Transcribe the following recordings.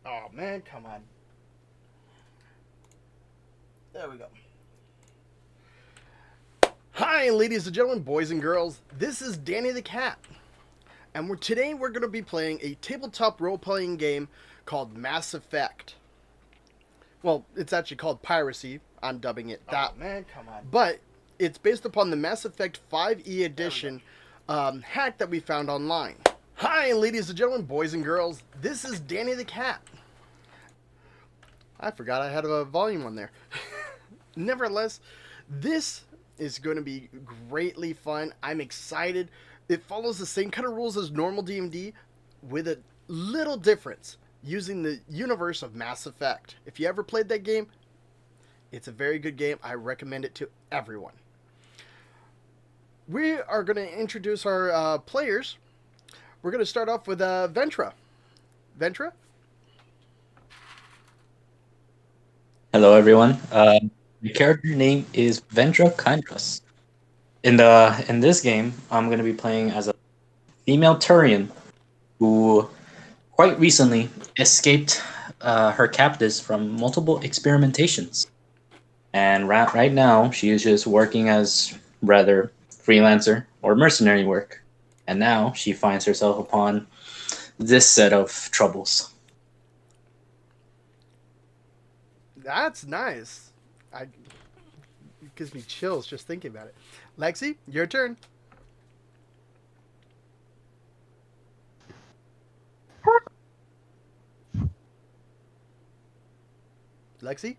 Oh man, come on. There we go. Hi, ladies and gentlemen, boys and girls. This is Danny the Cat, and today we're going to be playing a tabletop role-playing game called Mass Effect. Well, it's actually called Piracy. I'm dubbing it that. Oh man, come on. But it's based upon the Mass Effect 5e edition hack that we found online. Hi, ladies and gentlemen, boys and girls. This is Danny the Cat. I forgot I had a volume on there. Nevertheless, this is going to be greatly fun. I'm excited. It follows the same kind of rules as normal D&D with a little difference using the universe of Mass Effect. If you ever played that game, it's a very good game. I recommend it to everyone. We are going to introduce our players. We're going to start off with Ventra. Ventra? Hello, everyone. My character name is Vendra Kindrus. In this game, I'm going to be playing as a female Turian who quite recently escaped her captors from multiple experimentations, and right now she is just working as rather freelancer or mercenary work, and now she finds herself upon this set of troubles. That's nice. It gives me chills just thinking about it. Lexi, your turn. Lexi?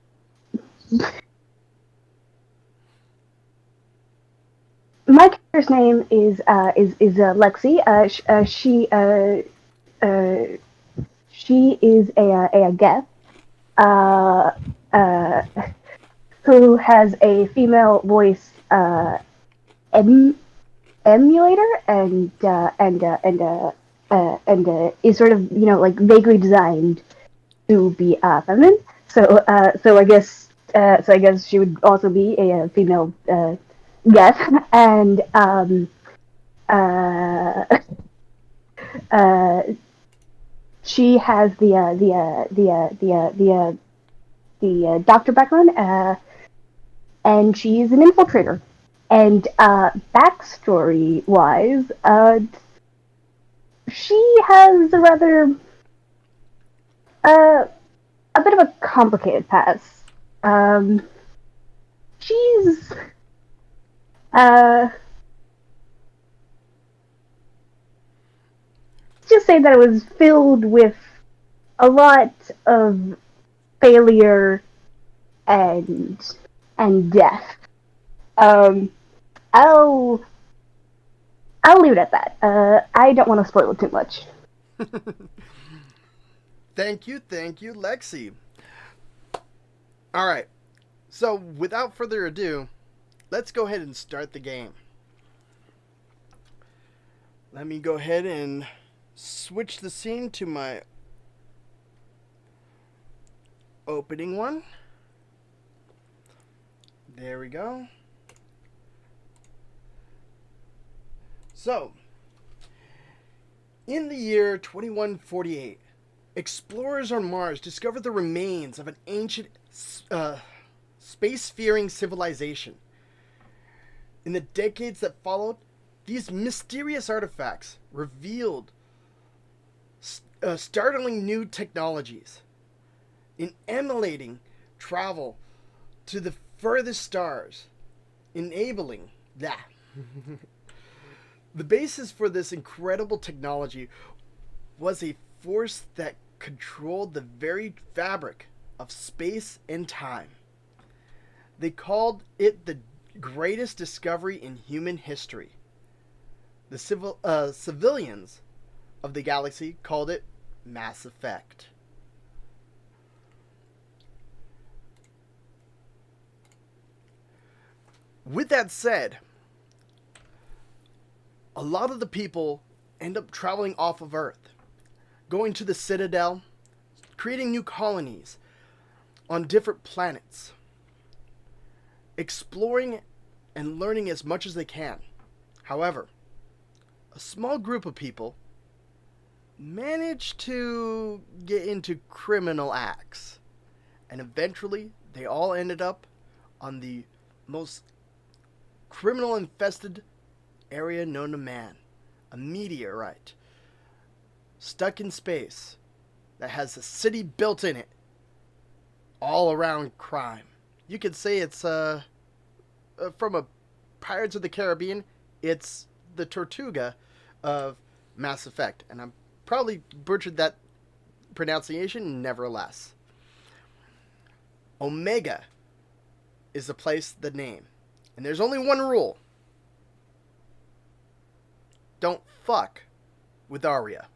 My character's name is Lexi. Uh, she is a Geth uh, uh, who has a female voice emulator and is sort of like vaguely designed to be feminine. So I guess she would also be a female Geth, and uh, uh, she has the doctor background, and she's an infiltrator. And backstory wise, she has a rather uh, a bit of a complicated past. She's uh, just say that it was filled with a lot of failure and death. Um, I'll I'll leave it at that. I don't want to spoil it too much. Thank you, Lexi. All right. So, without further ado, let's go ahead and start the game. Let me go ahead and switch the scene to my opening one. There we go. So, in the year 2148, explorers on Mars discovered the remains of an ancient space-faring civilization. In the decades that followed, these mysterious artifacts revealed startling new technologies in emulating travel to the furthest stars, enabling that. The basis for this incredible technology was a force that controlled the very fabric of space and time. They called it the greatest discovery in human history. The civilians of the galaxy called it Mass Effect. With that said, a lot of the people end up traveling off of Earth, going to the Citadel, creating new colonies on different planets, exploring and learning as much as they can. However, a small group of people managed to get into criminal acts. And eventually, they all ended up on the most criminal infested area known to man, a meteorite stuck in space that has a city built in it, all around crime. You could say it's from a Pirates of the Caribbean. It's the Tortuga of Mass Effect, and I'm probably butchered that pronunciation. Nevertheless, Omega is the place, the name, and there's only one rule: don't fuck with Arya.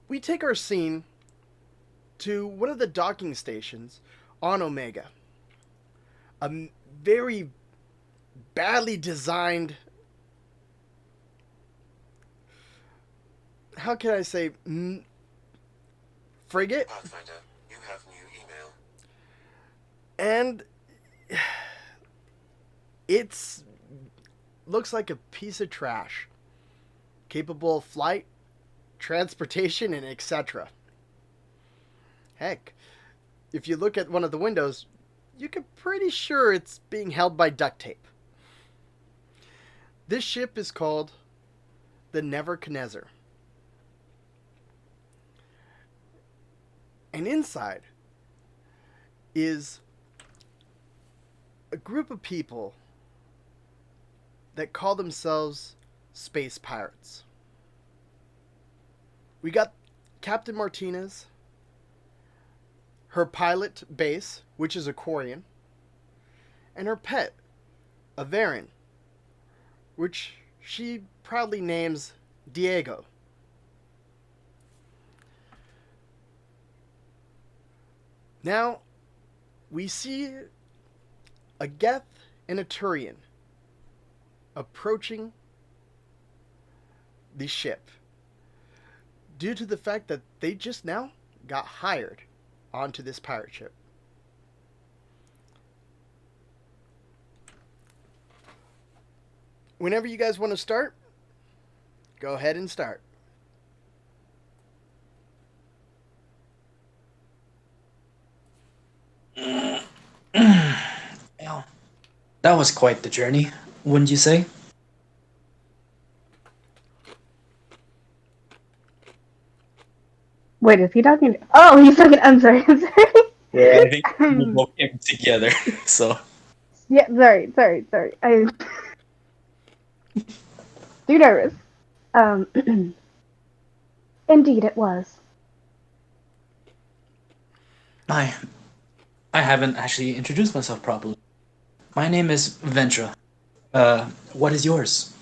We take our scene to one of the docking stations on Omega. A very badly designed, how can I say, frigate. Pathfinder, you have new email. And it's looks like a piece of trash, capable of flight, transportation, and etc. Heck, if you look at one of the windows, you can pretty sure it's being held by duct tape. This ship is called the Nebuchadnezzar. And inside is a group of people that call themselves space pirates. We got Captain Martinez, her pilot base, which is a Quarian, and her pet, a Varen, which she proudly names Diego. Now, we see a Geth and a Turian approaching the ship due to the fact that they just now got hired onto this pirate ship. Whenever you guys want to start, go ahead and start. Well, that was quite the journey, wouldn't you say? Wait, is he talking? Oh, he's talking. I'm sorry. I'm sorry. Yeah, I think we both came together, so. Yeah, sorry. I'm too nervous. Indeed, it was. I haven't actually introduced myself properly. My name is Ventra. What is yours?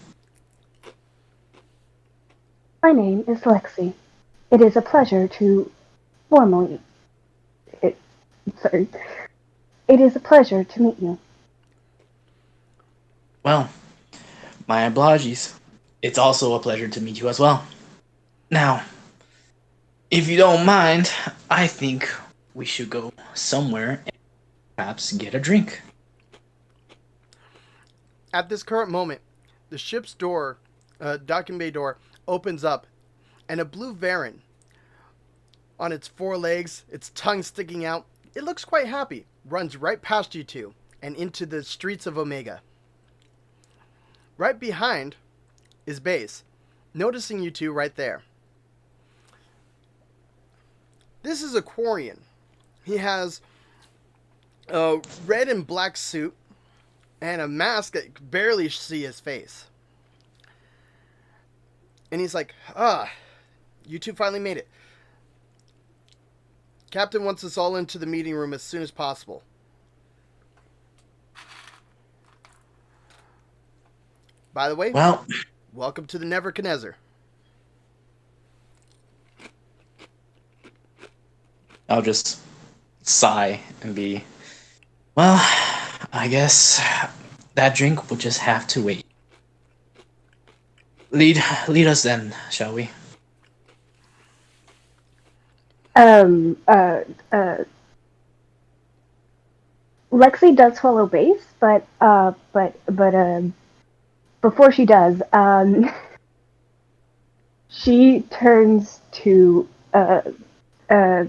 My name is Lexi. It is a pleasure to formally. Sorry. It is a pleasure to meet you. Well, my apologies. It's also a pleasure to meet you as well. Now, if you don't mind, I think we should go somewhere and perhaps get a drink. At this current moment, the ship's door, docking bay door, opens up, and a blue Varen, on its four legs, its tongue sticking out, it looks quite happy, runs right past you two and into the streets of Omega. Right behind is Base, noticing you two right there. This is a Quarian. He has a red and black suit and a mask that you can barely see his face. And he's like, you two finally made it. Captain wants us all into the meeting room as soon as possible. By the way, Well, welcome to the Nebuchadnezzar. I'll just sigh and be, well, I guess that drink will just have to wait. Lead us then, shall we? Lexi does follow Base, but before she does, she turns to uh, uh,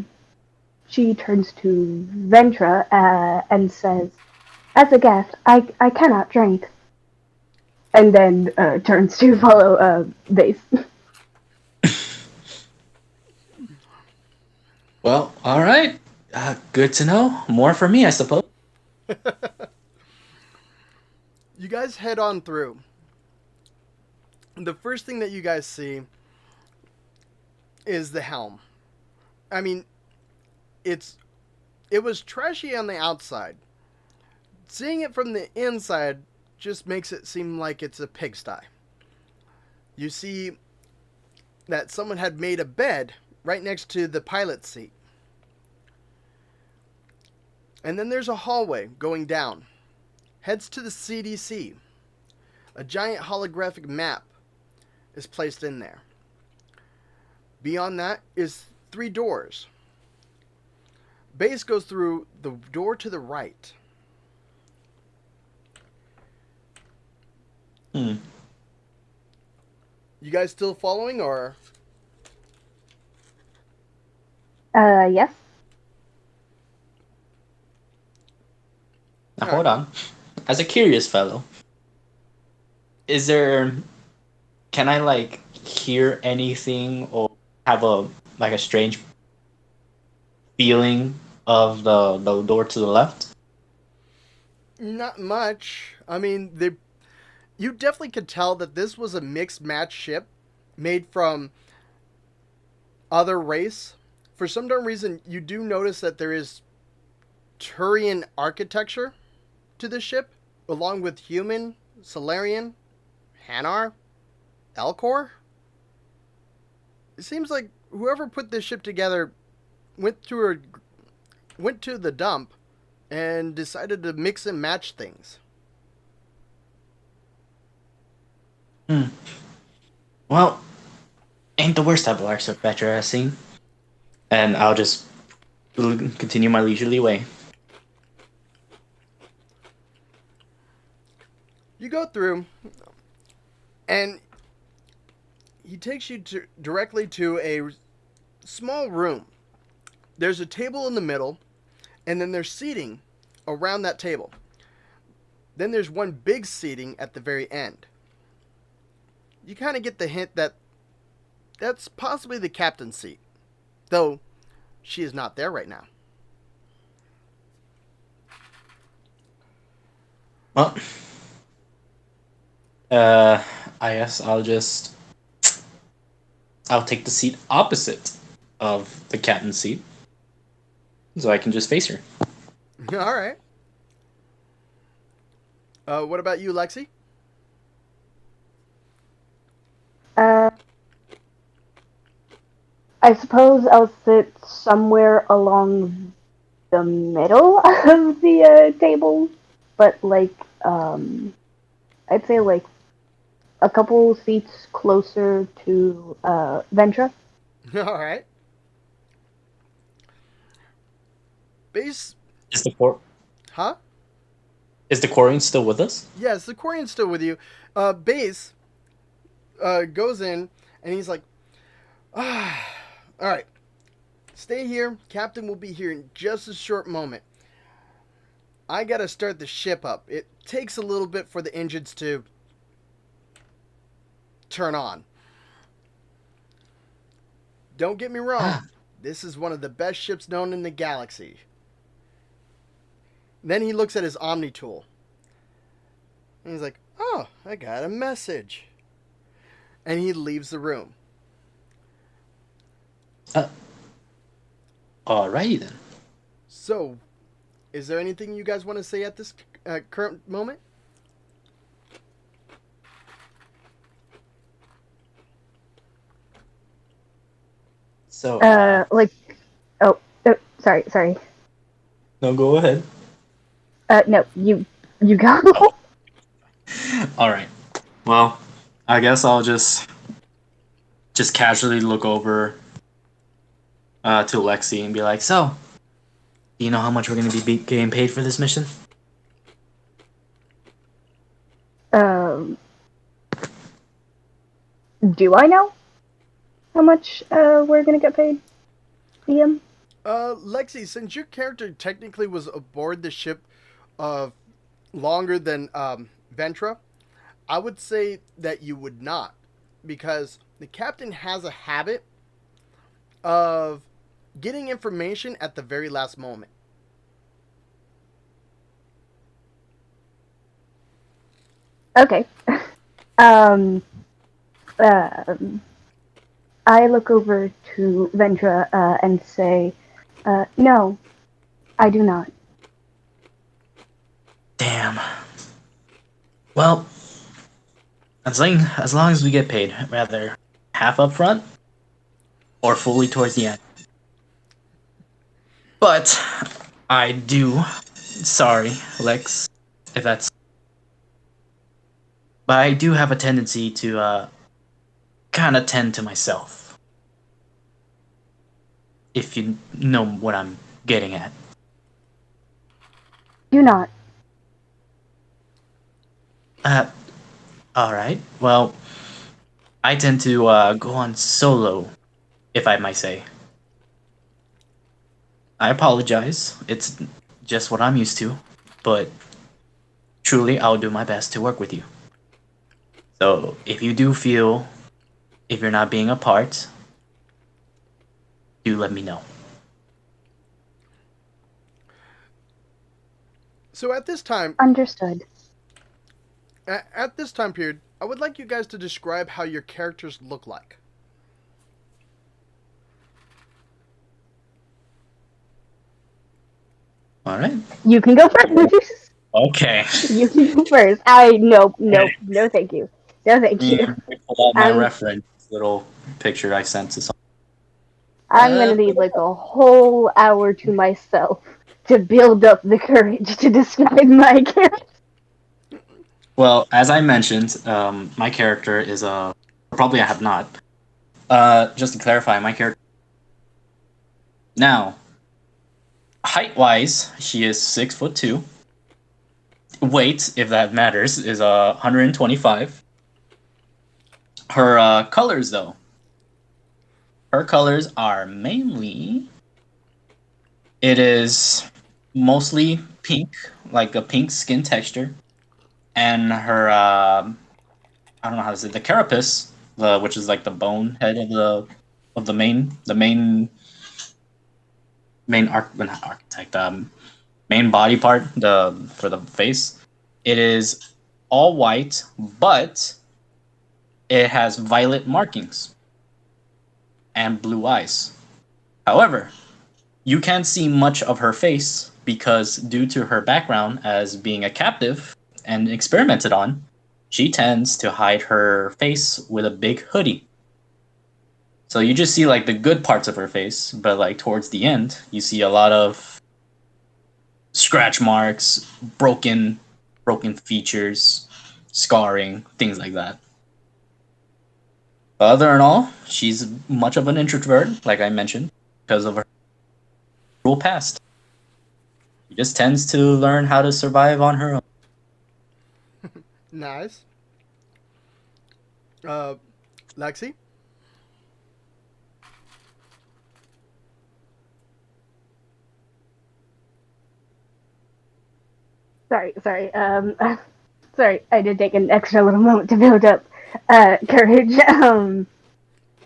she turns to Ventra and says, "As a guest, I cannot drink." And then turns to follow Base. Well, all right. Good to know. More for me, I suppose. You guys head on through. The first thing that you guys see is the helm. I mean, it was trashy on the outside. Seeing it from the inside just makes it seem like it's a pigsty. You see that someone had made a bed right next to the pilot's seat. And then there's a hallway going down. Heads to the CDC. A giant holographic map is placed in there. Beyond that is 3 doors. Base goes through the door to the right. Hmm. You guys still following, or? Yes. Now, hold on. As a curious fellow, is there? Can I like hear anything or have a strange feeling of the door to the left? Not much. I mean, you definitely could tell that this was a mixed match ship made from other race. For some darn reason, you do notice that there is Turian architecture to this ship, along with human, Solarian, Hanar, Elcor. It seems like whoever put this ship together went to the dump and decided to mix and match things. Well, ain't the worst type of architecture I've seen. And I'll just continue my leisurely way. You go through, and he takes you directly to a small room. There's a table in the middle, and then there's seating around that table. Then there's one big seating at the very end. You kind of get the hint that that's possibly the captain's seat, though she is not there right now. Well, I guess I'll take the seat opposite of the captain's seat, so I can just face her. All right. What about you, Lexi? I suppose I'll sit somewhere along the middle of the table, but like I'd say like a couple seats closer to Ventra. All right. Base, Is the cor- huh? is the Quarian still with us? Yes, the Quarian's still with you. Base goes in, and he's like, all right, stay here. Captain will be here in just a short moment. I gotta start the ship up. It takes a little bit for the engines to turn on. Don't get me wrong. This is one of the best ships known in the galaxy. Then he looks at his Omni tool. And he's like, oh, I got a message. And he leaves the room. Alrighty then. So, is there anything you guys want to say at this current moment? So, Like, sorry. no, go ahead. No, you go. All right. Well, I guess I'll just casually look over to Lexi and be like, "So, do you know how much we're going to be getting paid for this mission?" um, Do I know how much we're gonna get paid? DM? Lexi, since your character technically was aboard the ship uh, longer than Ventra, I would say that you would not, because the captain has a habit of getting information at the very last moment. Okay. um, um, I look over to Vendra and say, no, I do not. Damn. Well, as long as we get paid, rather half up front or fully towards the end. But I do. Sorry, Lex, if that's. But I do have a tendency to kind of tend to myself. If you know what I'm getting at. Do not. Uh, all right. Well, I tend to go on solo, if I might say. I apologize. It's just what I'm used to, but truly, I'll do my best to work with you. So, if you do feel if you're not being a part, do let me know. So at this time, Understood. at this time period, I would like you guys to describe how your characters look like. All right. You can go first. Okay. You can go first. No, thank you. No, thank you. Let me pull out my I'm reference little picture I sent to someone. I'm gonna need like a whole hour to myself to build up the courage to describe my character. Well, as I mentioned, my character is a. Probably I have not. Just to clarify, my character. Now, height wise, she is 6'2". Weight, if that matters, is 125. Her colors, though. Her colors are mainly. It is mostly pink, like a pink skin texture, and her I don't know how to say the carapace, which is like the bone head of the main not architect main body part for the face. It is all white, but it has violet markings and blue eyes. However, you can't see much of her face because due to her background as being a captive and experimented on, she tends to hide her face with a big hoodie. So you just see like the good parts of her face, but like towards the end, you see a lot of scratch marks, broken features, scarring, things like that. But other than all, she's much of an introvert, like I mentioned, because of her cruel past. She just tends to learn how to survive on her own. Nice. Uh, Lexi? Sorry. Sorry. I did take an extra little moment to build up courage.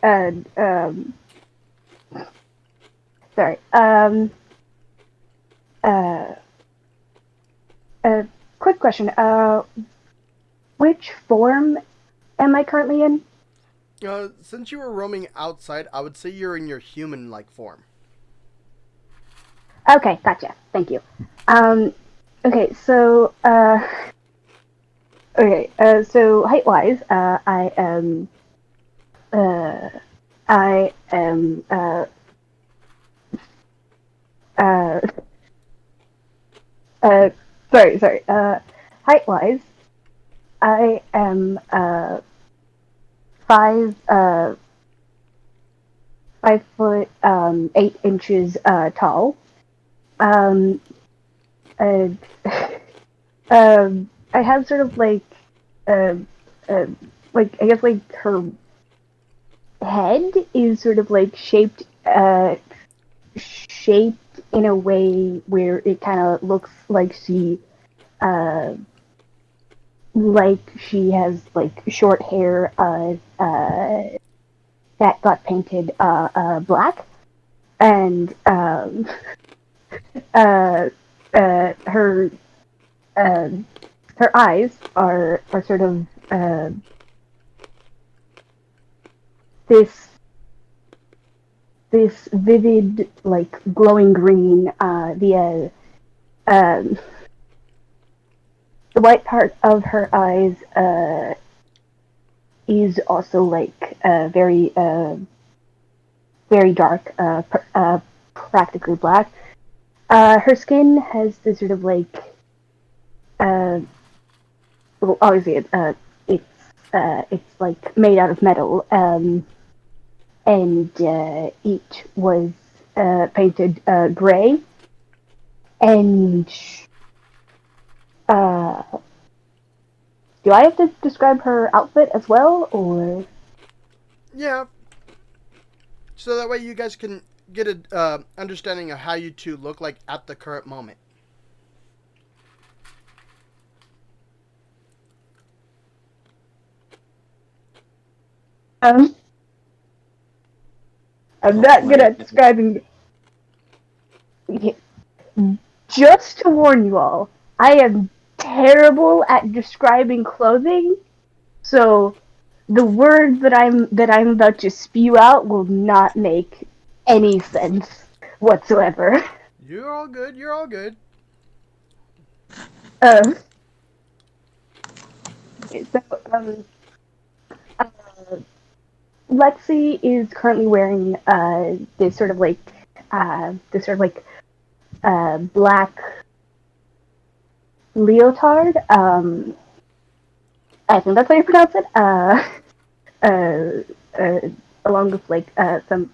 And sorry. Uh, quick question. Which form am I currently in? Since you were roaming outside, I would say you're in your human-like form. Okay, gotcha. Thank you. Okay, so so height-wise, uh, I am, uh, uh, sorry. Height-wise, I am five, 5 foot 8 inches tall. Um, uh, I have sort of uh, like I guess like her head is sort of like shaped in a way where it kind of looks uh, like she has like short hair that got painted black, and uh, her uh, her eyes are sort of this this vivid like glowing green. The white part of her eyes is also like very dark, practically black. Her skin has this sort of like uh, well, obviously it's like made out of metal, and it was painted gray, and uh, do I have to describe her outfit as well, or? Yeah, so that way you guys can get a understanding of how you two look like at the current moment. Um, I'm Oh, not good my at describing. Just to warn you all, I am terrible at describing clothing, so the words that I'm about to spew out will not make any sense whatsoever. You're all good. You're all good. Um, so um, uh, Lexi is currently wearing this sort of like black leotard. I think that's how you pronounce it. Uh, Along with like some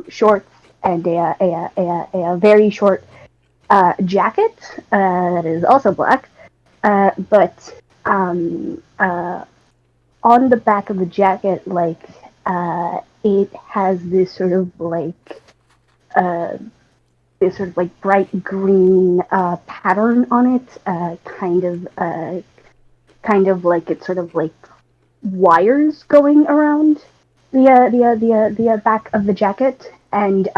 shorts and a very short jacket that is also black. But on the back of the jacket, like it has uh, this sort of like bright green pattern on it, kind of like it's sort of like wires going around the back of the jacket, and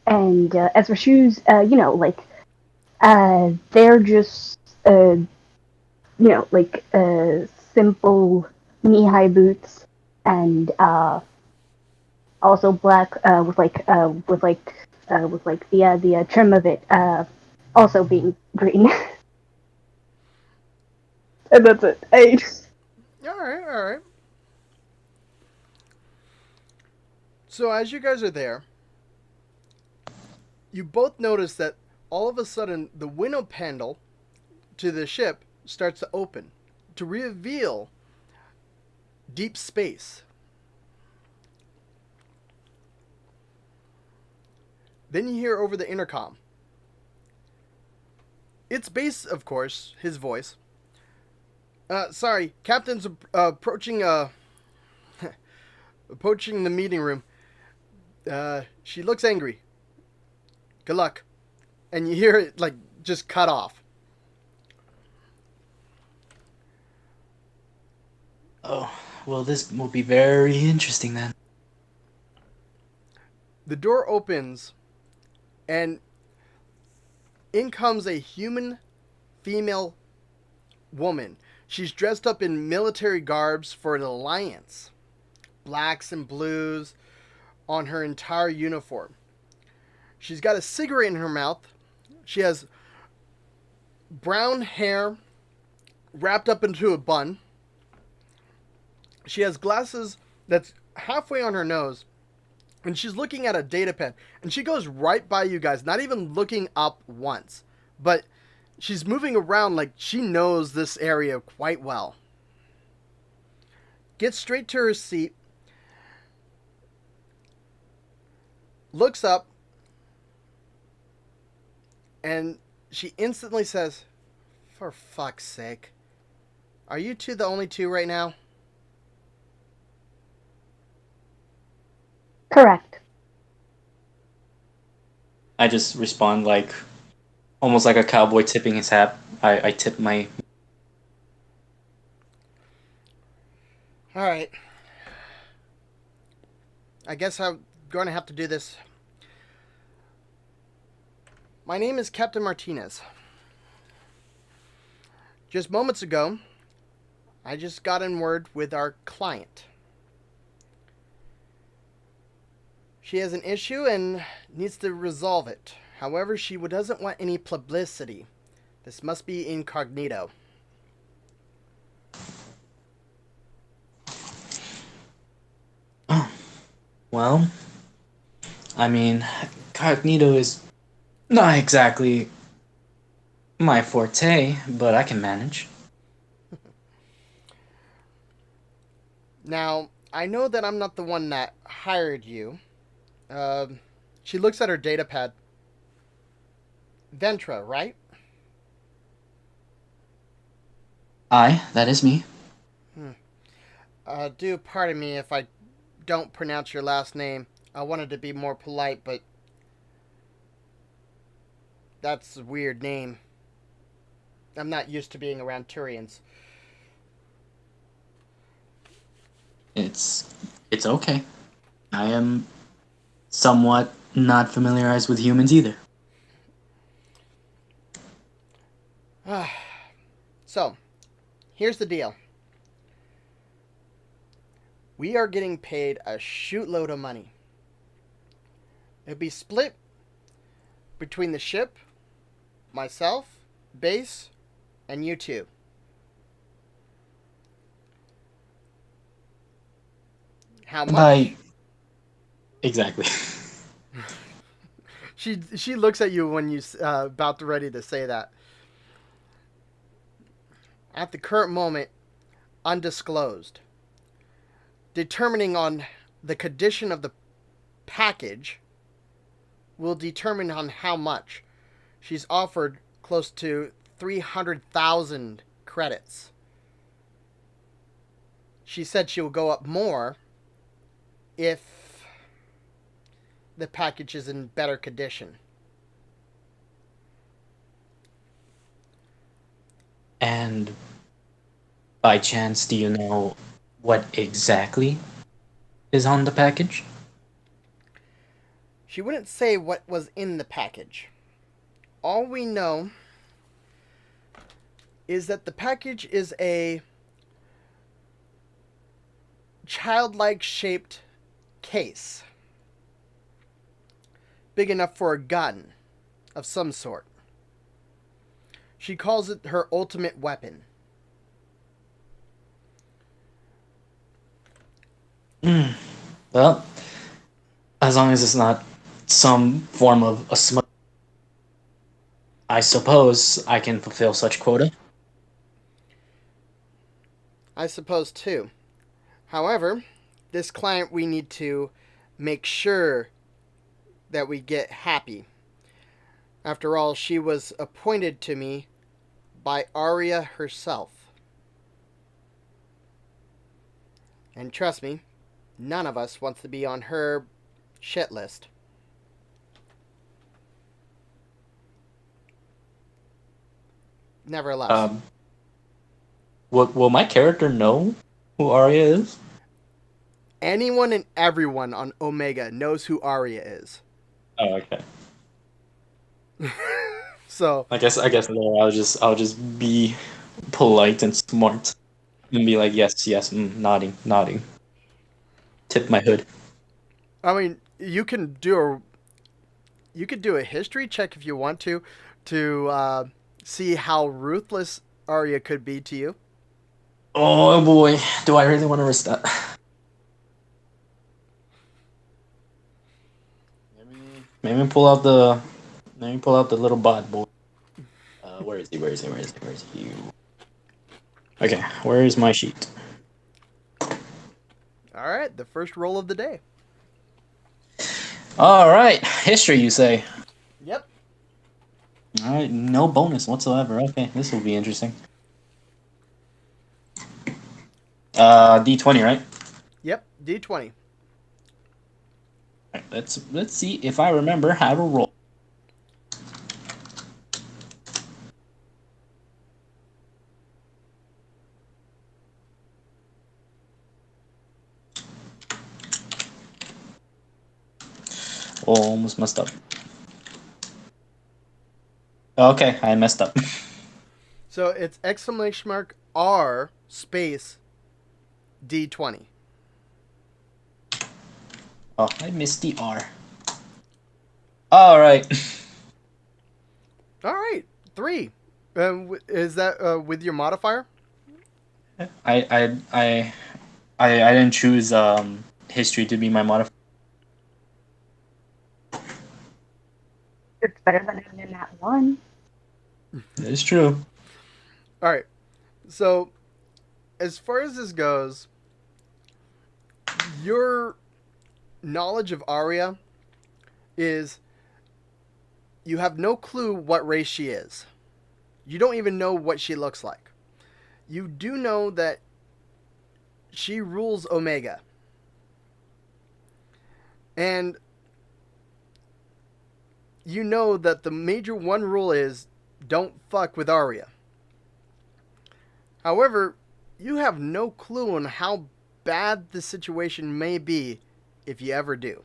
as for shoes, they're just like simple knee-high boots, and also black with like the trim of it also being green. And that's it. Hey. All right. All right. So as you guys are there, you both notice that all of a sudden the window panel to the ship starts to open to reveal deep space. Then you hear over the intercom. It's Base, of course, his voice. Sorry, Captain's approaching approaching the meeting room. She looks angry. Good luck. And you hear it like just cut off. Oh, well, this will be very interesting then. The door opens, and in comes a human female woman. She's dressed up in military garbs for an alliance. Blacks and blues on her entire uniform. She's got a cigarette in her mouth. She has brown hair wrapped up into a bun. She has glasses that's halfway on her nose. And she's looking at a data pad. And she goes right by you guys, not even looking up once. But she's moving around like she knows this area quite well. Gets straight to her seat. Looks up. And she instantly says, "For fuck's sake. Are you two the only two right now?" Correct. I just respond like almost like a cowboy tipping his hat. I tip my. All right. I guess I'm going to have to do this. My name is Captain Martinez. Just moments ago, I just got in word with our client. She has an issue and needs to resolve it. However, she doesn't want any publicity. This must be incognito. Oh, well, I mean, cognito is not exactly my forte, but I can manage. Now, I know that I'm not the one that hired you. She looks at her data pad. Ventra, right? Aye, that is me. Do pardon me if I don't pronounce your last name. I wanted to be more polite, but that's a weird name. I'm not used to being around Turians. It's okay. I am somewhat not familiarized with humans either. So, here's the deal. We are getting paid a shootload of money. It'll be split between the ship, myself, base, and you two. How much? By exactly. She looks at you when you about to ready to say that. At the current moment, undisclosed. Determining on the condition of the package will determine on how much. She's offered close to 300,000 credits. She said she will go up more if the package is in better condition. And by chance, do you know what exactly is on the package? She wouldn't say what was in the package. All we know is that the package is a childlike shaped case. Big enough for a gun of some sort. She calls it her ultimate weapon. Well, as long as it's not some form of a smuggle, I suppose I can fulfill such quota. I suppose too. However, this client we need to make sure that we get happy. After all, she was appointed to me by Arya herself. And trust me, none of us wants to be on her shit list. Nevertheless. Will my character know who Arya is? Anyone and everyone on Omega knows who Arya is. Oh, okay. So I guess I'll just be polite and smart and be like yes, nodding. Tip my hood. I mean, you could do a history check if you want to see how ruthless Arya could be to you. Oh boy, do I really want to risk that? Maybe pull out the little bot boy. Where is he? Where is he? Okay, where is my sheet? All right, the first roll of the day. All right, history, you say? Yep. All right, no bonus whatsoever. Okay, this will be interesting. D20, right? Yep, D20. Alright, let's see if I remember how to roll. Oh, almost messed up. Okay, I messed up. So it's exclamation mark R space D20. Oh, I missed the R. All right. All right, 3. Is that with your modifier? I didn't choose history to be my modifier. It's better than having that one. It's true. All right. So, as far as this goes, your knowledge of Arya is you have no clue what race she is. You don't even know what she looks like. You do know that she rules Omega. And you know that the major one rule is don't fuck with Arya. However, you have no clue on how bad the situation may be if you ever do.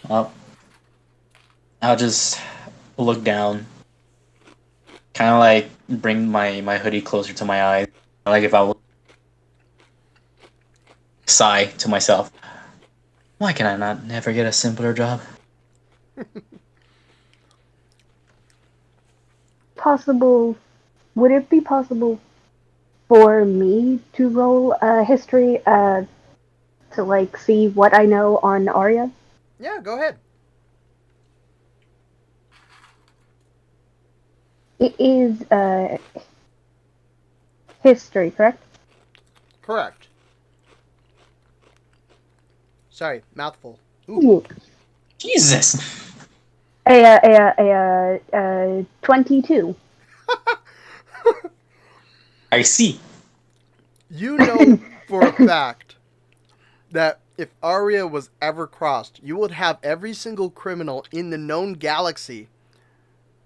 Well, I'll just look down, kind of like bring my hoodie closer to my eyes, like if I would sigh to myself. Why can I not never get a simpler job? Possible. Would it be possible for me to roll history to like see what I know on Arya? Yeah, go ahead. It is history, correct? Correct. Sorry, mouthful. Ooh. Jesus. A 22. I see. You know for a fact that if Arya was ever crossed, you would have every single criminal in the known galaxy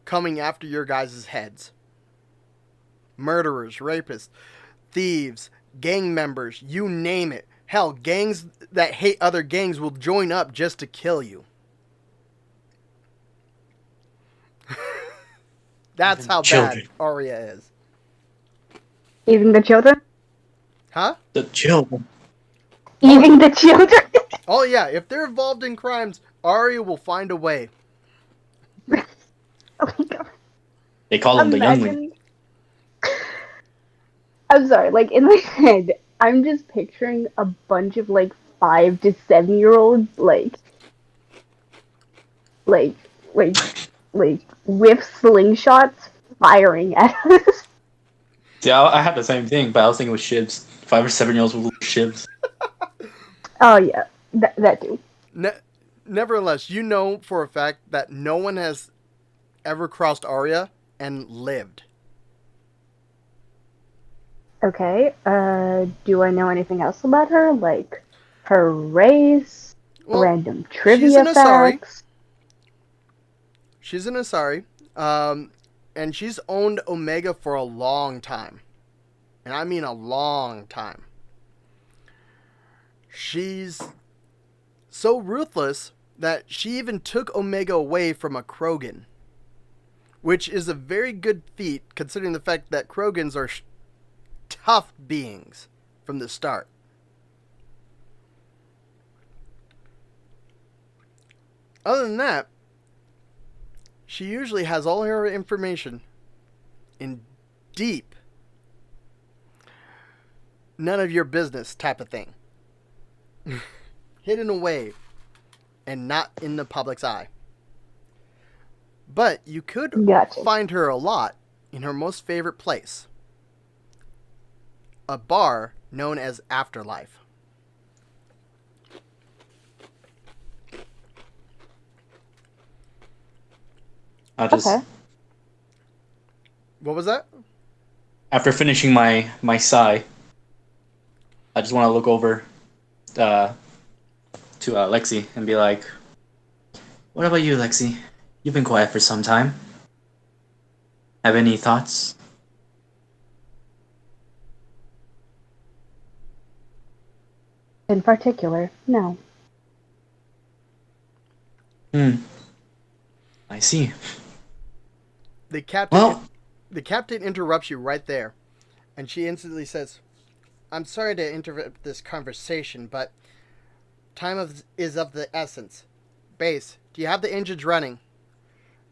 coming after your guys' heads. Murderers, rapists, thieves, gang members, you name it. Hell, gangs that hate other gangs will join up just to kill you. That's how Children. bad Arya is. Even the children? Huh? The children. Even the children? Oh yeah, if they're involved in crimes, Arya will find a way. Oh my god. They call them the youngling. Imagine. I'm sorry, like in my head, I'm just picturing a bunch of like 5 to 7-year-olds like like with slingshots firing at us. Yeah, I had the same thing, but I was thinking with shivs. 5 or 7-year-olds with shivs. Oh yeah, that too. Nevertheless, you know for a fact that no one has ever crossed Arya and lived. Okay, do I know anything else about her? Like her race, Well, random she's trivia an Asari. facts? She's an Asari. And she's owned Omega for a long time. And I mean a long time. She's so ruthless that she even took Omega away from a Krogan. Which is a very good feat considering the fact that Krogans are tough beings from the start. Other than that, she usually has all her information in deep, none of your business type of thing. Hidden away and not in the public's eye. But you could Gotcha. find her a lot in her most favorite place. A bar known as Afterlife. I'll just Okay. What was that? after finishing my sigh, I just want to look over uh, to Lexi and be like, "What about you, Lexi? You've been quiet for some time. Have any thoughts?" In particular, no. Hmm. I see. The captain Well, the captain interrupts you right there, and she instantly says, "I'm sorry to interrupt this conversation, but is of the essence. Base, do you have the engines running?"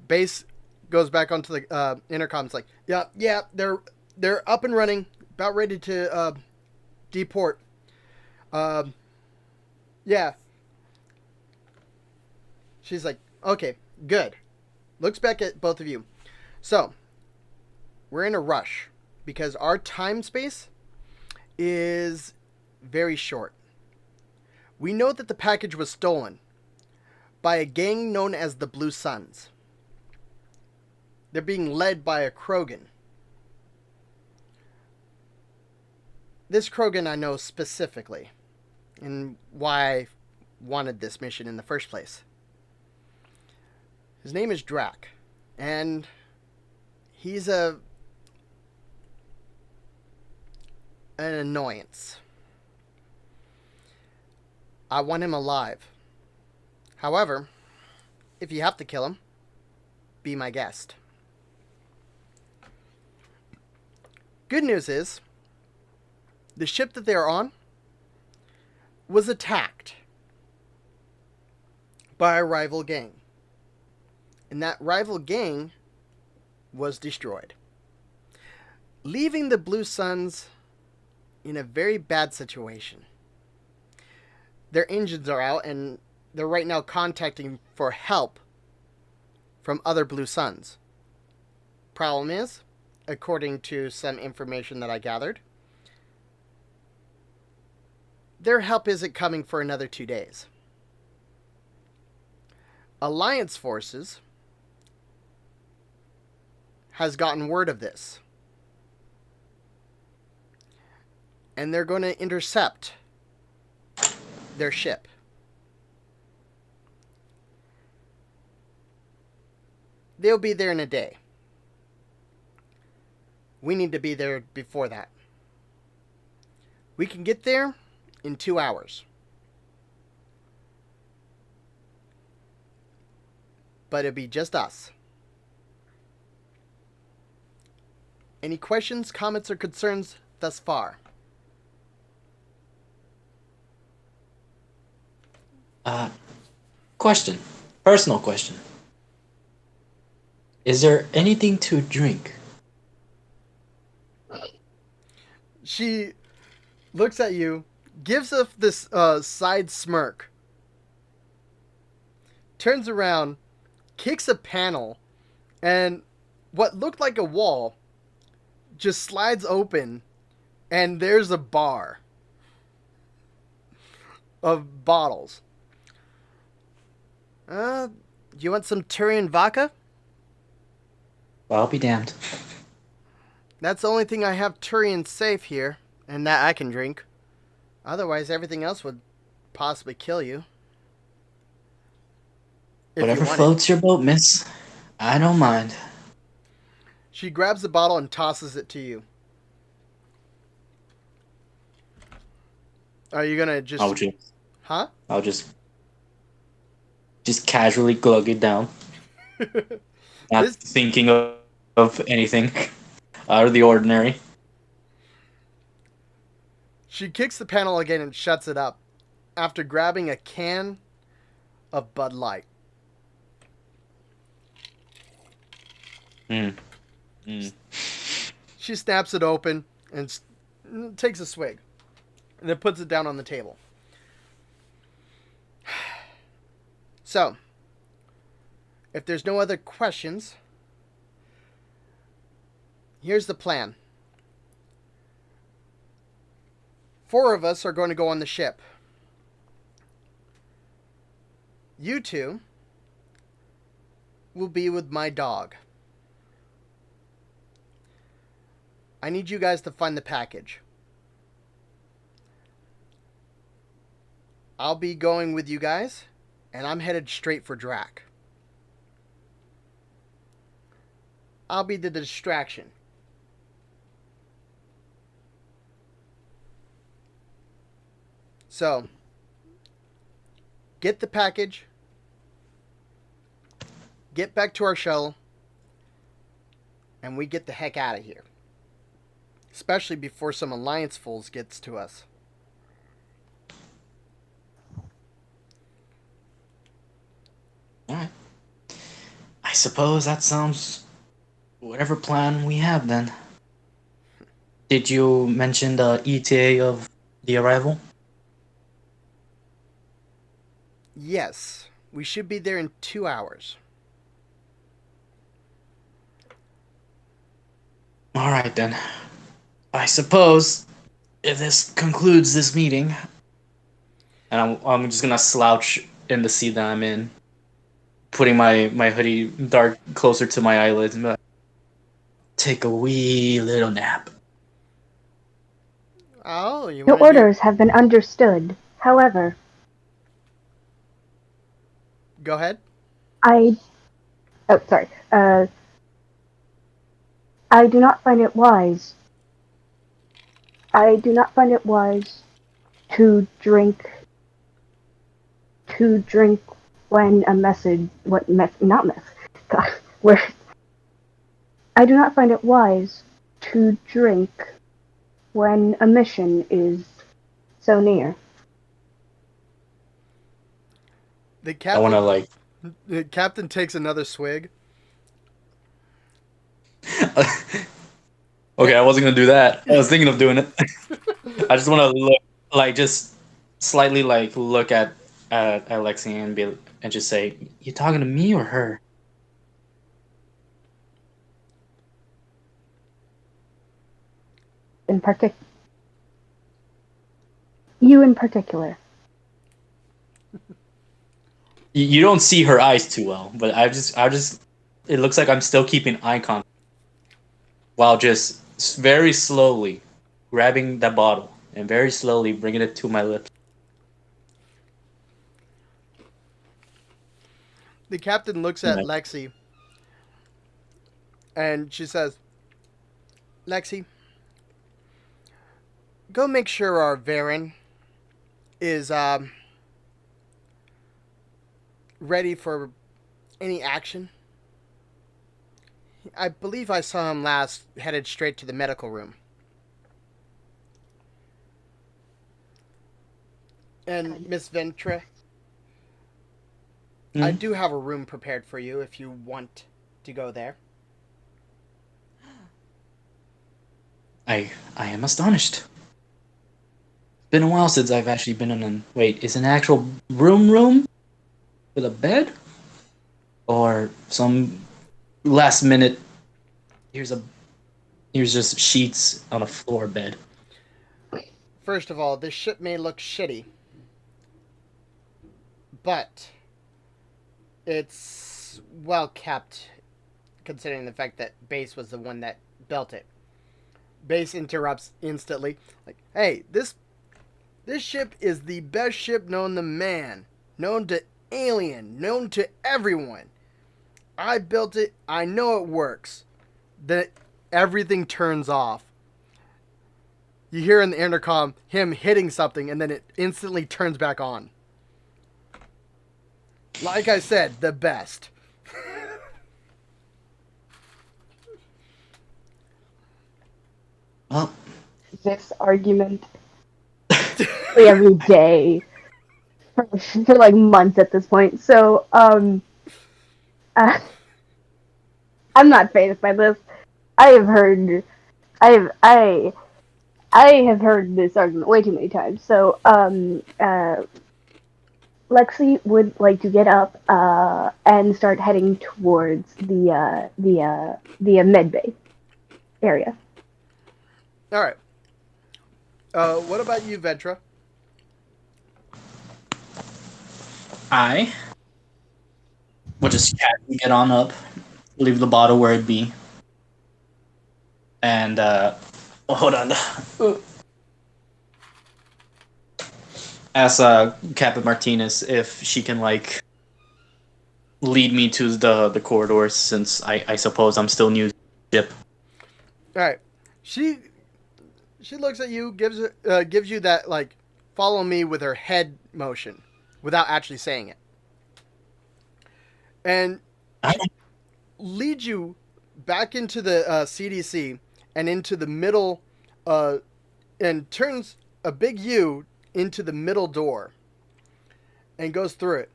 Base goes back onto the intercom. It's like, yeah, they're up and running, about ready to deport. Um, yeah. She's like, okay, good. Looks back at both of you. So, we're in a rush because our time space is very short. We know that the package was stolen by a gang known as the Blue Suns. They're being led by a Krogan. This Krogan I know specifically, and why I wanted this mission in the first place. His name is Drac, and he's an annoyance. I want him alive. However, if you have to kill him, be my guest. Good news is, the ship that they are on was attacked by a rival gang. And that rival gang was destroyed, leaving the Blue Suns in a very bad situation. Their engines are out, and they're right now contacting for help from other Blue Suns. Problem is, according to some information that I gathered, their help isn't coming for another 2 days. Alliance forces has gotten word of this, and they're going to intercept their ship. They'll be there in a day. We need to be there before that. We can get there in 2 hours. But it'll be just us. Any questions, comments, or concerns thus far? Question. Personal question. Is there anything to drink? She looks at you, gives us this side smirk, turns around, kicks a panel, and what looked like a wall just slides open, and there's a bar of bottles. You want some Turian vodka? Well, I'll be damned. That's the only thing I have Turian safe here, and that I can drink. Otherwise, everything else would possibly kill you. If Whatever you want floats your boat, miss. I don't mind. She grabs the bottle and tosses it to you. Are you gonna just... I'll just, Huh? I'll just casually glug it down, not This- thinking of anything out of the ordinary. She kicks the panel again and shuts it up after grabbing a can of Bud Light. She snaps it open and takes a swig, and then puts it down on the table. So, if there's no other questions, here's the plan. 4 of us are going to go on the ship. You 2 will be with my dog. I need you guys to find the package. I'll be going with you guys, and I'm headed straight for Drac. I'll be the distraction. So, get the package, get back to our shuttle, and we get the heck out of here. Especially before some Alliance fools gets to us. Alright. I suppose that sounds whatever plan we have then. Did you mention the ETA of the arrival? Yes, we should be there in 2 hours. Alright then. I suppose if this concludes this meeting, and I'm just gonna slouch in the seat that I'm in, putting my hoodie dark closer to my eyelids and be like, take a wee little nap. Oh, you Your want to orders have been understood. However, Go ahead. I do not find it wise. I do not find it wise to drink when a message not mess God, where I do not find it wise to drink when a mission is so near. The I wanna captain takes another swig. Okay, I wasn't gonna do that. I was thinking of doing it. I just wanna look just slightly look at Lexi and just say, you talking to me or her? You in particular. You don't see her eyes too well, but I just it looks like I'm still keeping eye contact while just very slowly grabbing that bottle and very slowly bringing it to my lips. The captain looks at Right. Lexi and she says, Lexi, go make sure our Varen is ready for any action. I believe I saw him last headed straight to the medical room. And Miss Ventra, I do have a room prepared for you if you want to go there. I am astonished. Been a while since I've actually been in an is an actual room with a bed? Or some last minute here's just sheets on a floor bed. First of all, this ship may look shitty, but it's well kept considering the fact that Base was the one that built it. Base interrupts instantly. Like, hey, this ship is the best ship known to man, known to alien, known to everyone. I built it. I know it works. Then everything turns off. You hear in the intercom him hitting something, and then it instantly turns back on. Like I said, the best. Well, This argument every day for like months at this point. So, I'm not fazed by this. I have heard this argument way too many times. So, Lexi would like to get up and start heading towards the med bay area. All right. What about you, Ventra? I will just casually get on up, leave the bottle where it be, and hold on. ask Captain Martinez if she can like lead me to the corridors, since I suppose I'm still new to the ship. All right. She looks at you, gives you that like follow me with her head motion without actually saying it. And I, leads you back into the CDC and into the middle and turns a big U into the middle door and goes through it.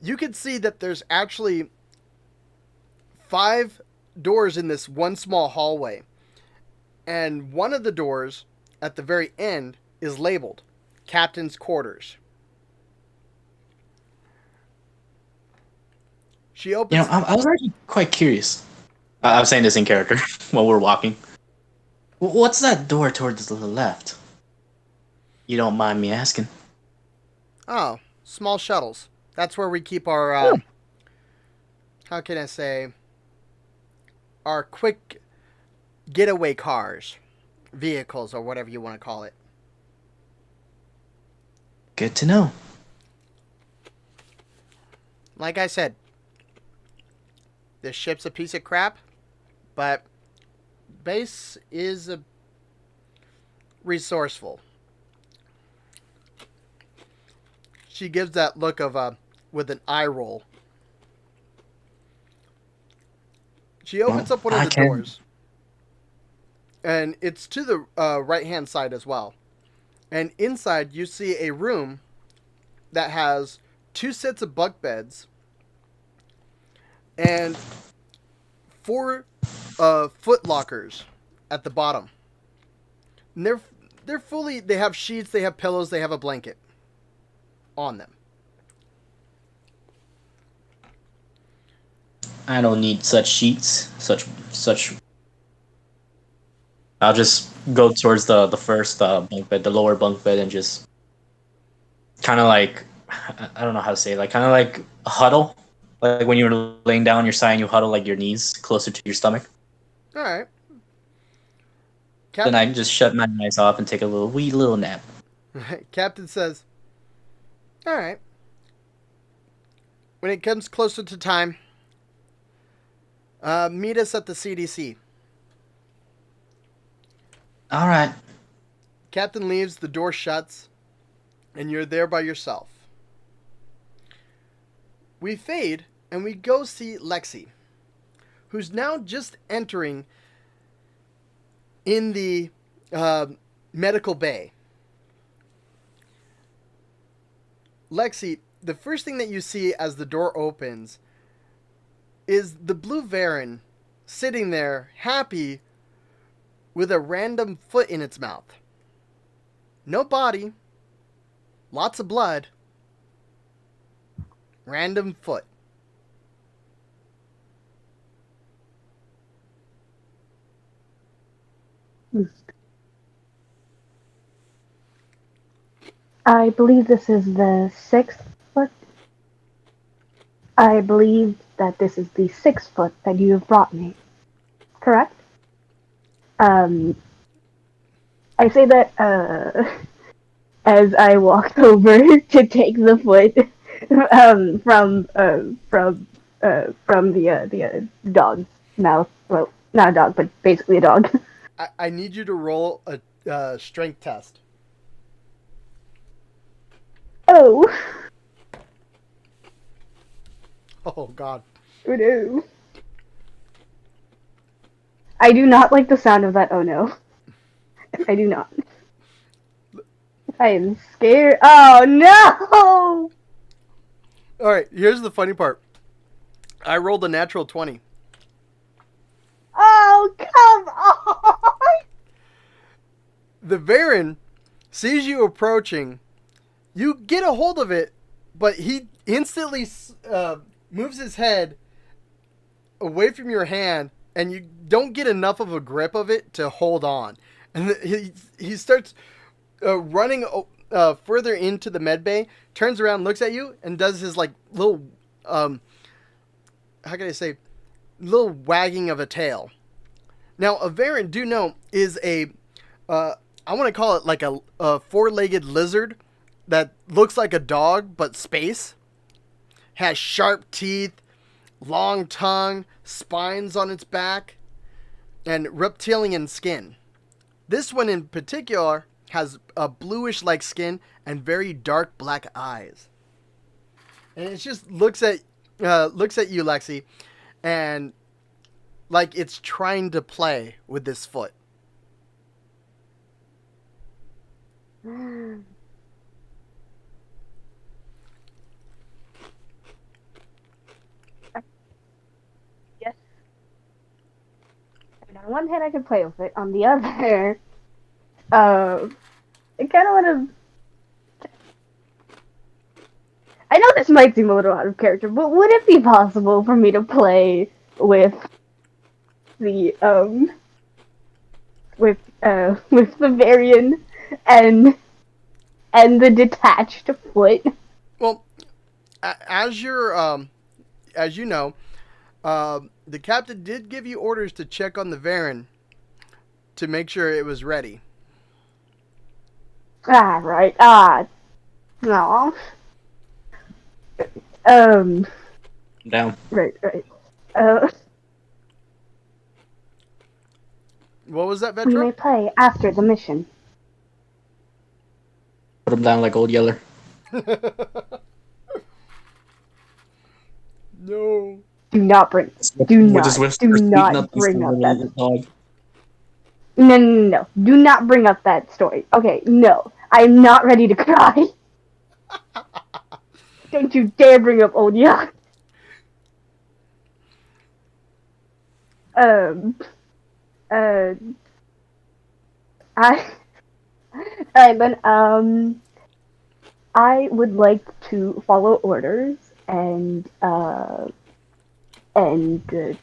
You can see that there's actually 5 doors in this one small hallway. And one of the doors at the very end is labeled Captain's Quarters. She opens. I was actually quite curious. I was saying this in character while we're walking. What's that door towards the left? You don't mind me asking? Oh, small shuttles. That's where we keep our, how can I say, our quick getaway cars, vehicles, or whatever you want to call it. Good to know. Like I said, this ship's a piece of crap, but base is resourceful. She gives that look of with an eye roll. She opens up one of the doors, and it's to the right-hand side as well. And inside, you see a room that has 2 sets of bunk beds and 4 foot lockers at the bottom. And they're fully. They have sheets. They have pillows. They have a blanket on them. I don't need such sheets. Such. I'll just go towards the first bunk bed, the lower bunk bed, and just kind of like, I don't know how to say it, like kind of like a huddle, like when you're laying down on your side and you huddle like your knees closer to your stomach. All right. Then I can just shut my eyes off and take a wee little nap. Captain says, all right. When it comes closer to time, meet us at the CDC. All right. Captain leaves, the door shuts, and you're there by yourself. We fade, and we go see Lexi, who's now just entering in the medical bay. Lexi, the first thing that you see as the door opens is the Blue Varan sitting there, happy, with a random foot in its mouth. No body. Lots of blood. Random foot. I believe this is the 6th foot. I believe that this is the 6th foot that you have brought me. Correct? I say that as I walked over to take the foot from the dog's mouth. Well, not a dog, but basically a dog. I need you to roll a strength test. Oh. Oh, God. Oh no. I do not like the sound of that oh no. I do not. I am scared. Oh no! Alright, here's the funny part. I rolled a natural 20. Oh, come on! The Varan sees you approaching. You get a hold of it, but he instantly moves his head away from your hand, and you don't get enough of a grip of it to hold on. And he starts running further into the med bay, turns around, looks at you, and does his like little, how can I say, little wagging of a tail. Now, a Varan, do know, is a, I want to call it like a 4-legged lizard that looks like a dog but space. Has sharp teeth, long tongue, spines on its back, and reptilian skin. This one in particular has a bluish like skin and very dark black eyes. And it just looks at you, Lexi, and like it's trying to play with this foot. Yes. I mean, on one hand, I can play with it. On the other, I kind of want to. I know this might seem a little out of character, but would it be possible for me to play with the with the Varian and the detached foot? Well, as you know, the captain did give you orders to check on the Varen to make sure it was ready. Ah, right. No. Down. Right, right. Uh, What was that, we may Vetra? play after the mission. Put him down like Old Yeller. No. Do not bring. With his Do whiskers, not beating up these bring up little that. dog. No. Do not bring up that story. Okay, no. I'm not ready to cry. Don't you dare bring up old Young. Um. Uh. I. Alright, then. I would like to follow orders and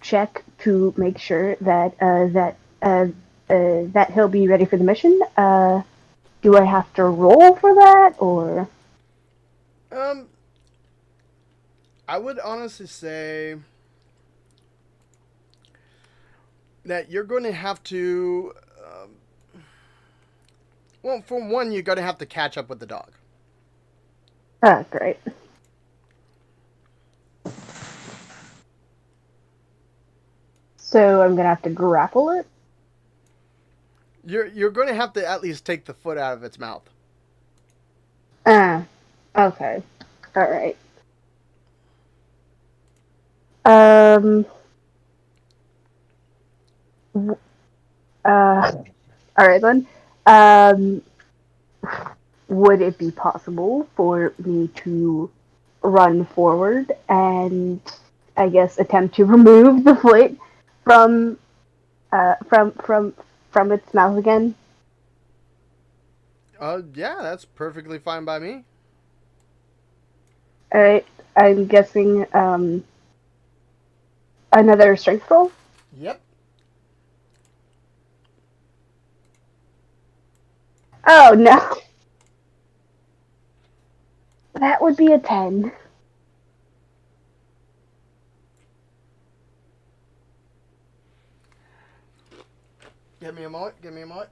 check to make sure that that he'll be ready for the mission. Do I have to roll for that, or? I would honestly say that you're going to have to. Well, for one, you're going to have to catch up with the dog. Ah, great. So I'm gonna have to grapple it. You're going to have to at least take the foot out of its mouth. Ah, okay. All right. Um. All right then. Um. Would it be possible for me to run forward and, I guess, attempt to remove the foot from from its mouth again? Yeah, that's perfectly fine by me. All right. I'm guessing another strength roll. Yep. Oh no. That would be a 10. Give me a moment.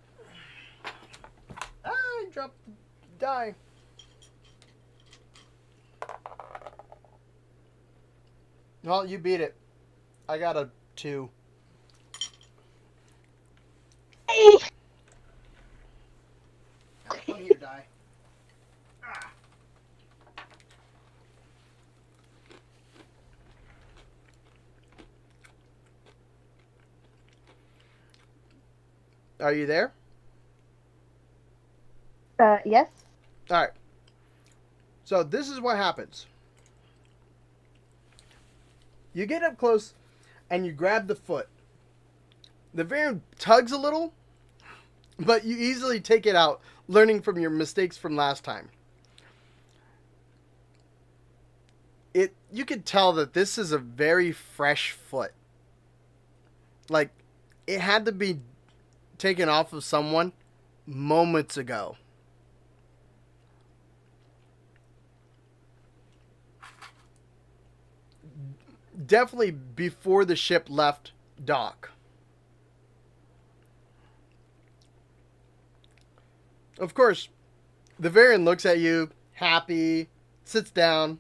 I dropped the die. Well, you beat it. I got a 2. Hey. Let me your die. Are you there? Yes. All right. So this is what happens. You get up close and you grab the foot. The Varian tugs a little, but you easily take it out, learning from your mistakes from last time. You could tell that this is a very fresh foot. Like, it had to be taken off of someone moments ago. Definitely before the ship left dock. Of course, the Varian looks at you happy, sits down.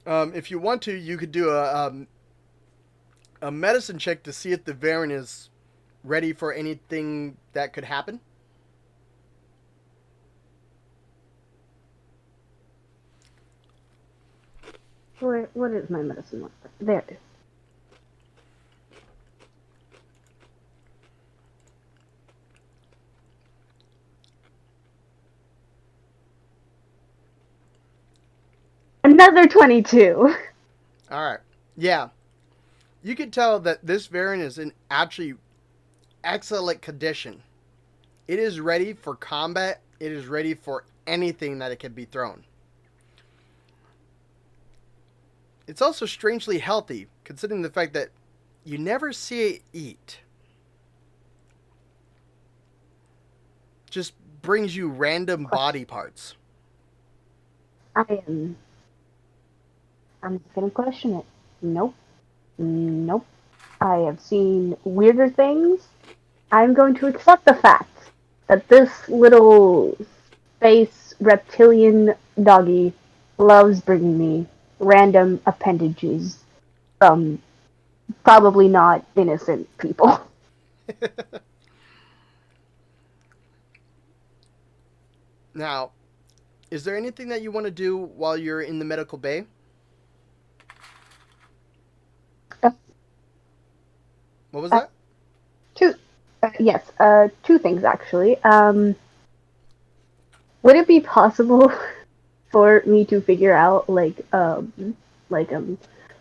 If you want to, you could do a medicine check to see if the variant is ready for anything that could happen. What is my medicine marker? There it is. Another 22. All right. Yeah. You can tell that this variant is in actually excellent condition. It is ready for combat. It is ready for anything that it can be thrown. It's also strangely healthy, considering the fact that you never see it eat. Just brings you random body parts. I'm gonna question it. Nope. Nope. I have seen weirder things. I'm going to accept the fact that this little space reptilian doggy loves bringing me random appendages from probably not innocent people. Now, is there anything that you want to do while you're in the medical bay? What was that? Two things actually. Would it be possible for me to figure out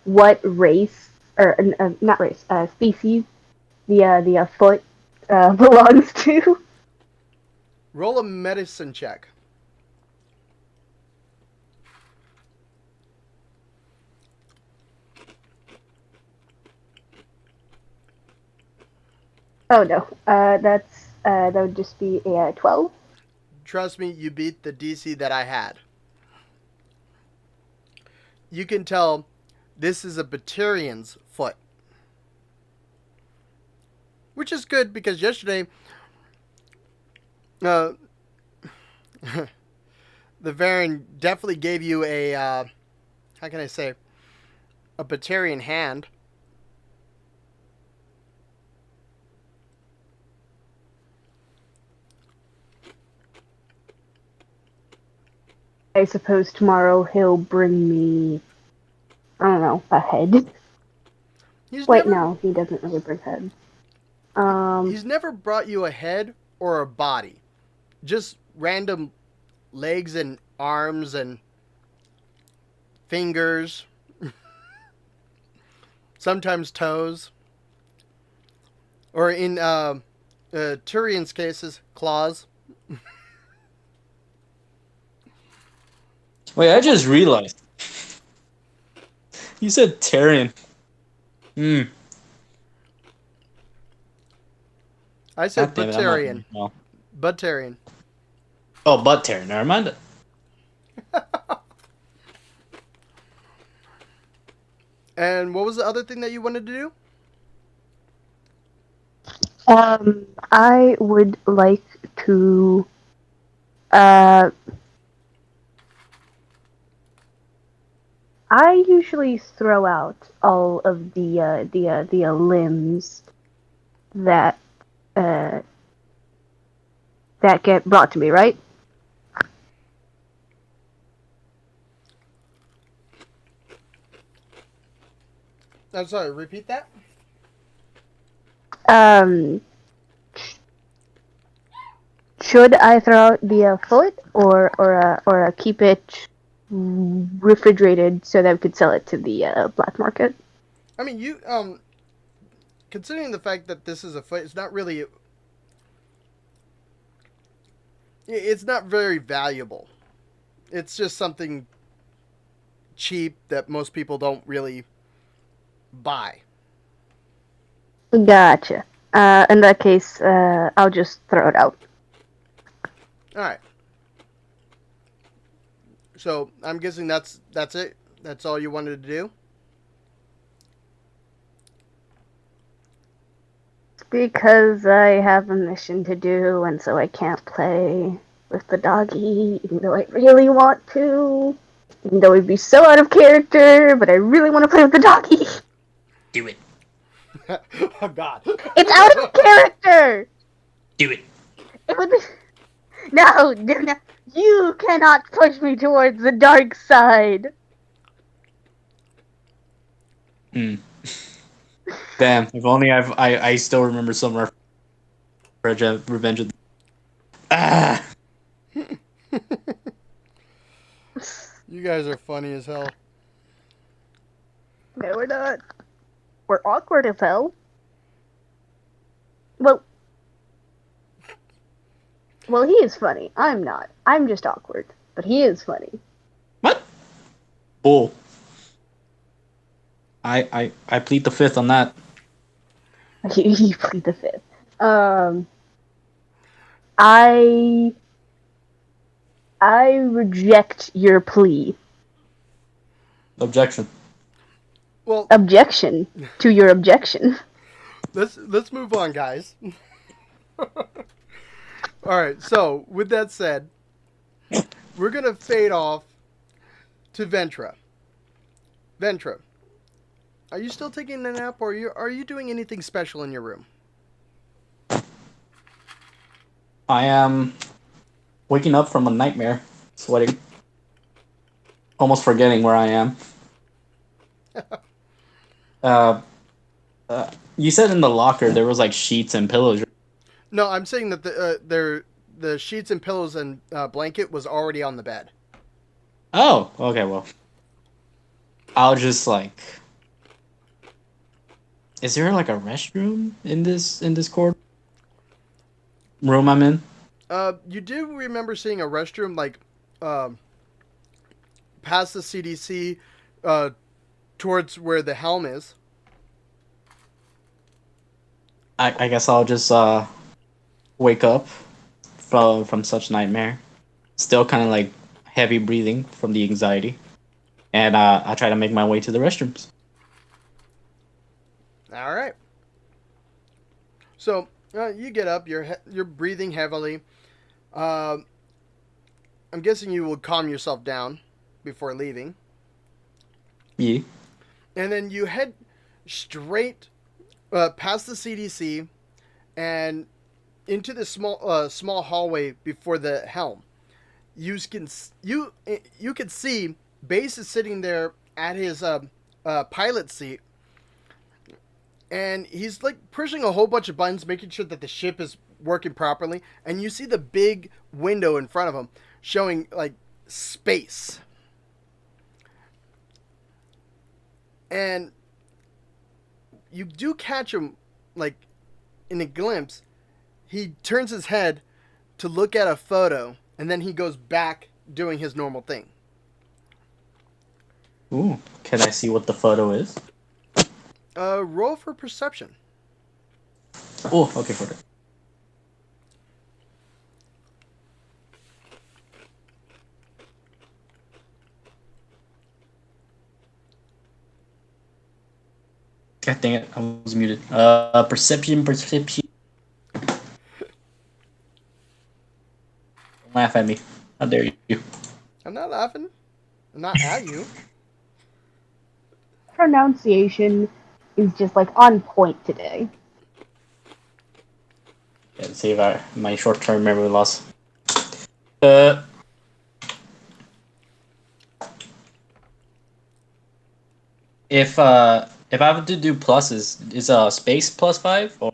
what race or not race species the foot belongs to? Roll a medicine check. Oh no, that would just be a 12. Trust me, you beat the DC that I had. You can tell this is a Batarian's foot. Which is good because yesterday, the variant definitely gave you a, how can I say, a Batarian hand. I suppose tomorrow he'll bring me, I don't know, a head. No, he doesn't really bring heads. He's never brought you a head or a body. Just random legs and arms and fingers. Sometimes toes. Or in Turian's cases, claws. Wait, I just realized. You said Tyrion. I said God damn it, Batarian. no. Batarian. Oh, butt Tyrion. Never mind. And what was the other thing that you wanted to do? I would like to I usually throw out all of the limbs that that get brought to me, right? I'm sorry, repeat that? Should I throw out the foot or keep it refrigerated so that we could sell it to the black market? I mean, you considering the fact that this is a foot, it's not really. It's not very valuable. It's just something cheap that most people don't really buy. Gotcha. In that case, I'll just throw it out. All right. So I'm guessing that's it. That's all you wanted to do. Because I have a mission to do, and so I can't play with the doggy, even though I really want to. Even though it'd be so out of character, but I really want to play with the doggy. Do it. Oh God. It's out of character! Do it. It would be... No, no, you cannot push me towards the dark side. Hmm. Damn. If only I still remember some Revenge of the... Ah! You guys are funny as hell. No, we're not. We're awkward as hell. Well, he is funny. I'm not. I'm just awkward. But he is funny. What? Bull. I plead the fifth on that. You plead the fifth. I reject your plea. Objection. Well, Objection to your objection. let's move on, guys. All right. So, with that said, we're gonna fade off to Ventra. Ventra, are you still taking a nap, or are you doing anything special in your room? I am waking up from a nightmare, sweating, almost forgetting where I am. You said in the locker there was like sheets and pillows. No, I'm saying that the sheets and pillows and blanket was already on the bed. Oh, okay. Well, I'll just like. Is there like a restroom in this court room I'm in? You do remember seeing a restroom like past the CDC, towards where the helm is. I guess I'll just wake up from such nightmare, still kind of like heavy breathing from the anxiety, and I try to make my way to the restrooms. All right. So you get up. You're breathing heavily. I'm guessing you will calm yourself down before leaving, Yeah. and then you head straight past the CDC and into the small hallway before the helm. You can see Base is sitting there at his pilot seat, and he's like pushing a whole bunch of buttons, making sure that the ship is working properly. And you see the big window in front of him showing like space. And you do catch him like in a glimpse. He turns his head to look at a photo, and then he goes back doing his normal thing. Ooh. Can I see what the photo is? Roll for perception. Oh, okay, for it. God dang it, I was muted. Perception. Don't laugh at me. How dare you? I'm not laughing. I'm not at you. Pronunciation is just like on point today. Yeah, let's see if my short-term memory loss. Uh, if I have to do pluses, is space +5 or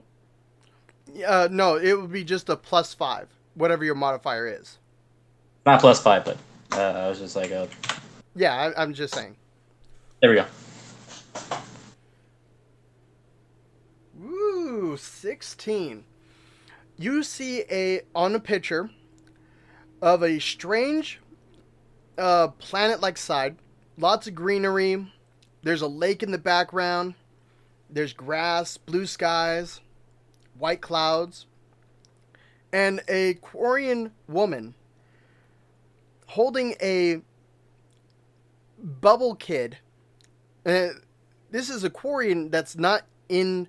No, it would be just a +5, whatever your modifier is. not +5? But I was just like, Yeah, I'm just saying. there we go. Woo, 16. You see on a picture of a strange planet-like side. Lots of greenery. There's a lake in the background. There's grass, blue skies, white clouds, and a Quarian woman holding a bubble kid. This is a Quarian that's not in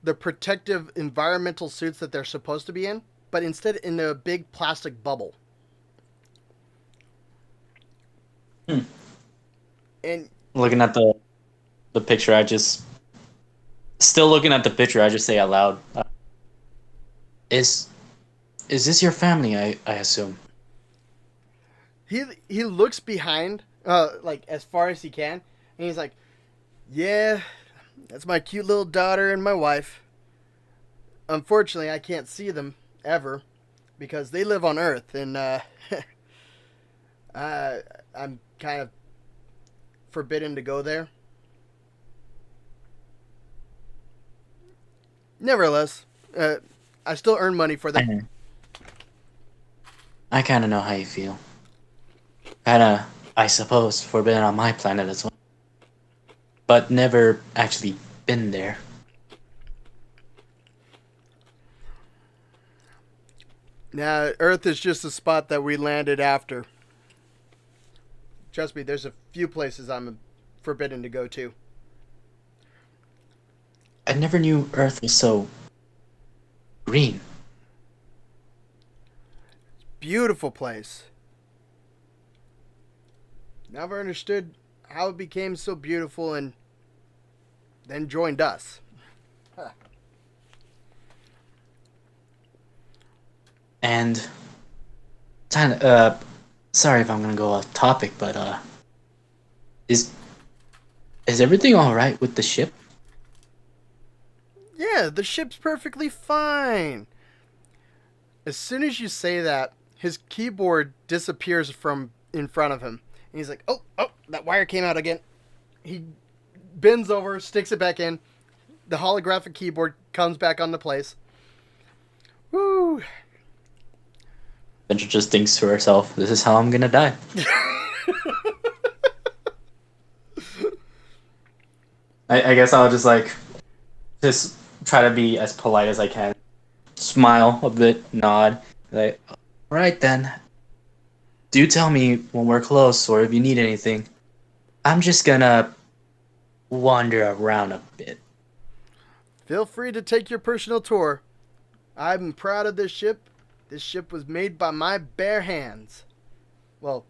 the protective environmental suits that they're supposed to be in, but instead in a big plastic bubble. Hmm. And Looking at the picture, I just still looking at the picture. I just say out loud, "Is is this your family?" I assume. he looks behind, like as far as he can, and he's like, "Yeah, that's my cute little daughter and my wife. Unfortunately, I can't see them ever because they live on Earth, and I'm kind of forbidden to go there. Nevertheless, I still earn money for them." I kind of know how you feel. Kind of, I suppose, forbidden on my planet as well, but never actually been there. Now, Earth is just a spot that we landed after. Trust me, there's a few places I'm forbidden to go to. I never knew Earth was so green. Beautiful place. Never understood how it became so beautiful and then joined us. Huh. And kind of, sorry if I'm gonna go off topic, but is is everything all right with the ship? Yeah, the ship's perfectly fine. As soon as you say that, his keyboard disappears from in front of him. And he's like, oh, that wire came out again. He bends over, sticks it back in. The holographic keyboard comes back onto place. Woo! Venture just thinks to herself, "This is how I'm gonna die." I guess I'll just try to be as polite as I can. Smile a bit, nod. Like, all right then. Do tell me when we're close or if you need anything. I'm just gonna wander around a bit. Feel free to take your personal tour. I'm proud of this ship. This ship was made by my bare hands. Well,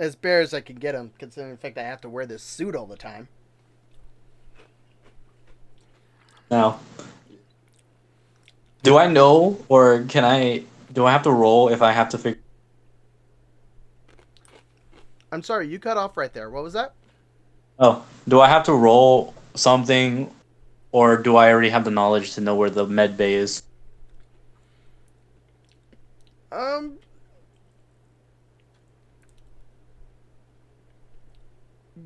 as bare as I can get them, considering the fact I have to wear this suit all the time. Now, do I know or do I have to roll if I have to figure? I'm sorry, you cut off right there. What was that? Oh, do I have to roll something or do I already have the knowledge to know where the med bay is? Um,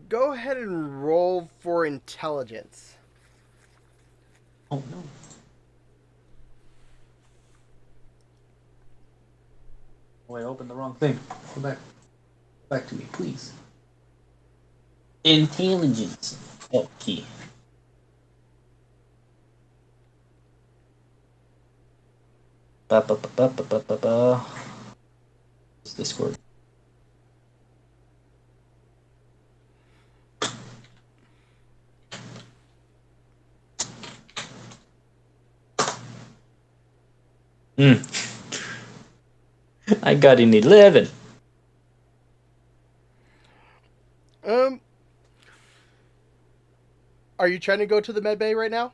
Go ahead and roll for intelligence. Oh no. Oh, I opened the wrong thing. Go back. Back to me, please. Intelligence. Okay. Ba ba ba ba ba ba ba ba. What's Discord? I got an 11. Um, are you trying to go to the med bay right now?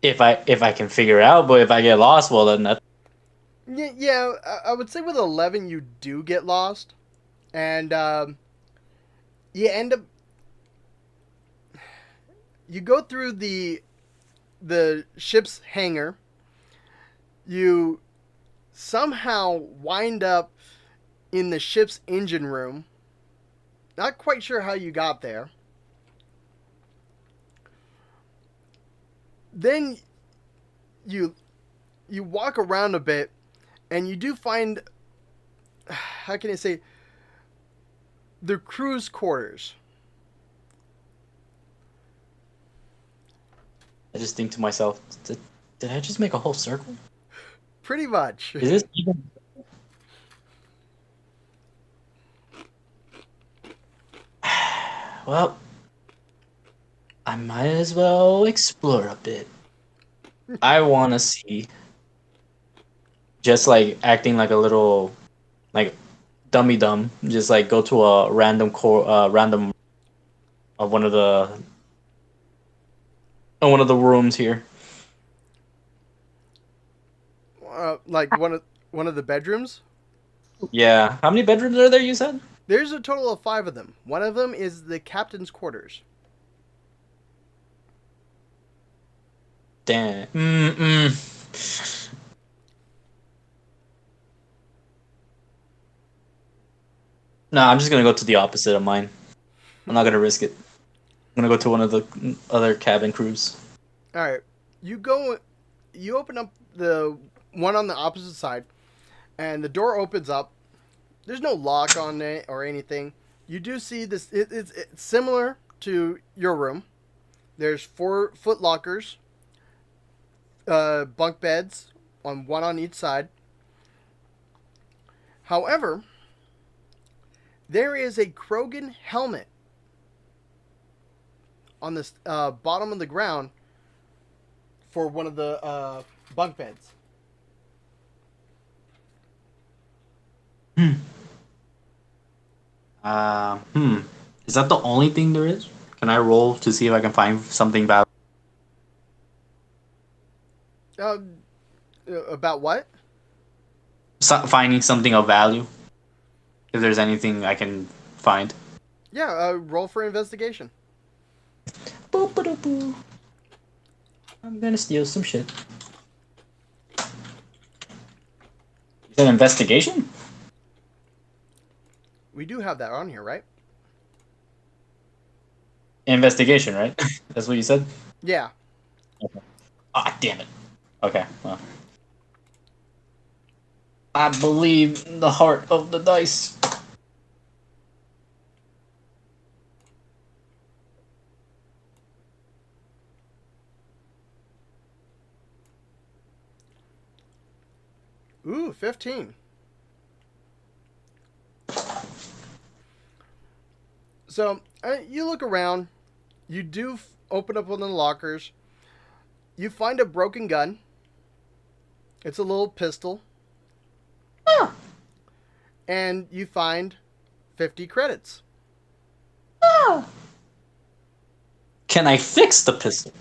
If I can figure it out, but if I get lost, well then that. Yeah, I would say with 11 you do get lost, and you end up you go through the ship's hangar. You somehow wind up in the ship's engine room. Not quite sure how you got there. Then you walk around a bit and you do find, how can I say, the crew's quarters. I just think to myself, did I just make a whole circle? Pretty much. Is this even? Well, I might as well explore a bit. I want to see just like acting like a little like dummy dumb. Just like go to a random of one of the rooms here. Like one of the bedrooms. Yeah. How many bedrooms are there? You said. There's a total of 5 of them. One of them is the captain's quarters. Damn. Mm-mm. No, I'm just gonna go to the opposite of mine. I'm not gonna risk it. I'm gonna go to one of the other cabin crews. All right, you go. You open up the one on the opposite side, and the door opens up. There's no lock on it or anything. You do see this. It's similar to your room. There's 4-foot lockers, bunk beds one on each side. However, there is a Krogan helmet on the bottom of the ground for one of the bunk beds. Is that the only thing there is? Can I roll to see if I can find something valuable? Uh, about what? Finding something of value. If there's anything I can find. Yeah, roll for investigation. Boop, ba, boo. I'm gonna steal some shit. Is that investigation? We do have that on here, right? Investigation, right? That's what you said? Yeah. Okay. Ah, damn it. Okay, well. I believe in the heart of the dice. Ooh, 15. So, you look around. You do open up one of the lockers. You find a broken gun. It's a little pistol. Oh. And you find 50 credits. Oh. Can I fix the pistol?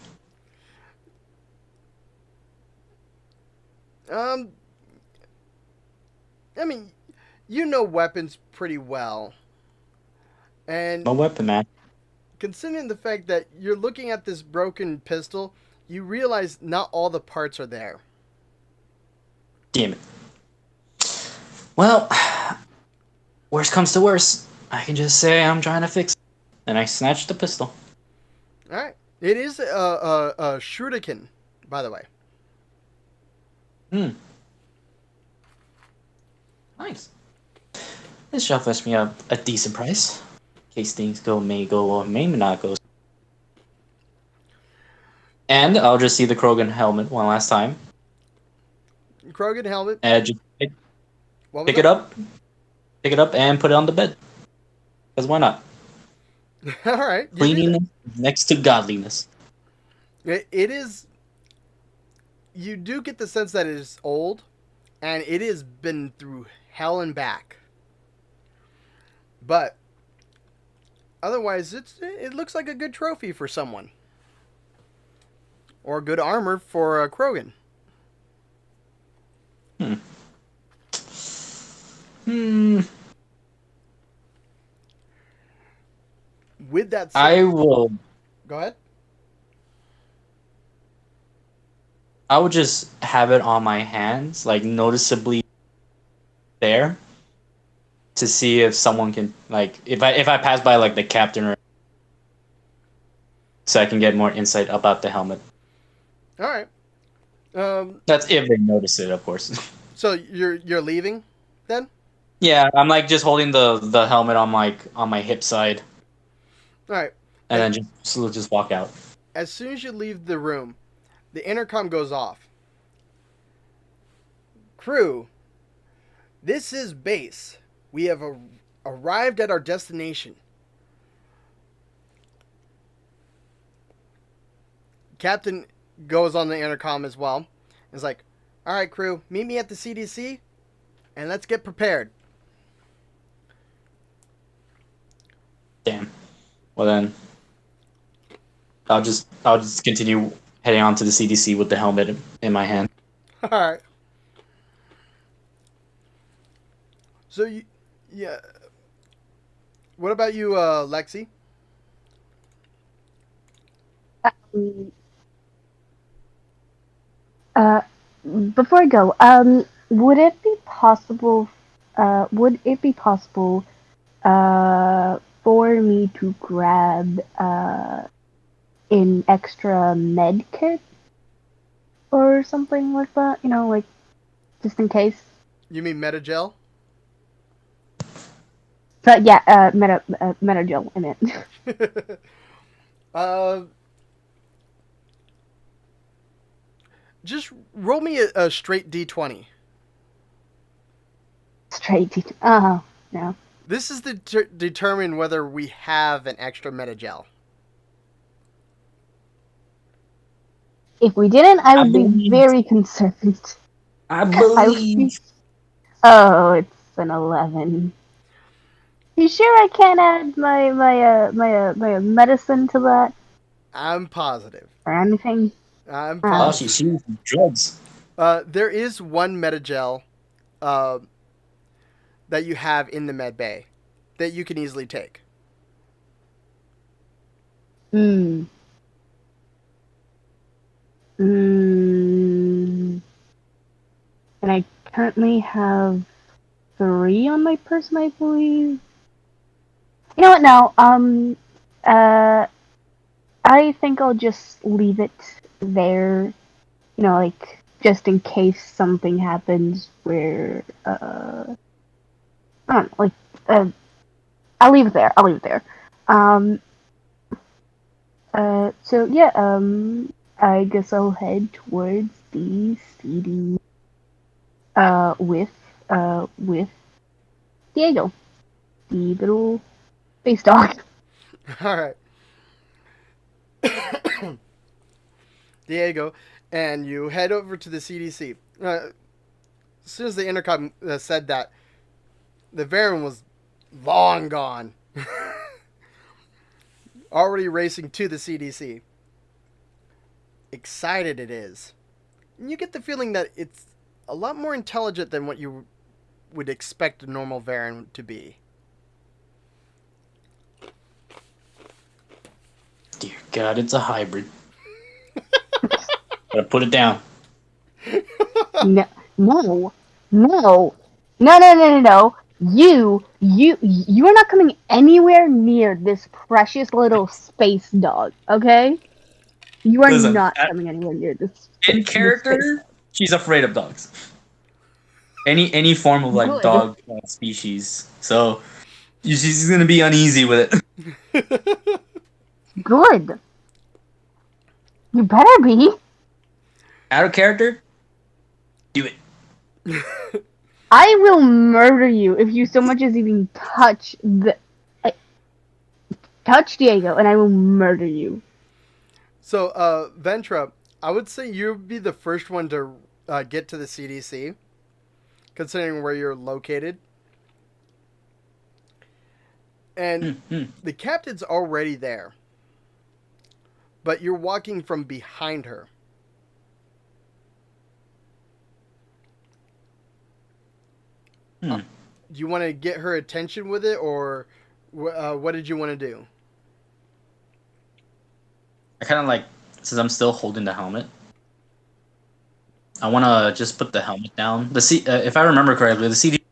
I mean, you know weapons pretty well. And No weapon, man. considering the fact that you're looking at this broken pistol, you realize not all the parts are there. Damn it. Well, worst comes to worst. I can just say I'm trying to fix it. And I snatched the pistol. All right. It is a shuriken, by the way. Nice. This shall fetch me a decent price. In case things may go or may not go. And I'll just see the Krogan helmet one last time. Krogan helmet. And just What was pick that? it up, and put it on the bed. Because why not? All right. You do Cleanliness next to godliness. that. It is. You do get the sense that it is old, and it has been through hell and back. But otherwise, it looks like a good trophy for someone, or good armor for a Krogan. With that said, I will. go ahead. I would just have it on my hands, like noticeably there, to see if someone can like if I pass by like the captain or so I can get more insight about the helmet. All right. That's if they notice it, of course. So you're leaving, then? Yeah, I'm like just holding the helmet on my hip side, All right. and then just walk out. As soon as you leave the room, the intercom goes off. Crew, this is base. We have arrived at our destination. Captain goes on the intercom as well. It's like, all right, crew, meet me at the CDC, and let's get prepared. Damn. Well then, I'll just continue heading on to the CDC with the helmet in my hand. All right. So yeah. What about you, Lexi? Um, Uh, Before I go, would it be possible? Would it be possible, for me to grab an extra med kit or something like that? You know, like just in case. You mean Metagel? So yeah, Metagel in it. uh, just roll me a straight D20. Straight to. Oh no. This is to determine whether we have an extra Metagel. If we didn't, I I would be believe. very concerned. I I would believe. be. Oh, it's an 11. You sure I can't add my medicine to that I'm positive. or anything? I'm Oh, positive. she's using drugs. There is one Metagel uh, that you have in the med bay that you can easily take. Hmm. Hmm. And I currently have 3 on my person, I believe. You know what? No. I think I'll just leave it there. You know, like just in case something happens where I don't know, like I'll leave it there. I'll leave it there. Um. So yeah. I guess I'll head towards the CD. With Diego, the little space dog. All right. Diego, and you head over to the CDC. As soon as the intercom said that, the Varen was long gone. Already racing to the CDC. Excited it is. And you get the feeling that it's a lot more intelligent than what you would expect a normal Varen to be. Dear God, it's a hybrid. Gotta put it down. No, no, no, no. You are not coming anywhere near this precious little space dog. Okay, you are Listen, not coming anywhere near this. in This space. character, she's afraid of dogs. Any form of like Good, dog species. So she's gonna be uneasy with it. good. You better be. Out of character, do it. I will murder you if you so much as even touch touch Diego, and I will murder you. So, Ventra, I would say you'd be the first one to get to the CDC, considering where you're located. And the captain's already there, but you're walking from behind her. Do you want to get her attention with it, or what did you want to do? I kind of like, since I'm still holding the helmet, I want to just put the helmet down. If I remember correctly, the CD,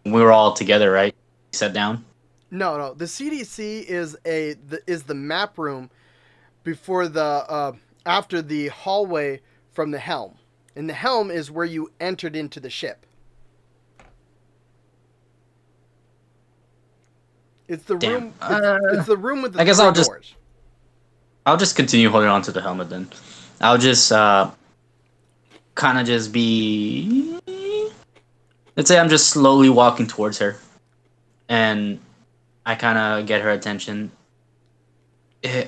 we were all together, right? Sat down. No. The CDC is the map room before the after the hallway from the helm, and the helm is where you entered into the ship. It's the Damn. room. It's the room with the I guess three I'll doors. I'll just continue holding on to the helmet then. I'll just kind of just be. Let's say I'm just slowly walking towards her, and I kind of get her attention.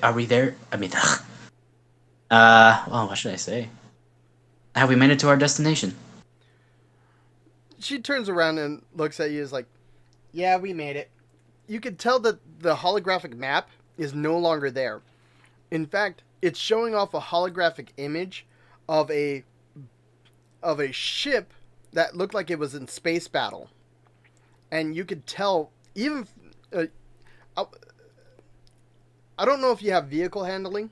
Are we there? I mean, Well, what should I say? Have we made it to our destination? She turns around and looks at you as like, yeah, we made it. You can tell that the holographic map is no longer there. In fact, it's showing off a holographic image of a ship that looked like it was in space battle. And you could tell even I don't know if you have vehicle handling,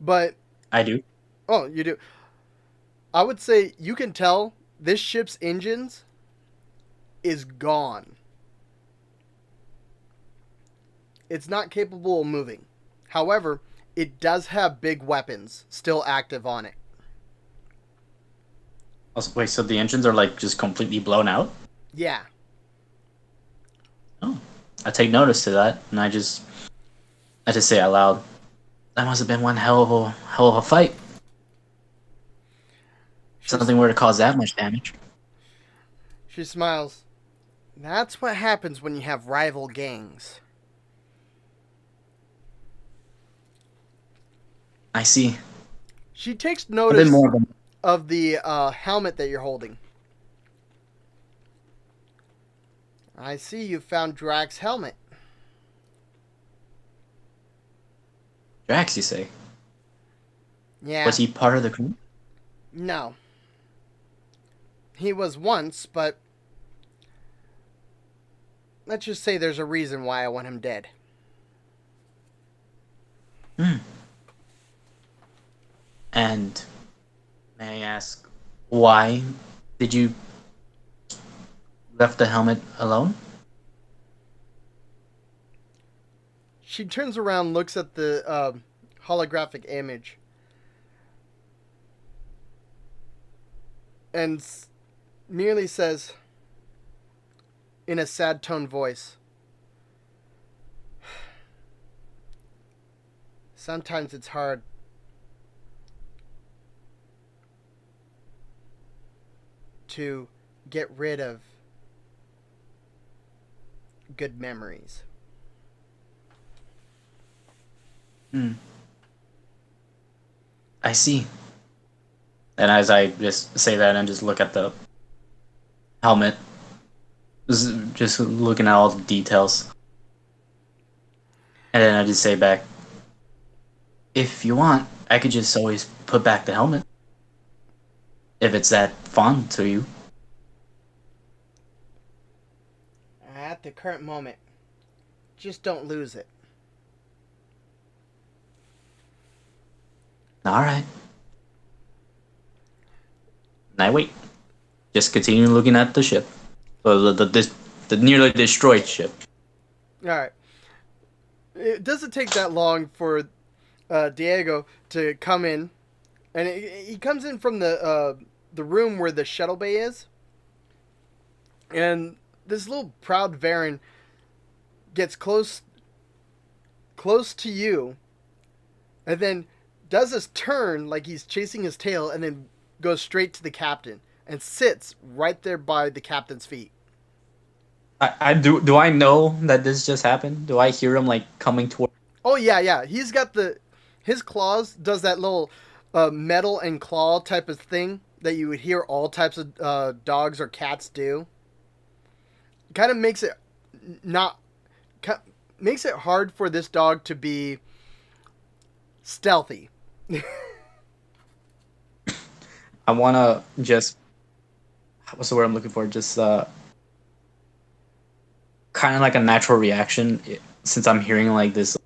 but I do. oh, you do. I would say you can tell this ship's engines is gone. It's not capable of moving. However, it does have big weapons still active on it. Oh, wait, so the engines are like just completely blown out? Yeah. Oh, I take notice to that, and I just say out loud, that must have been one hell of a fight. Something were to cause that much damage. She smiles. That's what happens when you have rival gangs. I see. She takes A bit notice more of a of the helmet that you're holding. I see you found Drax's helmet. Drax, you say? Yeah. Was he part of the crew? No. He was once, but let's just say there's a reason why I want him dead. And may I ask, why did you left the helmet alone? She turns around, looks at the holographic image, and merely says, in a sad tone voice, sometimes it's hard to get rid of good memories. I see. And as I just say that and just look at the helmet, just looking at all the details, and then I just say back, if you want, I could just always put back the helmet. If it's that fun to you. At the current moment, just don't lose it. Alright. And I wait. Just continue looking at the ship. The nearly destroyed ship. Alright. It doesn't take that long for Diego to come in. And he comes in from the room where the shuttle bay is. And this little proud Varen gets close to you. And then does this turn like he's chasing his tail. And then goes straight to the captain. And sits right there by the captain's feet. I do I know that this just happened? Do I hear him like coming toward? Oh yeah. He's got his claws does that little metal and claw type of thing that you would hear all types of dogs or cats do. Kind of makes it makes it hard for this dog to be stealthy. I wanna just, what's the word I'm looking for? Just kind of like a natural reaction, since I'm hearing like this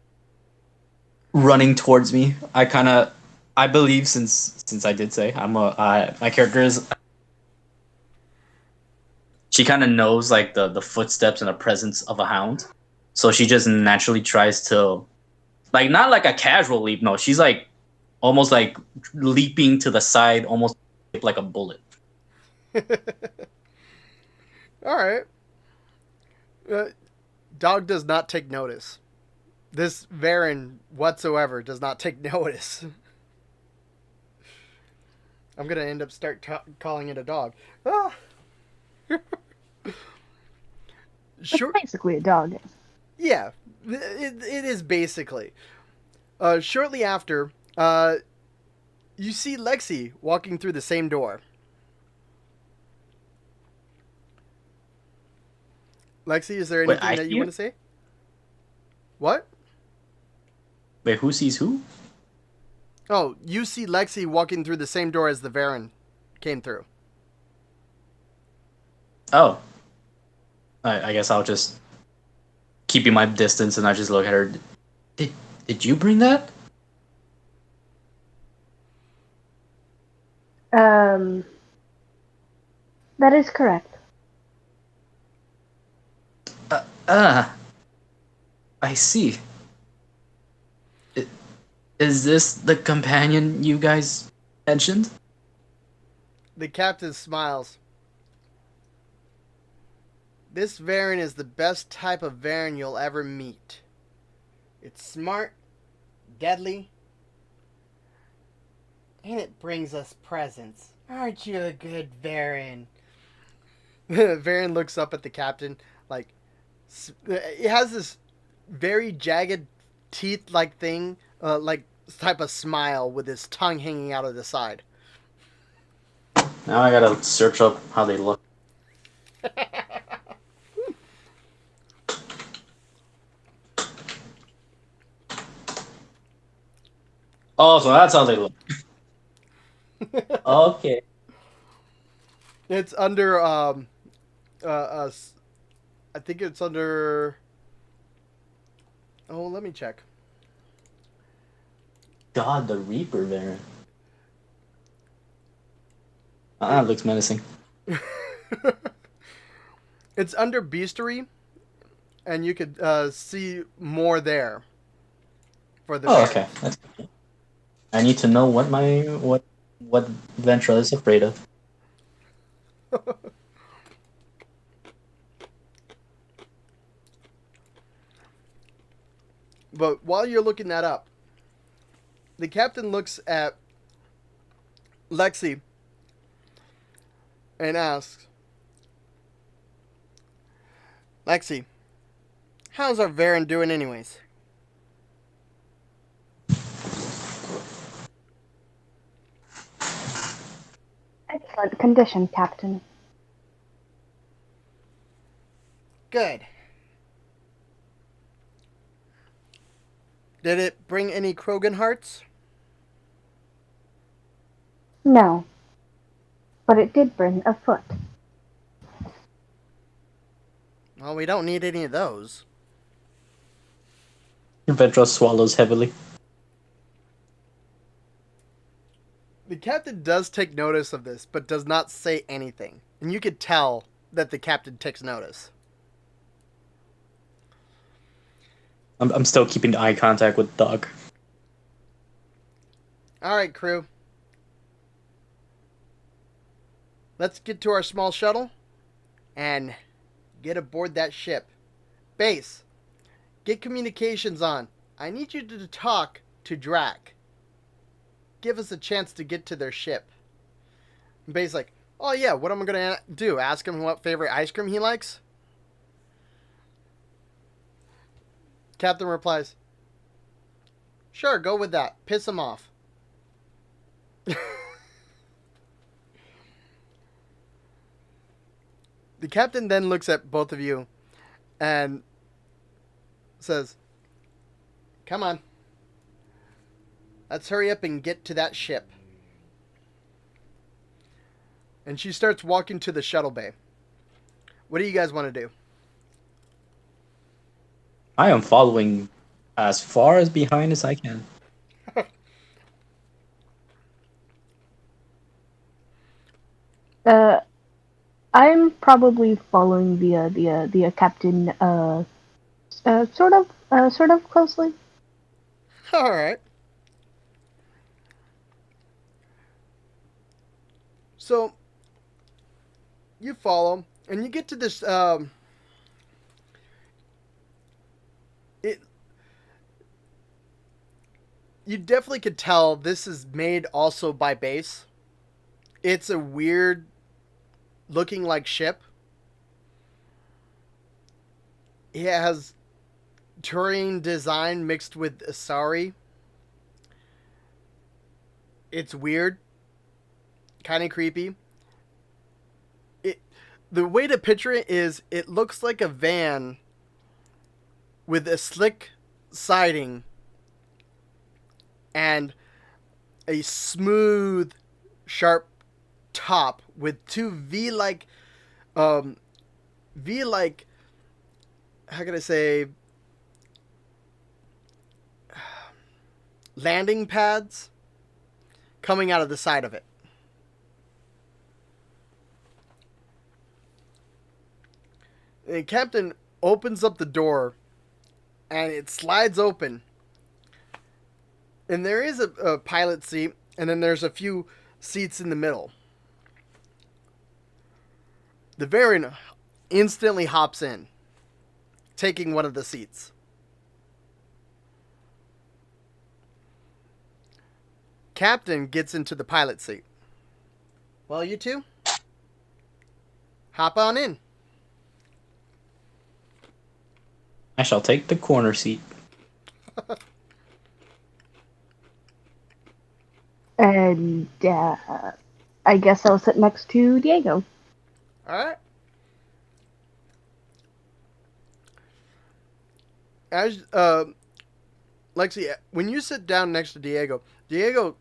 running towards me. I believe, since I did say my character is, she kind of knows like the footsteps and the presence of a hound, so she just naturally tries to, like, not like a casual leap. No, she's like almost like leaping to the side, almost like a bullet. All right. Dog does not take notice. This Varen whatsoever does not take notice. I'm gonna end up calling it a dog. Ah. Sure. It's basically a dog. Yeah, it is basically. Shortly after, You see Lexi walking through the same door. Lexi, is there Wait, anything I that see you it? want to say? What? Wait, who sees who? Oh, you see Lexi walking through the same door as the Varen came through. Oh, I guess I'll just keep my distance and I just look at her. Did did you bring that? Um, that is correct. Uh, I see. I- Is this the companion you guys mentioned? The captain smiles. This Varen is the best type of Varen you'll ever meet. It's smart, deadly, and it brings us presents. Aren't you a good Varen? Varen looks up at the captain like it has this very jagged teeth-like thing, like type of smile with his tongue hanging out of the side. Now I gotta search up how they look. Oh, so that's how they look. Okay. It's under I think it's under. Oh, let me check. God, the Reaper variant. Ah, looks menacing. It's under Beastery, and you could see more there for the Oh, Varen. okay. That's good. I need to know what Ventra is afraid of. But while you're looking that up, the captain looks at Lexi and asks, Lexi, how's our Varen doing anyways? Excellent condition, Captain. Good. Did it bring any Krogan hearts? No, but it did bring a foot. Well, we don't need any of those. Ventra swallows heavily. The captain does take notice of this, but does not say anything. And you could tell that the captain takes notice. I'm still keeping eye contact with Doug. Alright, crew. Let's get to our small shuttle and get aboard that ship. Base, get communications on. I need you to talk to Drac. Give us a chance to get to their ship. And Base like, oh yeah, what am I going to do? Ask him what favorite ice cream he likes? Captain replies, sure, go with that. Piss him off. The captain then looks at both of you and says, come on. Let's hurry up and get to that ship. And she starts walking to the shuttle bay. What do you guys want to do? I am following as far as behind as I can. Uh, I'm probably following the captain sort of closely. All right. So you follow, and you get to this. It. You definitely could tell this is made also by Base. It's a weird looking like ship. It has Turian design mixed with Asari. It's weird, kind of creepy. It the way to picture it is it looks like a van with a slick siding and a smooth, sharp top with two um, V-like, how can I say, landing pads coming out of the side of it. And Captain opens up the door and it slides open. And there is a pilot seat, and then there's a few seats in the middle. The Varian instantly hops in, taking one of the seats. Captain gets into the pilot seat. Well, you two, hop on in. I shall take the corner seat. And I guess I'll sit next to Diego. All right. As Lexi, when you sit down next to Diego, Diego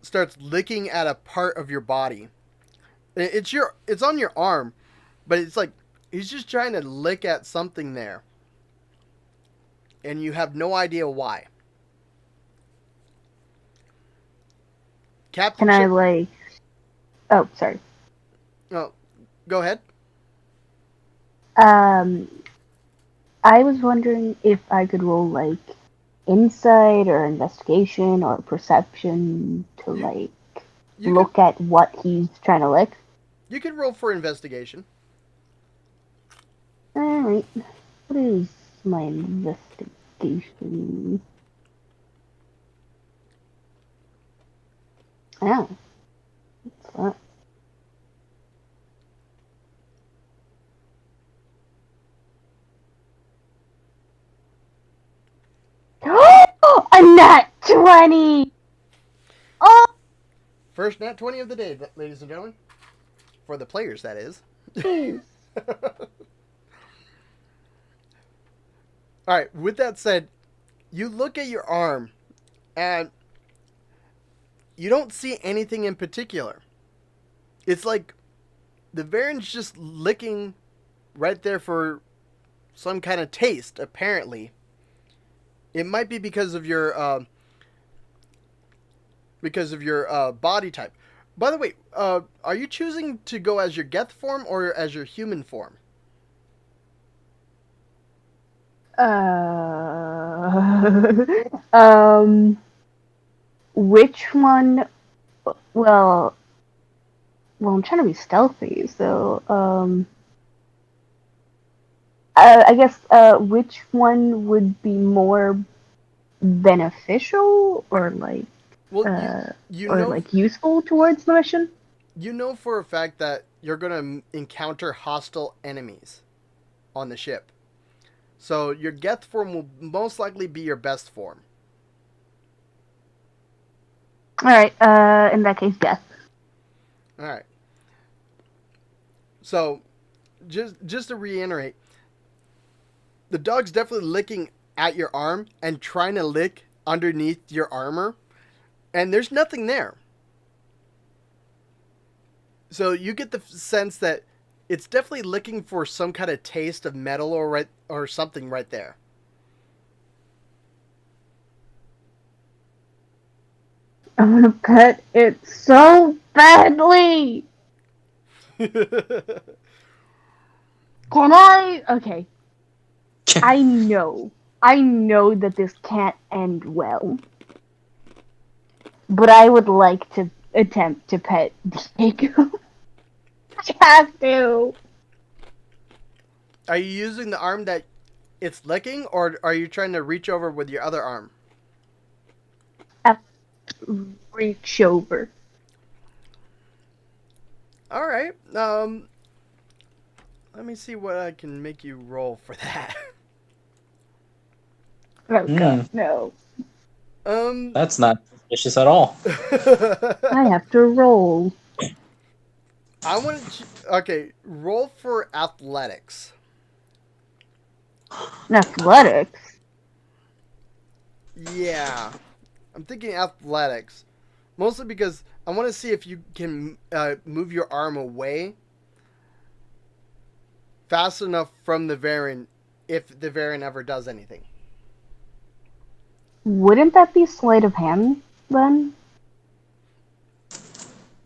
starts licking at a part of your body. It's on your arm, but it's like he's just trying to lick at something there, and you have no idea why. Captain, Can I like? Oh, sorry. Oh, go ahead. I was wondering if I could roll like insight or investigation or perception to You look at what he's trying to lick. you can roll for investigation. Alright. What is my investigation? Oh. What's that? A nat 20! Oh! First nat 20 of the day, ladies and gentlemen. For the players, that is. All right, with that said, you look at your arm and you don't see anything in particular. It's like the Varian's just licking right there for some kind of taste, apparently. It might be because of your body type. By the way, are you choosing to go as your Geth form or as your human form? Which one? Well, I'm trying to be stealthy, so, I guess, which one would be more beneficial or, like, Well, you or, know, like, useful towards the mission? you know for a fact that you're going to encounter hostile enemies on the ship. So your Geth form will most likely be your best form. Alright, in that case, death. All right. So, just to reiterate, the dog's definitely licking at your arm and trying to lick underneath your armor, and there's nothing there. So you get the sense that it's definitely looking for some kind of taste of metal or something right there. I'm gonna pet it so badly! Can I? Okay. I know that this can't end well. But I would like to attempt to pet Diego. I have to. Are you using the arm that it's licking, or are you trying to reach over with your other arm? Reach over. All right. Let me see what I can make you roll for that. Oh god, no. That's not suspicious at all. I have to roll. I want to. Okay, roll for athletics. Athletics. Yeah, I'm thinking athletics, mostly because I want to see if you can move your arm away fast enough from the Varan, if the Varan ever does anything. Wouldn't that be sleight of hand then?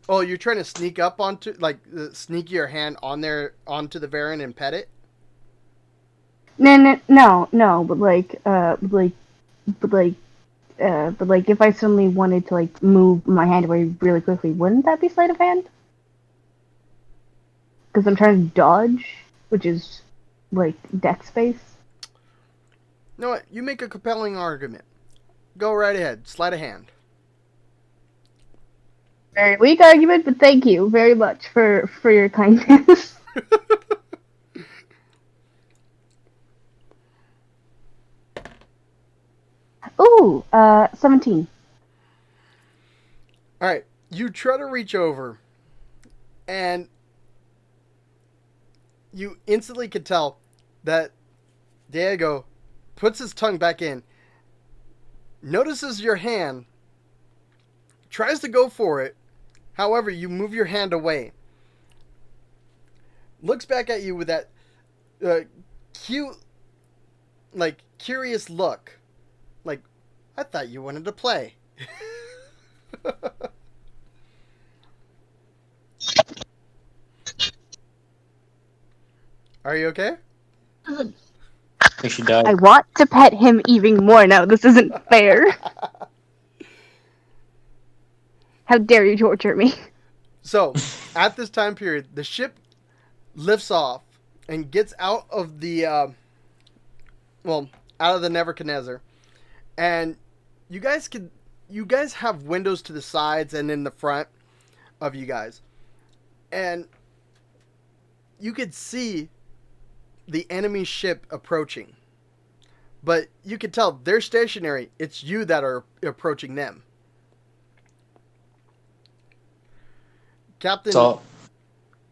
Oh, you're trying to sneak up onto, like, sneak your hand on there onto the Varan and pet it? No. But like, if I suddenly wanted to like move my hand away really quickly, wouldn't that be sleight of hand? Because I'm trying to dodge, which is like deck space. You know what? You make a compelling argument. Go right ahead. Sleight of hand. Very weak argument, but thank you very much for your kindness. Ooh, 17. All right. You try to reach over, and you instantly can tell that Diego puts his tongue back in, notices your hand, tries to go for it. However, you move your hand away. Looks back at you with that cute, like, curious look. Like, I thought you wanted to play. Are you okay? I think she died. I want to pet him even more now. This isn't fair. How dare you torture me? So, at this time period, the ship lifts off and gets out of the, out of the Nebuchadnezzar. And you guys have windows to the sides and in the front of you guys. And you could see the enemy ship approaching. But you can tell they're stationary. It's you that are approaching them. Captain. So,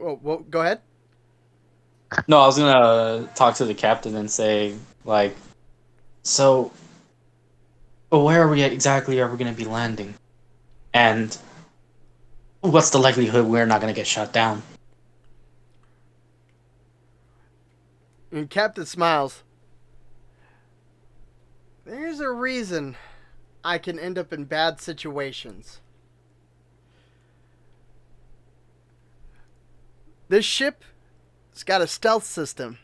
Oh, well, go ahead. no, I was gonna talk to the captain and say, like, so, where are we exactly are we gonna be landing? And what's the likelihood we're not gonna get shot down? And Captain smiles. There's a reason I can end up in bad situations. This ship has got a stealth system.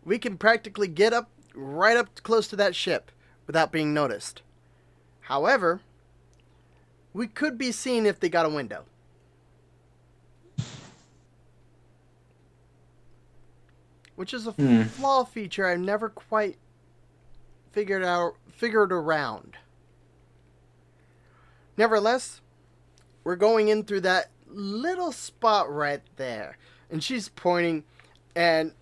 We can practically get up right up close to that ship without being noticed. However, we could be seen if they got a window. Which is a flaw feature I've never quite figured around. Nevertheless, we're going in through that little spot right there. And she's pointing, and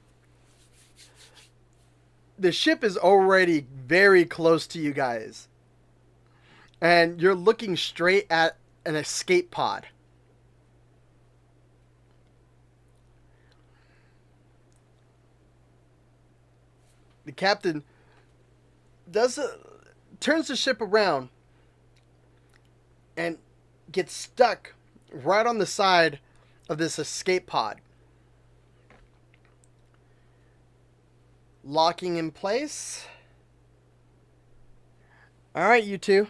the ship is already very close to you guys. And you're looking straight at an escape pod. The captain turns the ship around and gets stuck right on the side of this escape pod. Locking in place. All right, you two.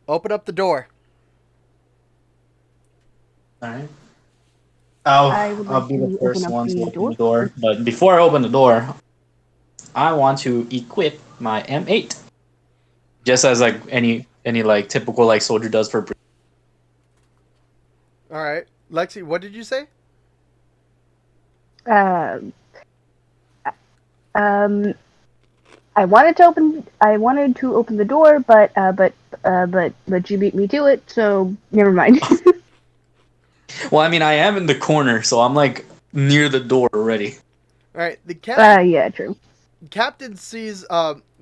Open up the door. Alright. I would I'll like be the to first open up one to the open door. the door. But before I open the door, I want to equip my M8. Just as like any like typical like soldier does for. All right. Lexi, what did you say? Um, I wanted to open the door, but you beat me to it, so never mind. Well, I mean, I am in the corner, so I'm like near the door already. All right. The captain. Yeah, true. Captain sees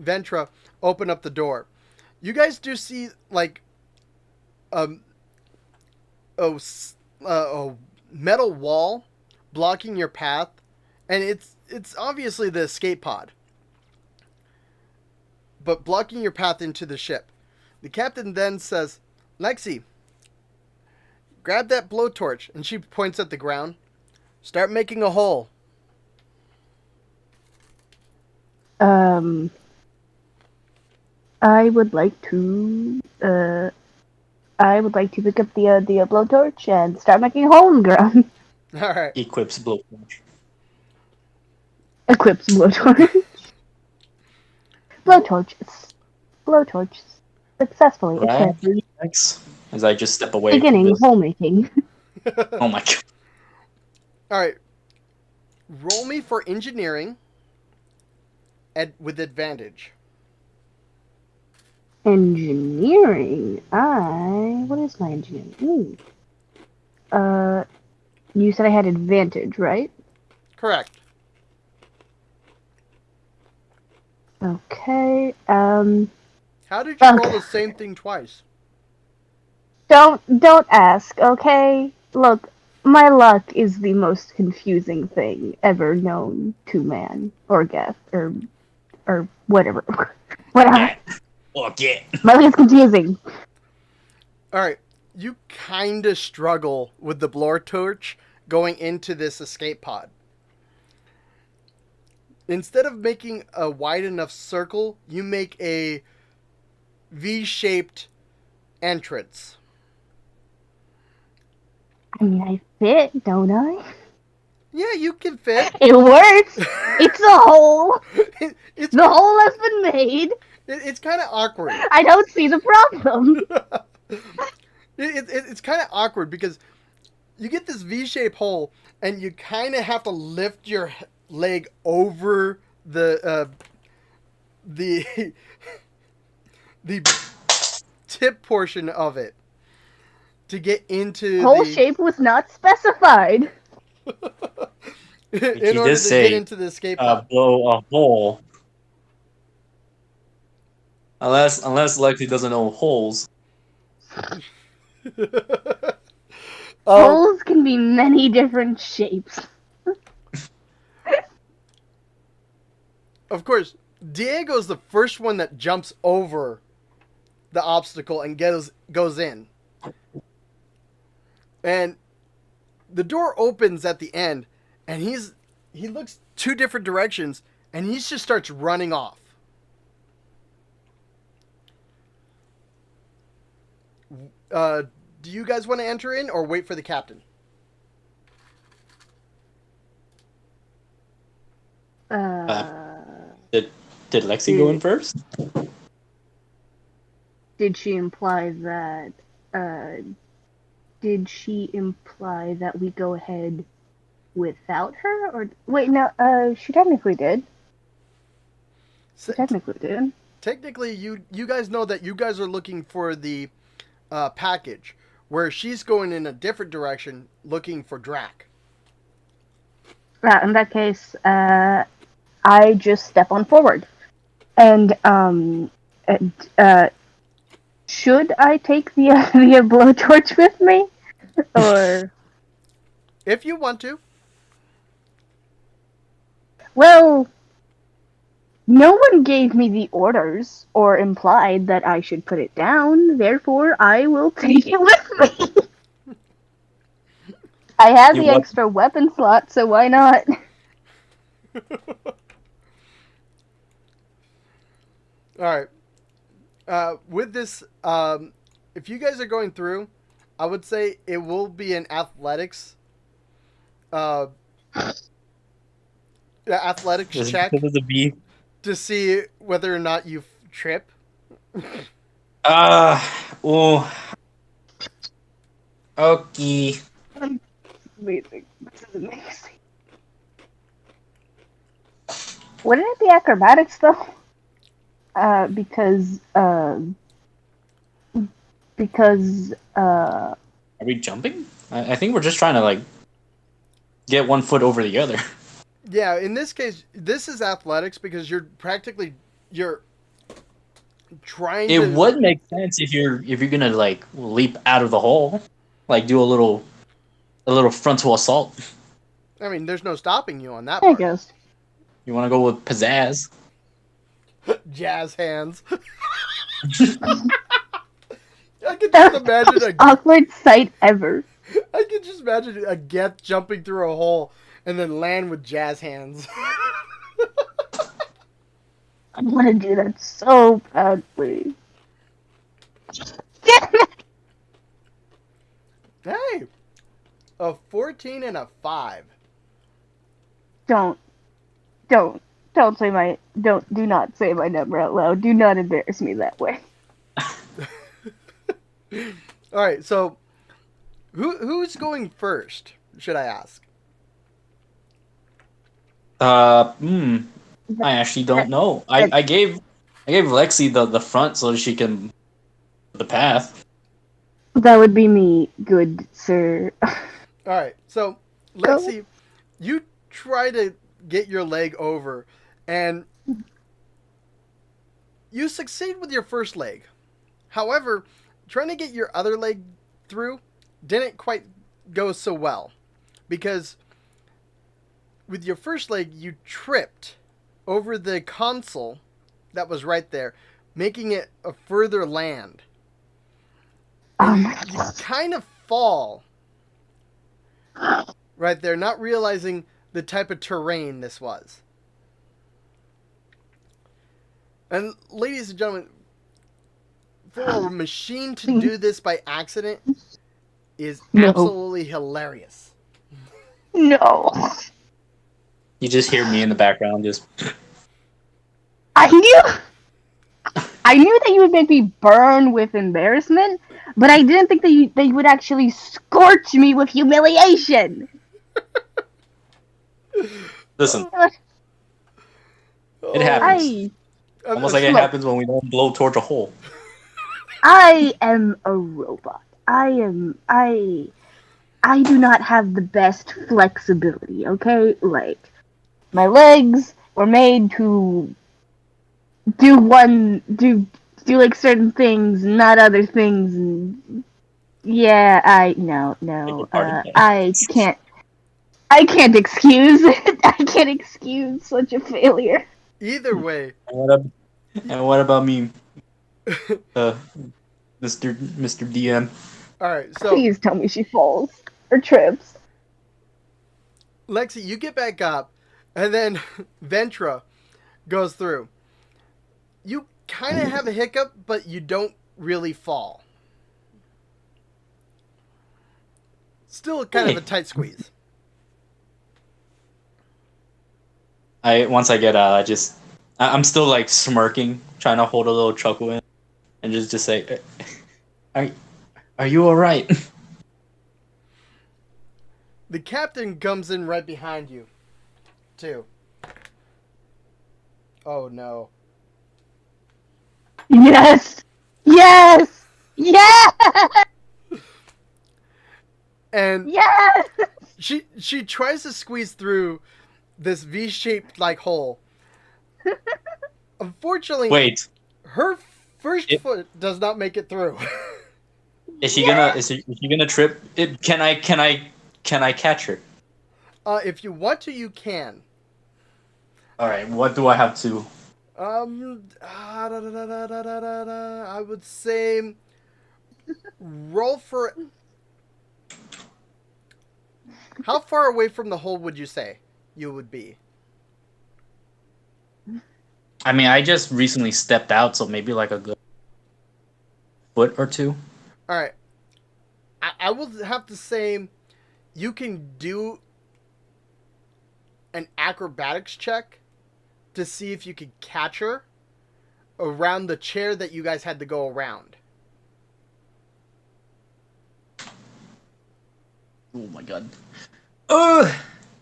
Ventra open up the door. You guys do see, like, um, a metal wall blocking your path, and it's obviously the escape pod, but blocking your path into the ship. The captain then says, "Lexi, grab that blowtorch," and she points at the ground. "Start making a hole." Um, I would like to. I would like to pick up the blowtorch and start making a hole in the ground. All right. Equips blowtorch. Equips blowtorch. Blowtorch. Blowtorch. Successfully equipped. Right. Thanks. As I just step away. Beginning From this. hole making. Oh my god. All right. Roll me for engineering with advantage. Engineering. What is my engineering? You said I had advantage, right? Correct. Okay. How did you roll the same thing twice? Don't ask, okay? Look, my luck is the most confusing thing ever known to man or Geth or whatever. Whatever. Yeah. Fuck yeah. My luck is confusing. All right. You kind of struggle with the blowtorch going into this escape pod. Instead of making a wide enough circle, you make a V-shaped entrance. I mean, I fit, don't I? Yeah, you can fit. It works. It's a hole. It's The hole has been made. it's kind of awkward. I don't see the problem. It's kind of awkward because you get this V-shaped hole and you kind of have to lift your leg over the the tip portion of it to get into Hole shape was not specified. in order to get into the escape pod. Blow a hole. Unless Lexi doesn't know holes. Holes can be many different shapes. Of course, Diego's the first one that jumps over the obstacle and goes in. And the door opens at the end, and he looks two different directions, and he just starts running off. Do you guys want to enter in or wait for the captain? Did Lexi go in first? Did she imply that? Did she imply that we go ahead without her, or wait? No. She technically did. So, technically, you guys know that you guys are looking for the package, where she's going in a different direction, looking for Drac. In that case, I just step on forward, and should I take the blowtorch with me, or if you want to? Well, no one gave me the orders or implied that I should put it down. Therefore, I will take it with me. I have the extra weapon slot, so why not? All right. With this, if you guys are going through, I would say it will be an athletics. Athletics check to see whether or not you trip. Oh. Okay. Amazing. This is amazing. Wouldn't it be acrobatics though? Because Are we jumping? I think we're just trying to like get one foot over the other. Yeah, in this case, this is athletics because you're trying It to. would make sense if you're gonna like leap out of the hole, like do a little frontal assault. I mean, there's no stopping you on that I part. guess. You want to go with pizzazz? Jazz hands. I could just That's imagine the most awkward sight ever. I could just imagine a Geth jumping through a hole and then land with jazz hands. I want to do that so badly. Damn it! Hey, a 14 and a 5. Don't say my do not say my number out loud. Do not embarrass me that way. All right, so who's going first? Should I ask? I actually don't know. I gave Lexi the front so she can the path. That would be me, good sir. All right, so Lexi, you try to get your leg over, and you succeed with your first leg. However, trying to get your other leg through didn't quite go so well, because with your first leg you tripped over the console that was right there, making it a further land. And you kind of fall right there, not realizing the type of terrain this was. And ladies and gentlemen, for a machine to do this by accident is absolutely hilarious. No. You just hear me in the background just I knew that you would make me burn with embarrassment, but I didn't think that you would actually scorch me with humiliation. listen. It happens. Almost like it happens when we don't blow towards a hole. I am a robot. I do not have the best flexibility, okay? Like, my legs were made to do like certain things, not other things, and yeah, I can't excuse it. I can't excuse such a failure. Either way. And what about me, Mr. DM? All right, so Please tell me she falls or trips. Lexi, you get back up, and then Ventra goes through. You kind of have a hiccup, but you don't really fall. Still kind of a tight squeeze. Once I get out, I'm still like smirking, trying to hold a little chuckle in, and just say, "Are you all right?" The captain comes in right behind you, too. Oh no. Yes! Yes! Yes! And yes! she tries to squeeze through this V-shaped like hole. Unfortunately, Wait, her first foot does not make it through. is she gonna trip? Can I catch her? If you want to, you can. All right, what do I have to? I would say roll for. How far away from the hole would you say you would be? I mean, I just recently stepped out, so maybe like a good foot or two. All right. I will have to say you can do an acrobatics check to see if you could catch her around the chair that you guys had to go around. Oh my god.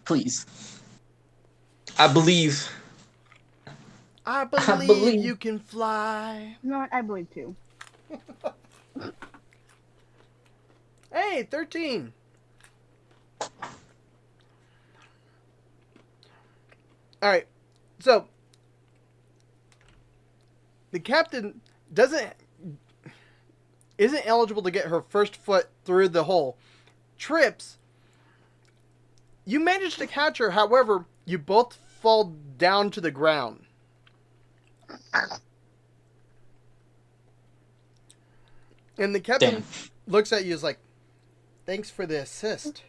Please. I believe. I believe you can fly. You know what? I believe too. Hey, 13. All right. So, the captain doesn't isn't eligible to get her first foot through the hole, trips. You manage to catch her, however, you both fall down to the ground. And the captain Damn. looks at you as like, thanks for the assist.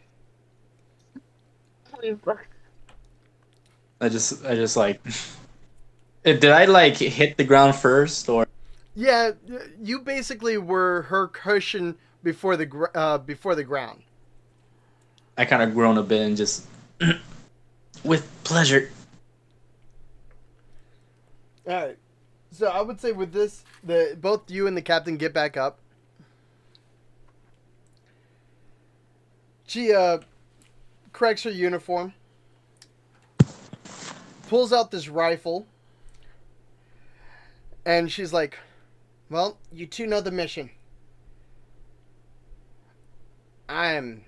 I just like, did I like hit the ground first or? Yeah, you basically were her cushion before the ground. I kind of groan a bit and just, with pleasure. All right. So I would say with this, both you and the captain get back up. She corrects her uniform, pulls out this rifle, and she's like, "Well, you two know the mission. I'm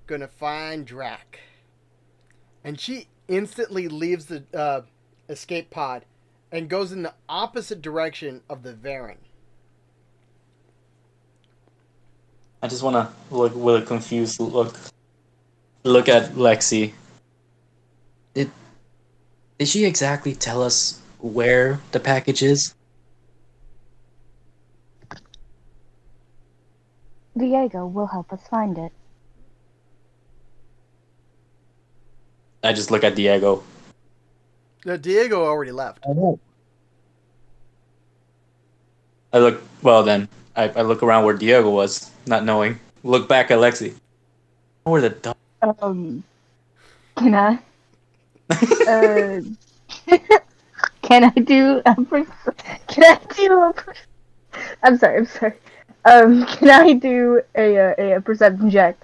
gonna find Drac." And she instantly leaves the escape pod and goes in the opposite direction of the Varen. I just want to look with a confused look at Lexi. Did she exactly tell us where the package is? Diego will help us find it. I just look at Diego. Diego already left. Oh. I look well then. I look around where Diego was, not knowing. Look back at Lexi. Where the dog? Can I? Can I do a? Can I do a? I'm sorry. Can I do a perception check?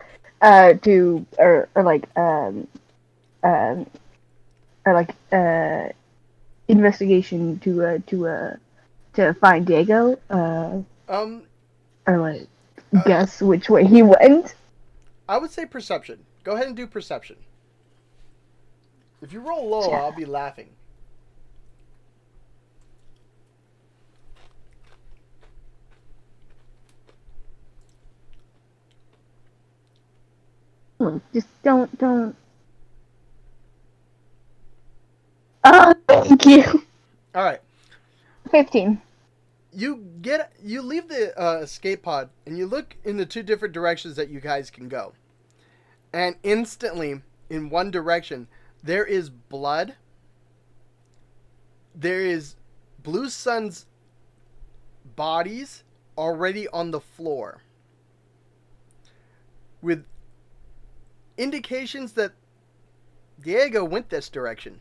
Investigation to find Diego. Or like guess which way he went. I would say perception. Go ahead and do perception. If you roll low, Yeah. I'll be laughing. Look, just don't. Oh, thank you. All right. 15. You leave the escape pod and you look in the two different directions that you guys can go. And instantly, in one direction, there is blood. There is Blue Sun's bodies already on the floor, with indications that Diego went this direction.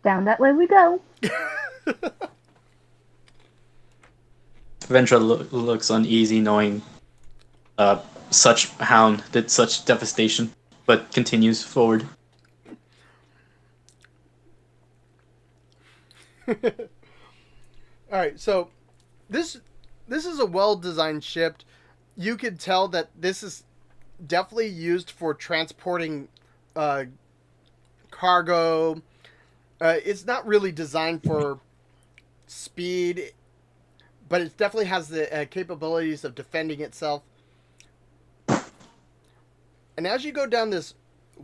Down that way we go. Ventra looks uneasy knowing such hound did such devastation, but continues forward. All right, so this is a well-designed ship. You could tell that this is definitely used for transporting cargo. It's not really designed for speed, but it definitely has the capabilities of defending itself. And as you go down this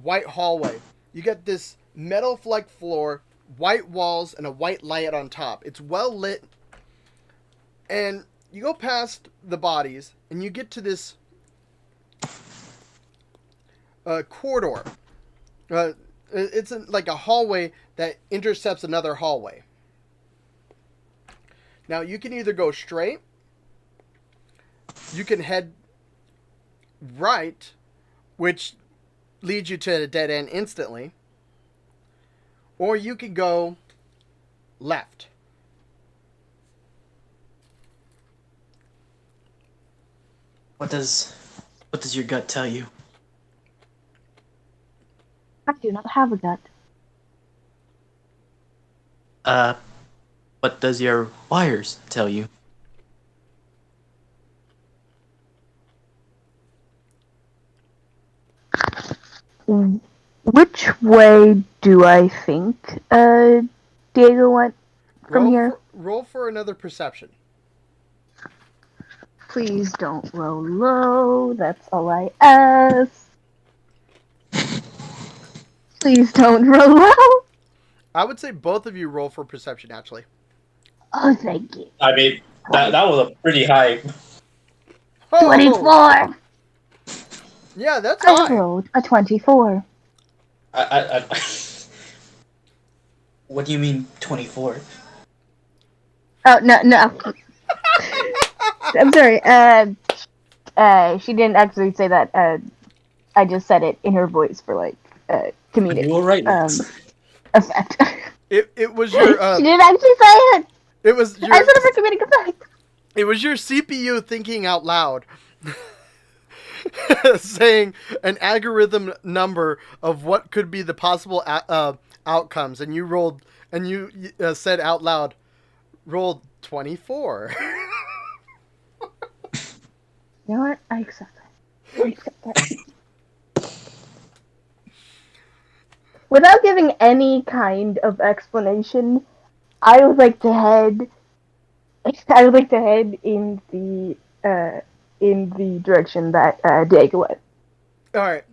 white hallway, you get this metal fleck floor, white walls, and a white light on top. It's well lit. And you go past the bodies, and you get to this corridor. It's like a hallway that intercepts another hallway. Now, you can either go straight, you can head right, which leads you to a dead end instantly, or you can go left. What does your gut tell you? I do not have a gut. What does your wires tell you? Which way do I think Diego went from here? Roll for another perception. Please don't roll low. That's all I ask. Please don't roll low. I would say both of you roll for perception, actually. Oh, thank you. I mean, that was a pretty high. Oh, 24. yeah, that's I high. rolled a 24. I What do you mean 24? Oh, no. I'm sorry. She didn't actually say that. I just said it in her voice for like comedic You were right. effect. It was your She didn't actually say it. it was your I said it for comedic effect. it was your CPU thinking out loud. Saying an algorithm number of what could be the possible outcomes, and you rolled, and you said out loud, rolled 24. You know what? I accept that. I accept that. Without giving any kind of explanation, I would like to head. I would like to head in the direction that Diego went. All right.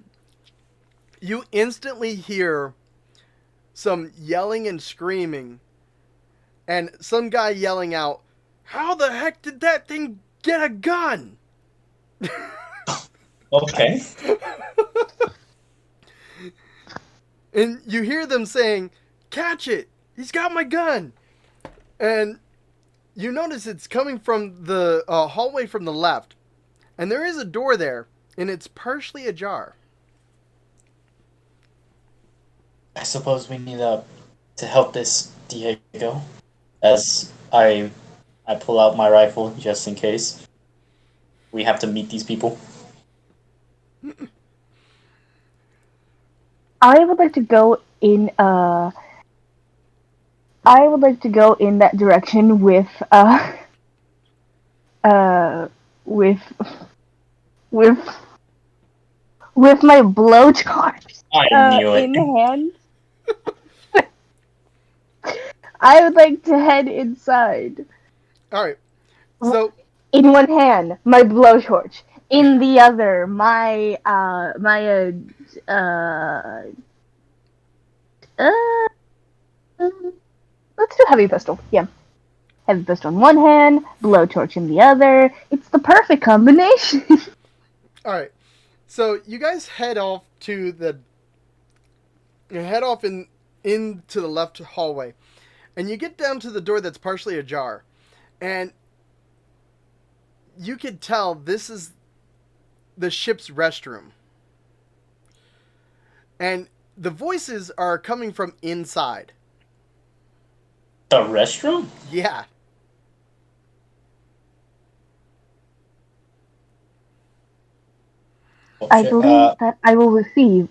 You instantly hear some yelling and screaming, and some guy yelling out, "How the heck did that thing get a gun?" Okay. And you hear them saying, "Catch it! He's got my gun!" And you notice it's coming from the hallway from the left. And there is a door there, and it's partially ajar. I suppose we need to help this Diego, as I pull out my rifle just in case. We have to meet these people. I would like to go in. I would like to go in that direction with with with my blowtorch I knew it. in hand. I would like to head inside. All right. So In one hand, my blowtorch. In the other, my let's do heavy pistol. Yeah. Heavy pistol in one hand, blowtorch in the other. It's the perfect combination. all right. So you guys head off to the into the left hallway, and you get down to the door that's partially ajar, and you could tell this is the ship's restroom. And the voices are coming from inside. The restroom? Yeah. I believe that I will receive.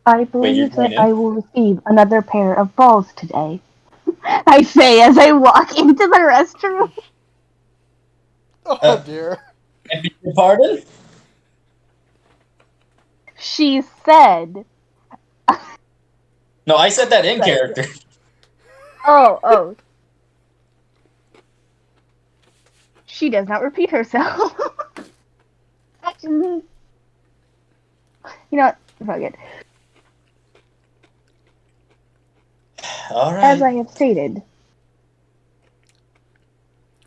I you're believe going that in? I will receive another pair of balls today. I say as I walk into the restroom. Oh dear. I beg your pardon? She said, No, I said that in Right. character. "Oh, she does not repeat herself." Actually, you know what? Fuck it. All As I right. have stated,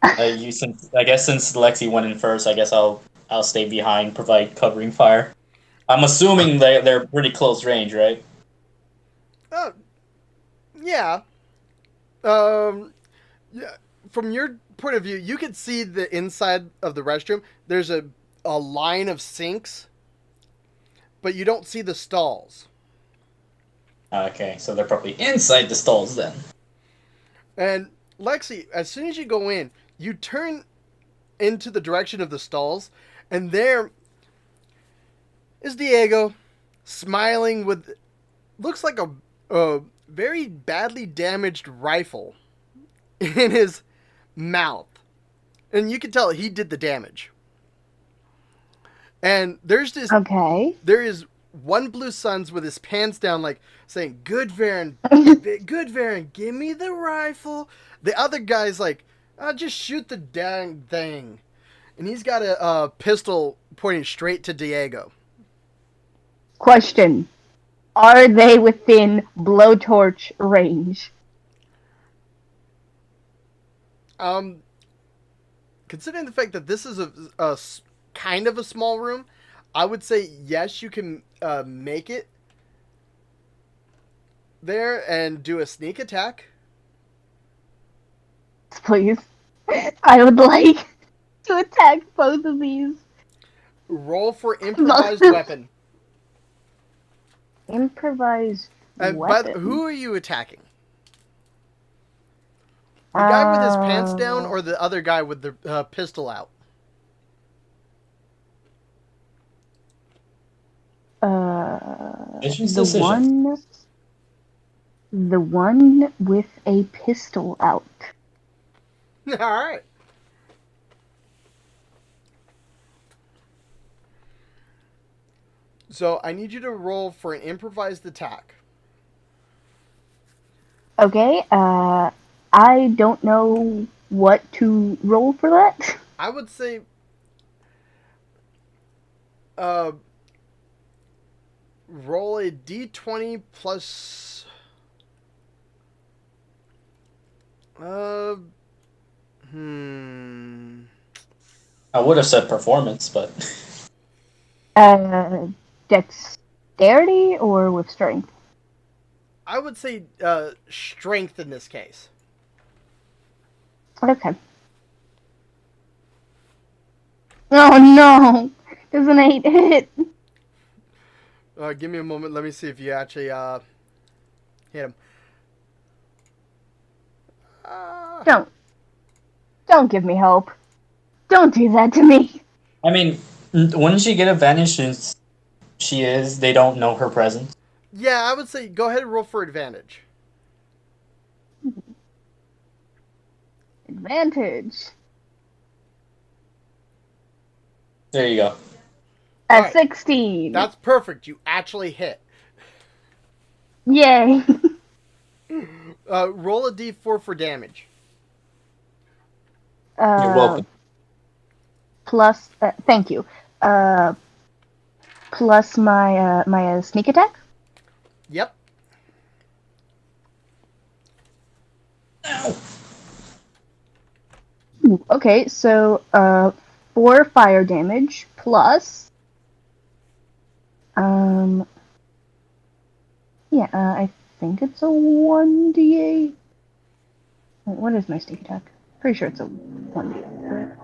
I guess since Lexi went in first, I guess I'll stay behind, provide covering fire. I'm assuming they're pretty close range, right? Oh, yeah. Yeah. From your point of view, you could see the inside of the restroom. There's a line of sinks, but you don't see the stalls. Okay, so they're probably inside the stalls then. And Lexi, as soon as you go in, you turn into the direction of the stalls, and there is Diego, smiling with looks like a very badly damaged rifle in his mouth, and you can tell he did the damage. And there's this okay. there is one Blue Suns with his pants down, like saying, "Good Varen, good Varen, give me the rifle." The other guy's like, "Just shoot the dang thing," and he's got a pistol pointing straight to Diego. Question: are they within blowtorch range? Considering the fact that this is a kind of a small room, I would say yes, you can make it there and do a sneak attack. Please. I would like to attack both of these. Roll for improvised weapon. Improvised And weapon. who are you attacking? The guy with his pants down, or the other guy with the pistol out? It's just The decision. the one with a pistol out. All right. So I need you to roll for an improvised attack. Okay, I don't know what to roll for that. I would say, uh, roll a d20 plus. I would have said performance, but Dexterity or with strength? I would say strength in this case. Okay. Oh no! Does an 8 hit? Give me a moment. Let me see if you actually hit him. Don't give me hope. Don't do that to me. I mean, wouldn't she get advantage since they don't know her presence? Yeah, I would say go ahead and roll for advantage. Advantage. There you go. At Alright. 16. That's perfect. You actually hit. Yay. Roll a d4 for damage. You're welcome. Plus, thank you. Plus my sneak attack. Yep. Ooh, okay, so 4 fire damage plus. Yeah, I think it's a 1d8. What is my sneak attack? Pretty sure it's a 1d8.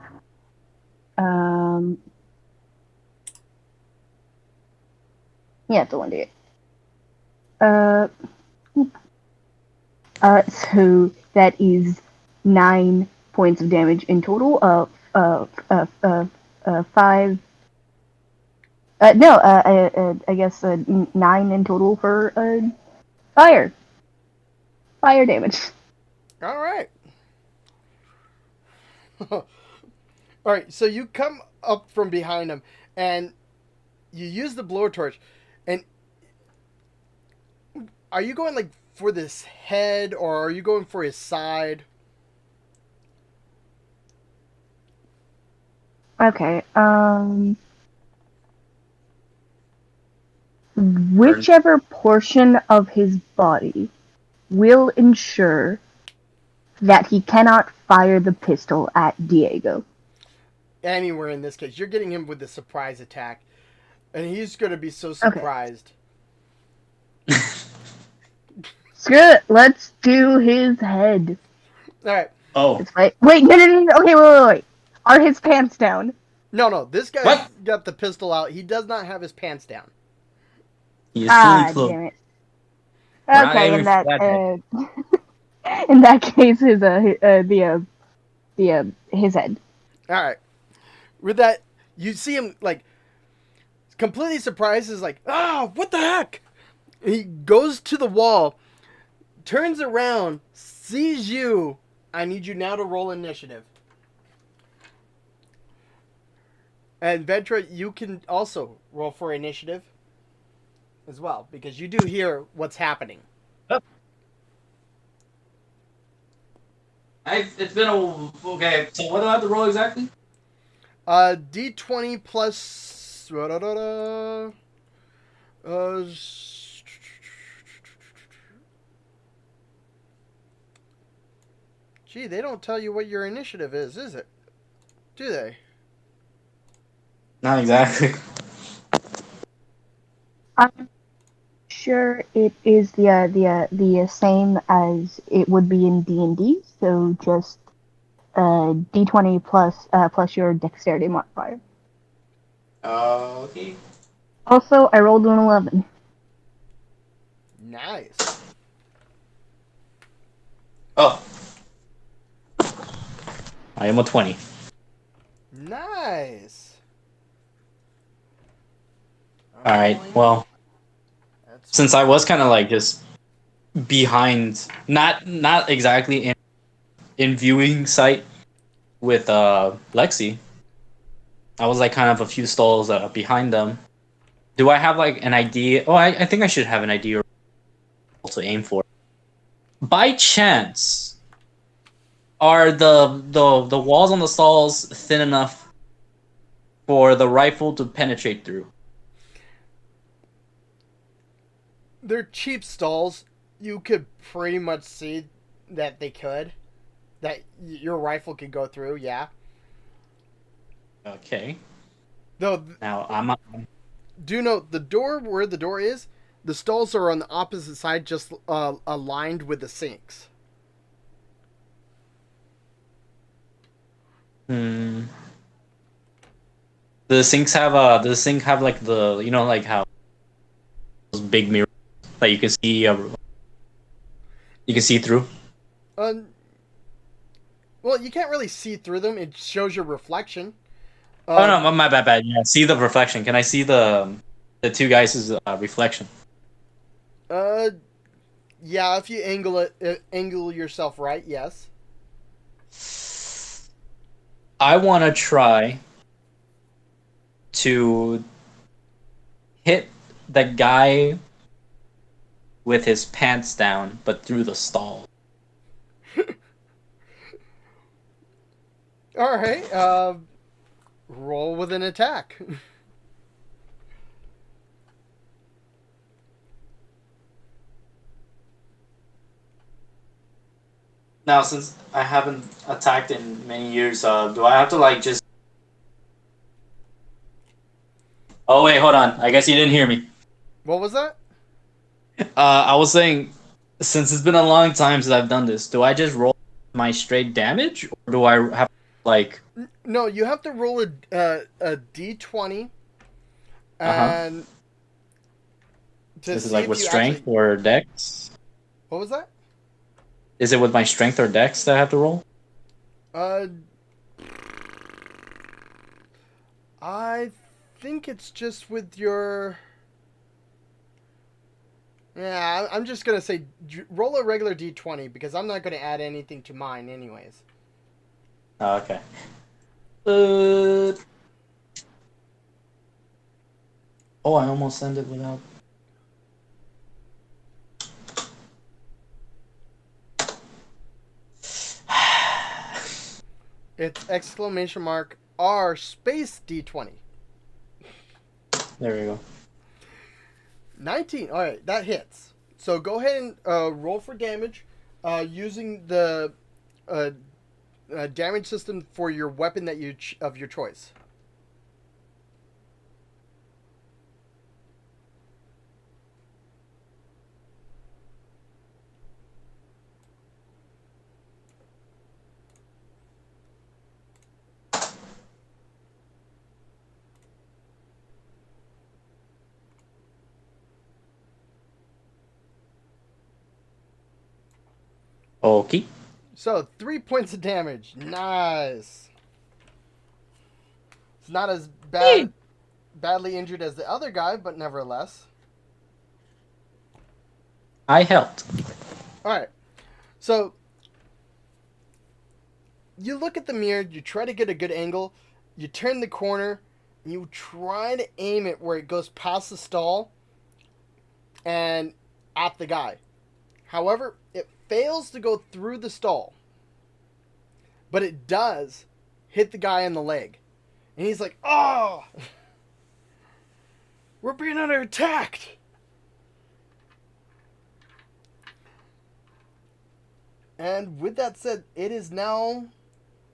Yeah, it's a 1d8. So that is 9 points of damage in total. 5. I guess 9 in total for fire damage. All right. All right. So you come up from behind him, and you use the blowtorch, and are you going like for this head, or are you going for his side? Okay. Whichever portion of his body will ensure that he cannot fire the pistol at Diego. Anywhere in this case, you're getting him with the surprise attack, and he's going to be so surprised. Okay. Screw it. Let's do his head. All right. Oh. Wait, no. Okay, wait. Are his pants down? No. This guy's got the pistol out. He does not have his pants down. He's fully clothed. Damn it. Okay, in that case, his head. All right. With that, you see him like completely surprised. Is like, what the heck? He goes to the wall, turns around, sees you. I need you now to roll initiative. And Ventra, you can also roll for initiative. as well, because you do hear what's happening. It's been a okay. So what do I have to roll exactly? D20 plus. Uh, Gee, they don't tell you what your initiative is it? Do they? Not exactly. I'm sure it is the same as it would be in D&D. So just D20 plus your dexterity modifier. Okay. Also, I rolled an 11. Nice. Oh, I am a 20. Nice. All right. Well, That's since I was kind of like just behind, not exactly in viewing sight with Lexi, I was like kind of a few stalls behind them. Do I have like an idea? Oh, I think I should have an idea to aim for. By chance, are the walls on the stalls thin enough for the rifle to penetrate through? they're cheap stalls. You could pretty much see that they could. That your rifle could go through, yeah. Okay. Though, Now I'm do note the door where the door is, the stalls are on the opposite side, just aligned with the sinks. Hmm. Does the sink have like the like how those big mirrors that you can see through? Uh, well, you can't really see through them. It shows your reflection. Oh Uh, no, my bad. Yeah, see the reflection. Can I see the two guys' reflection? uh, yeah. If you angle yourself right, yes. I want to try to hit the guy with his pants down, but through the stall. All right. Roll with an attack. Now, since I haven't attacked in many years, do I have to like just? Oh wait, hold on. I guess you didn't hear me. What was that? I was saying, since it's been a long time since I've done this, do I just roll my straight damage, or do I have like? No, you have to roll a d20 Uh-huh. and to Is it see like if with you strength actually. or dex? What was that? Is it with my strength or dex that I have to roll? Uh, I think it's just with your. Yeah, I'm just gonna say roll a regular d20 because I'm not gonna add anything to mine anyways. Oh, okay. Uh, oh, I almost sent it without. It's exclamation mark R space d20. There we go. 19. All right, that hits. So go ahead and roll for damage using the uh, damage system for your weapon that of your choice. Okay. So 3 points of damage. Nice. It's not as badly injured as the other guy, but nevertheless. I helped. All right. So you look at the mirror, you try to get a good angle, you turn the corner, and you try to aim it where it goes past the stall, and at the guy. However, it fails to go through the stall, but it does hit the guy in the leg. And he's like, "Oh, we're being under attacked." And with that said, it is now,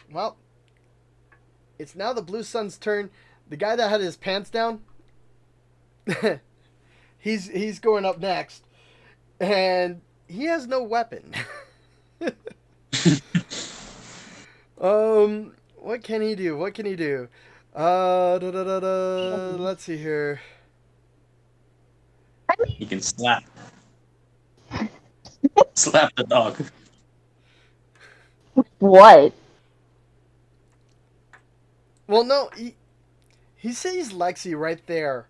well, it's now the Blue Sun's turn. The guy that had his pants down, he's going up next, and he has no weapon. What can he do? What can he do? Let's see here. He can slap. Slap the dog. What? Well, no, he sees Lexi right there,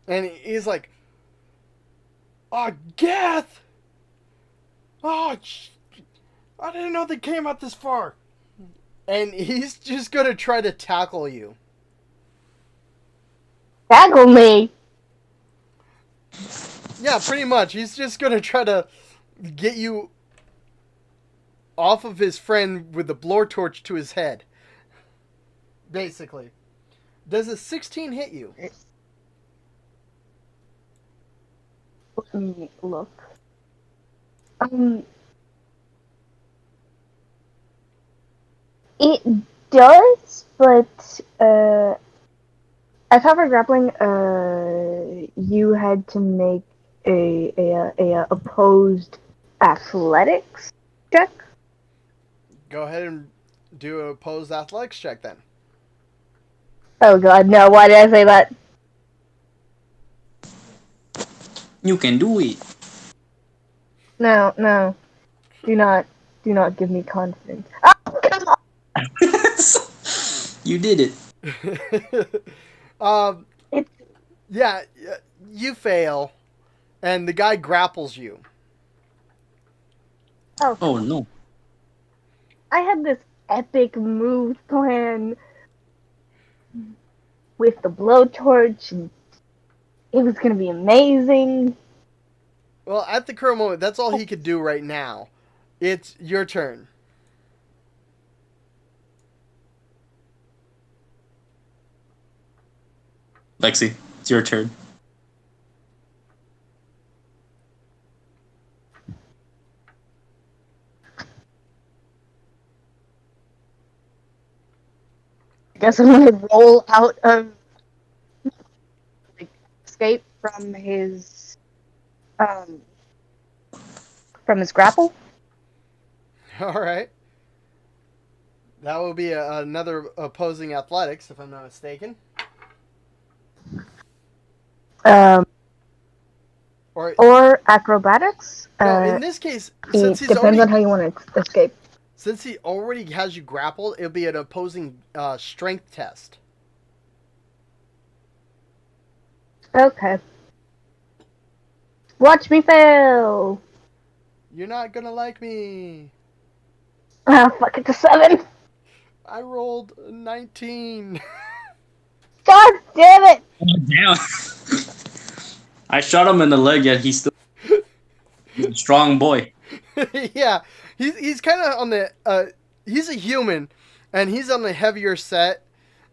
and he's like, "Oh, Gath! Oh, I didn't know they came out this far." And he's just gonna try to tackle you. Tackle me? Yeah, pretty much. He's just gonna try to get you off of his friend with the blowtorch to his head. Basically. Does a 16 hit you? Let me look. It does, but at cover grappling, you had to make a opposed athletics check. Go ahead and do a opposed athletics check then. Oh god, no! Why did I say that? You can do it. No, no. Do not give me confidence. Oh, come on! You did it. It's Yeah, you fail, and the guy grapples you. Oh no. I had this epic move plan with the blowtorch, and it was gonna be amazing. Well, at the current moment, that's all he could do right now. It's your turn. Lexi, it's your turn. I guess I'm gonna roll out of escape from his grapple. All right. That will be another opposing athletics, if I'm not mistaken. Or acrobatics. No, in this case, It depends on how you want to escape. Since he already has you grappled, it'll be an opposing strength test. Okay. Watch me fail! You're not gonna like me. Ah, fuck it to 7. I rolled 19. God damn it! Oh, damn. I shot him in the leg, yet he's still a strong boy. Yeah, he's kind of on the he's a human, and he's on the heavier set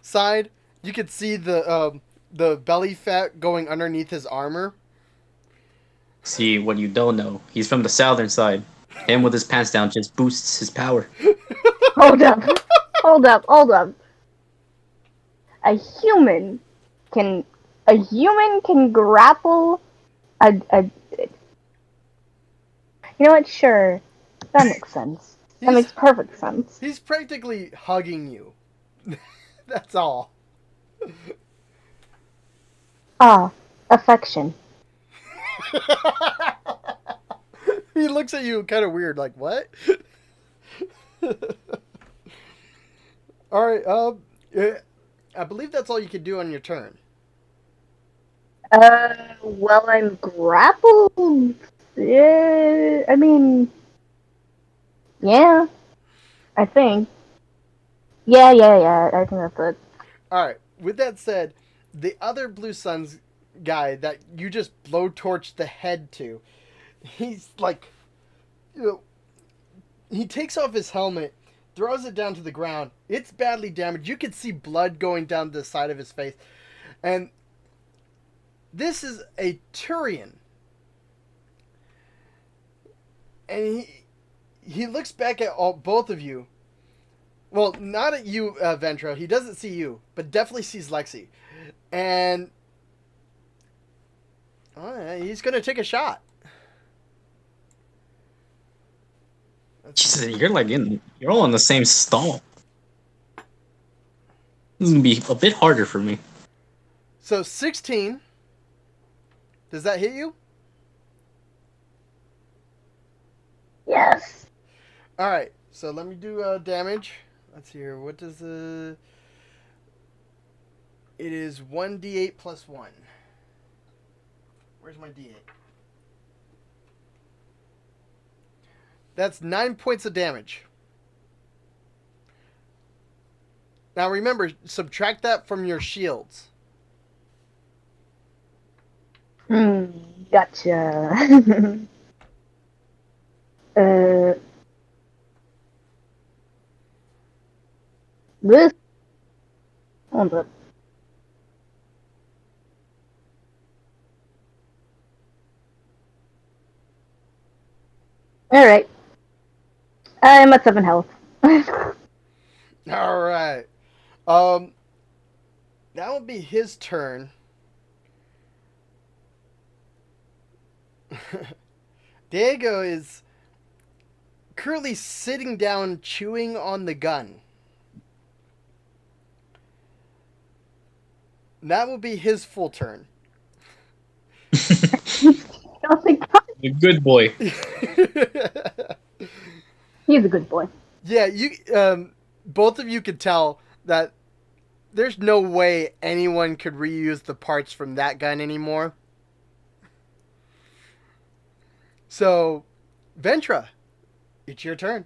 side. You could see the belly fat going underneath his armor. See, what you don't know, he's from the southern side. Him with his pants down just boosts his power. Hold up. Hold up. A human can grapple a you know what? Sure. That makes sense. That makes perfect sense. He's practically hugging you. That's all. Ah, affection. He looks at you kind of weird, like, what? All right, I believe that's all you can do on your turn. Well, I'm grappled. I mean, yeah, I think. Yeah. I think that's it. All right. With that said, the other Blue Suns guy that you just blowtorched the head to. He's like, you know, he takes off his helmet, throws it down to the ground. It's badly damaged. You can see blood going down the side of his face. And this is a Turian. And he looks back at both of you. Well, not at you, Ventra. He doesn't see you, but definitely sees Lexi. And he's going to take a shot. Jesus, you're all in the same stall. This is gonna be a bit harder for me. So 16. Does that hit you? Yes. All right. So let me do damage. Let's see here. What does the? It is 1d8 plus 1. Where's my d8? That's 9 points of damage. Now remember, subtract that from your shields. Gotcha. This. Hold up. All right. I'm at 7 health. All right. That will be his turn. Diego is currently sitting down, chewing on the gun. That will be his full turn. Oh my God. A good boy. He's a good boy. Yeah, you. Both of you could tell that there's no way anyone could reuse the parts from that gun anymore. So, Ventra, it's your turn.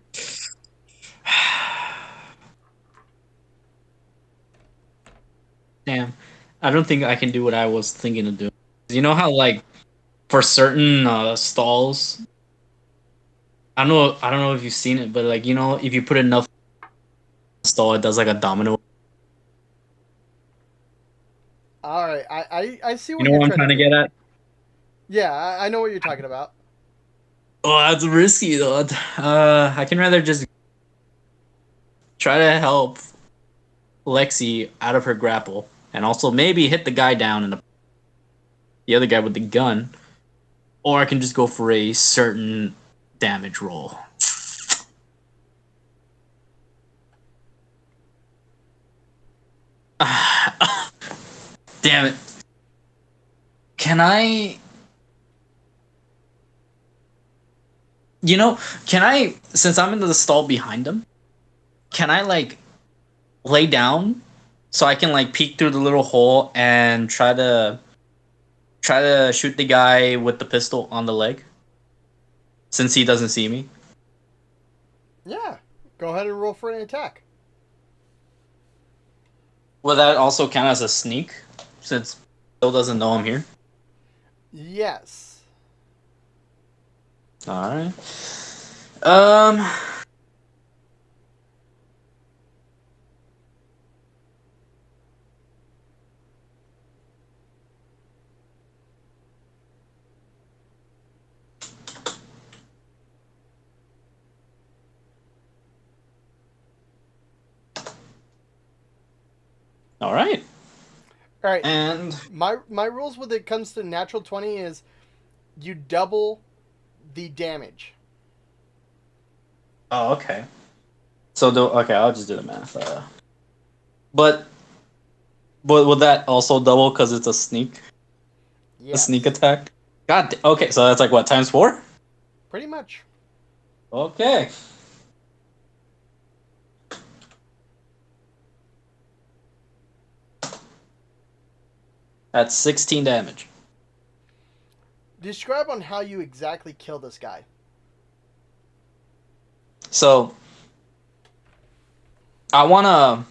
Damn. I don't think I can do what I was thinking of doing. You know how, like, for certain stalls, I don't know if you've seen it, but, like, you know, if you put enough stall, it does like a domino. All right, I see what You know you're what I'm trying to do. get at? Yeah, I know what you're talking about. Oh, that's risky though. I can rather just try to help Lexi out of her grapple, and also maybe hit the guy down and the other guy with the gun, or I can just go for a certain damage roll. Damn it! Can I? Can I, since I'm into the stall behind him, can I, like, lay down so I can, like, peek through the little hole and try to shoot the guy with the pistol on the leg? Since he doesn't see me? Yeah, go ahead and roll for an attack. Will that also count as a sneak, since Bill doesn't know I'm here? Yes. Alright. Alright. All right. And My rules when it comes to natural 20 is you double the damage. oh, okay. So okay, I'll just do the math. But will that also double because it's a sneak? Yeah. A sneak attack? Okay, so that's like what, times 4? Pretty much. Okay. That's 16 damage. Describe on how you exactly kill this guy. So I wanna,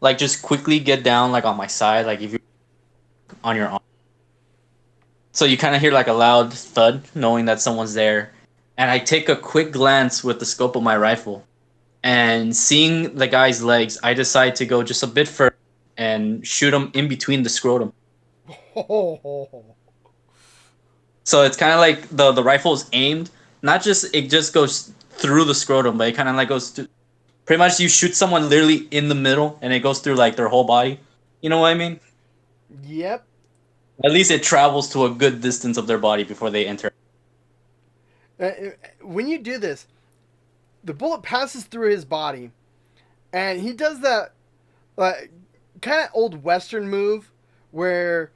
like, just quickly get down, like, on my side, like if you on your arm, So you kind of hear like a loud thud, knowing that someone's there. And I take a quick glance with the scope of my rifle. And seeing the guy's legs, I decide to go just a bit further and shoot him in between the scrotum. So it's kind of like the rifle is aimed, not just it just goes through the scrotum, but it kind of like goes to pretty much you shoot someone literally in the middle and it goes through like their whole body. You know what I mean? Yep. At least it travels to a good distance of their body before they enter. When you do this, the bullet passes through his body, and he does that kind of old Western move where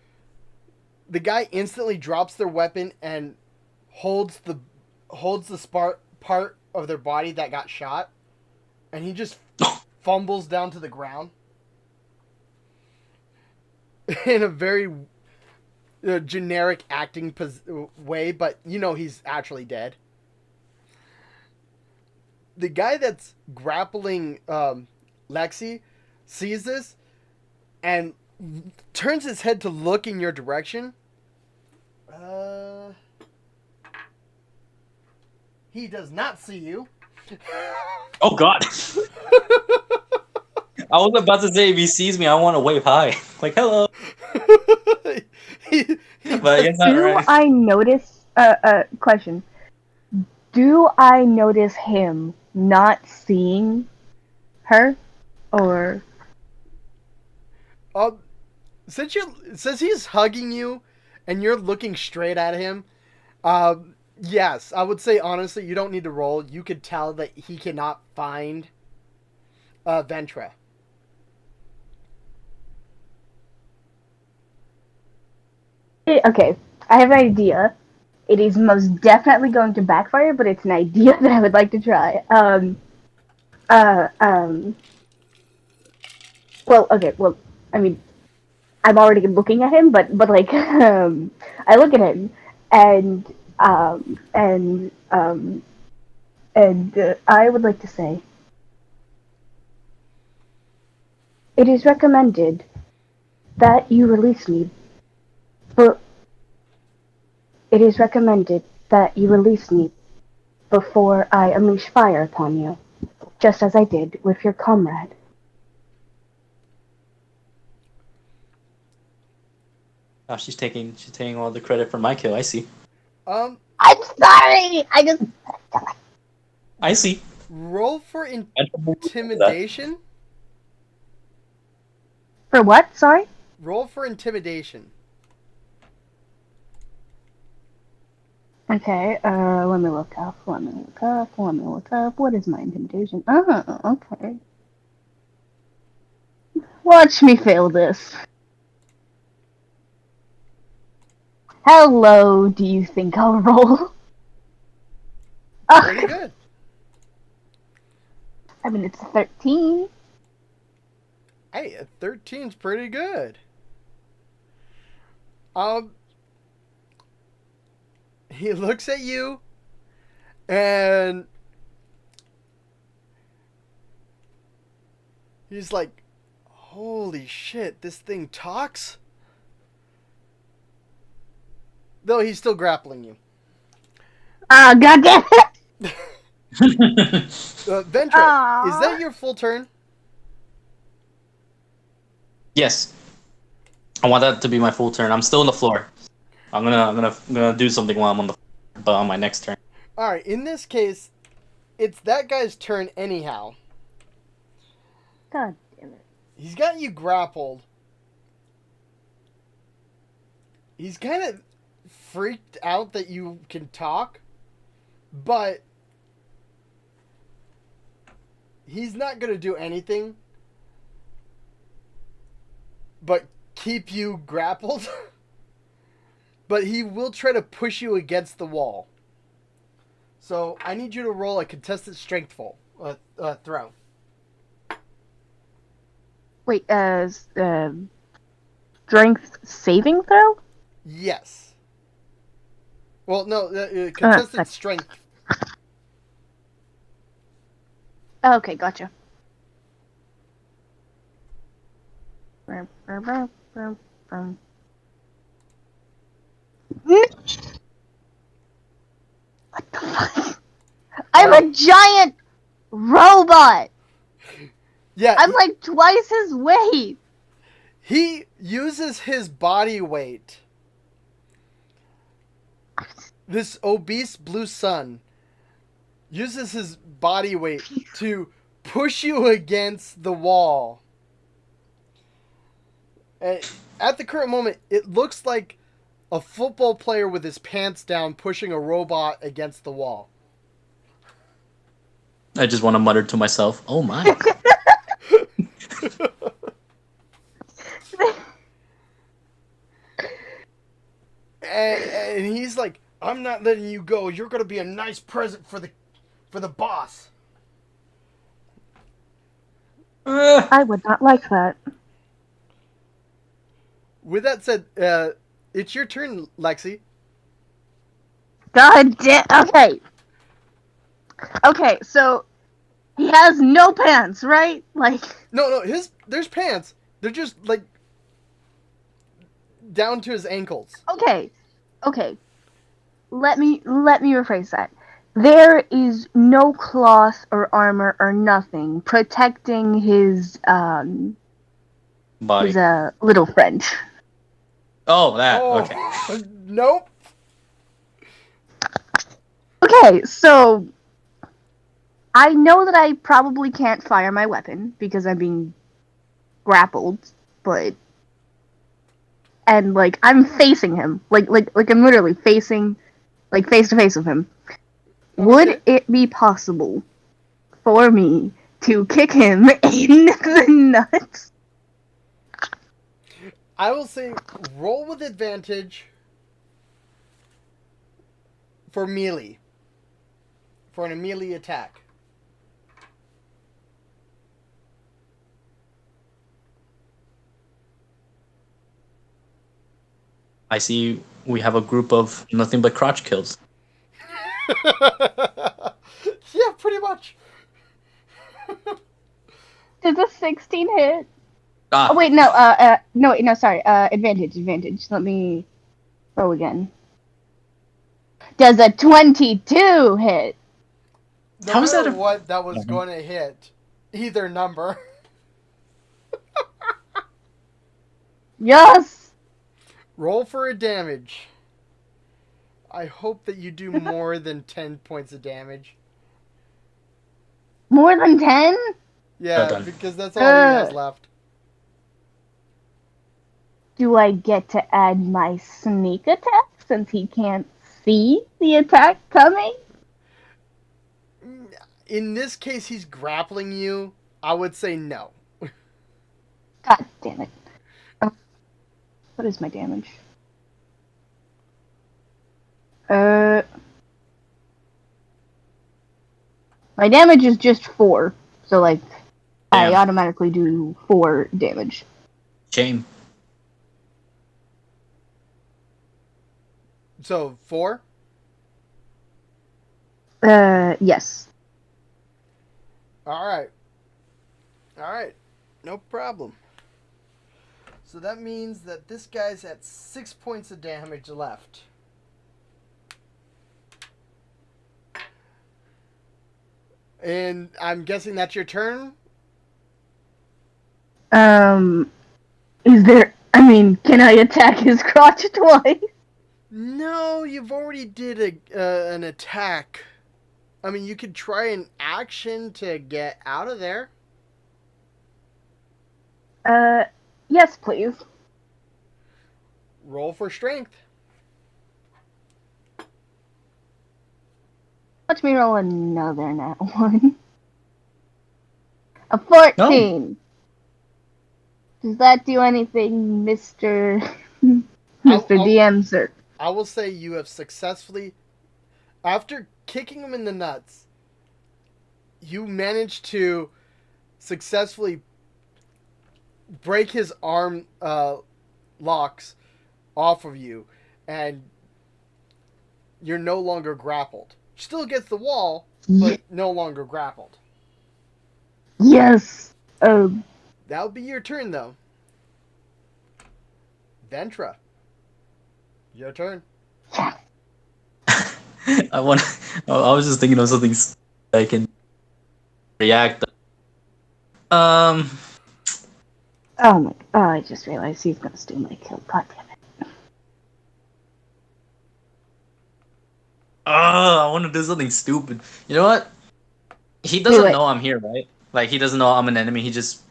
the guy instantly drops their weapon and holds the part of their body that got shot, and he just fumbles down to the ground in a very generic acting way, but you know he's actually dead. The guy that's grappling Lexi sees this and turns his head to look in your direction. He does not see you. Oh God! I was about to say if he sees me, I want to wave hi, like hello. But I guess not, Do right? I notice? Question. Do I notice him not seeing her, or? Since he's hugging you, and you're looking straight at him, yes, I would say honestly, you don't need to roll. You could tell that he cannot find Ventra. Okay, I have an idea. It is most definitely going to backfire, but it's an idea that I would like to try. Uh, um, well, okay, well, I mean, I'm already looking at him, but like, I look at him, and, I would like to say, it is recommended that you release me, but it is recommended that you release me before I unleash fire upon you, just as I did with your comrade. Oh, she's taking all the credit for my kill. I see. Um, I'm sorry. I see. roll for intimidation. For what? Sorry. Roll for intimidation. Okay. Let me look up. What is my intimidation? Oh, okay. Watch me fail this. How low do you think I'll roll? Pretty good. I mean, it's a 13. Hey, a 13's pretty good. He looks at you, and he's like, "Holy shit, this thing talks?" Though he's still grappling you. Ah, goddamn it! Ventra, Aww. is that your full turn? Yes. I want that to be my full turn. I'm still on the floor. I'm gonna do something while I'm on the floor, but on my next turn. All right. In this case, it's that guy's turn anyhow. God damn it. He's got you grappled. He's kind of freaked out that you can talk, but he's not gonna do anything but keep you grappled. But he will try to push you against the wall. So I need you to roll a contested strength throw. Wait, strength saving throw? Yes. Well, no, contested that's- strength. Okay, gotcha. giant robot. Yeah, I'm like twice his weight. he uses his body weight. This obese blue sun uses his body weight to push you against the wall. At the current moment, it looks like a football player with his pants down pushing a robot against the wall. I just want to mutter to myself, "Oh my!" And he's like, "I'm not letting you go. You're gonna be a nice present for the boss." I would not like that. With that said, it's your turn, Lexi. God damn. Okay. Okay, so he has no pants, right? Like, No, there's pants. They're just like down to his ankles. okay. Let me rephrase that. There is no cloth or armor or nothing protecting his Body. little friend. Oh, that. Oh, Okay. nope. Okay, so I know that I probably can't fire my weapon because I'm being grappled, but and like I'm facing him, like I'm literally facing, like face to face with him. Okay. Would it be possible for me to kick him in the nuts? I will say roll with advantage for melee. For an melee attack. I see we have a group of nothing but crotch kills. Yeah, pretty much. Does a 16 hit? Ah, Oh wait, no, sorry. Advantage. Let me roll again. Does a 22 hit? No How is matter that a- what that was going to hit, either number. Yes. Roll for a damage. I hope that you do more than 10 points of damage. More than 10? Yeah, done. because that's all he has left. Do I get to add my sneak attack since he can't see the attack coming? In this case, he's grappling you. I would say no. God damn it. What is my damage? My damage is just 4. So, like, I Damn. automatically do 4 damage. Shame. So, 4? Yes. Alright. Alright. No problem. So that means that this guy's at 6 points of damage left. And I'm guessing that's your turn? Is there... I mean, can I attack his crotch twice? No, you've already did an attack. I mean, you could try an action to get out of there. Yes, please. Roll for strength. Watch me roll another nat 1. A 14. Does that do anything, Mr. Mr. DM, sir? I will say you have successfully, after kicking him in the nuts, you managed to successfully break his arm locks off of you, and you're no longer grappled. Still against the wall, but no longer grappled. Yes. That would be your turn, though. Ventra. Your turn. I was just thinking of something I can react. Um. Oh my! Oh, I just realized he's gonna steal my kill. God damn it! Oh, I want to do something stupid. You know what? He Do doesn't it. know I'm here, right? Like he doesn't know I'm an enemy. He just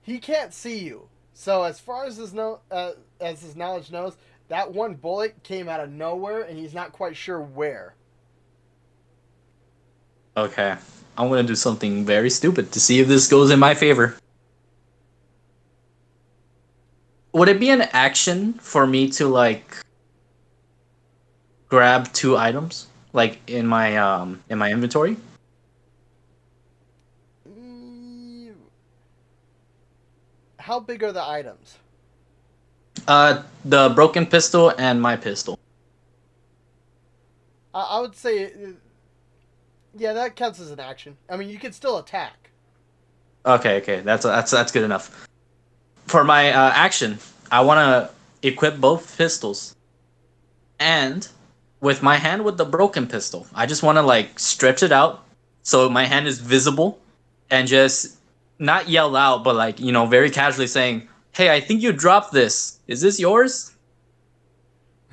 He can't see you. So as far as as his knowledge knows, that one bullet came out of nowhere, and he's not quite sure where. okay. I'm gonna do something very stupid to see if this goes in my favor. Would it be an action for me to like grab 2 items, like in my inventory? Mm, How big are the items? The broken pistol and my pistol. I would say, yeah, that counts as an action. I mean, you can still attack. Okay, that's good enough. For my action, I want to equip both pistols, and with my hand with the broken pistol, I just want to like stretch it out so my hand is visible, and just not yell out, but like very casually saying, "Hey, I think you dropped this. Is this yours?"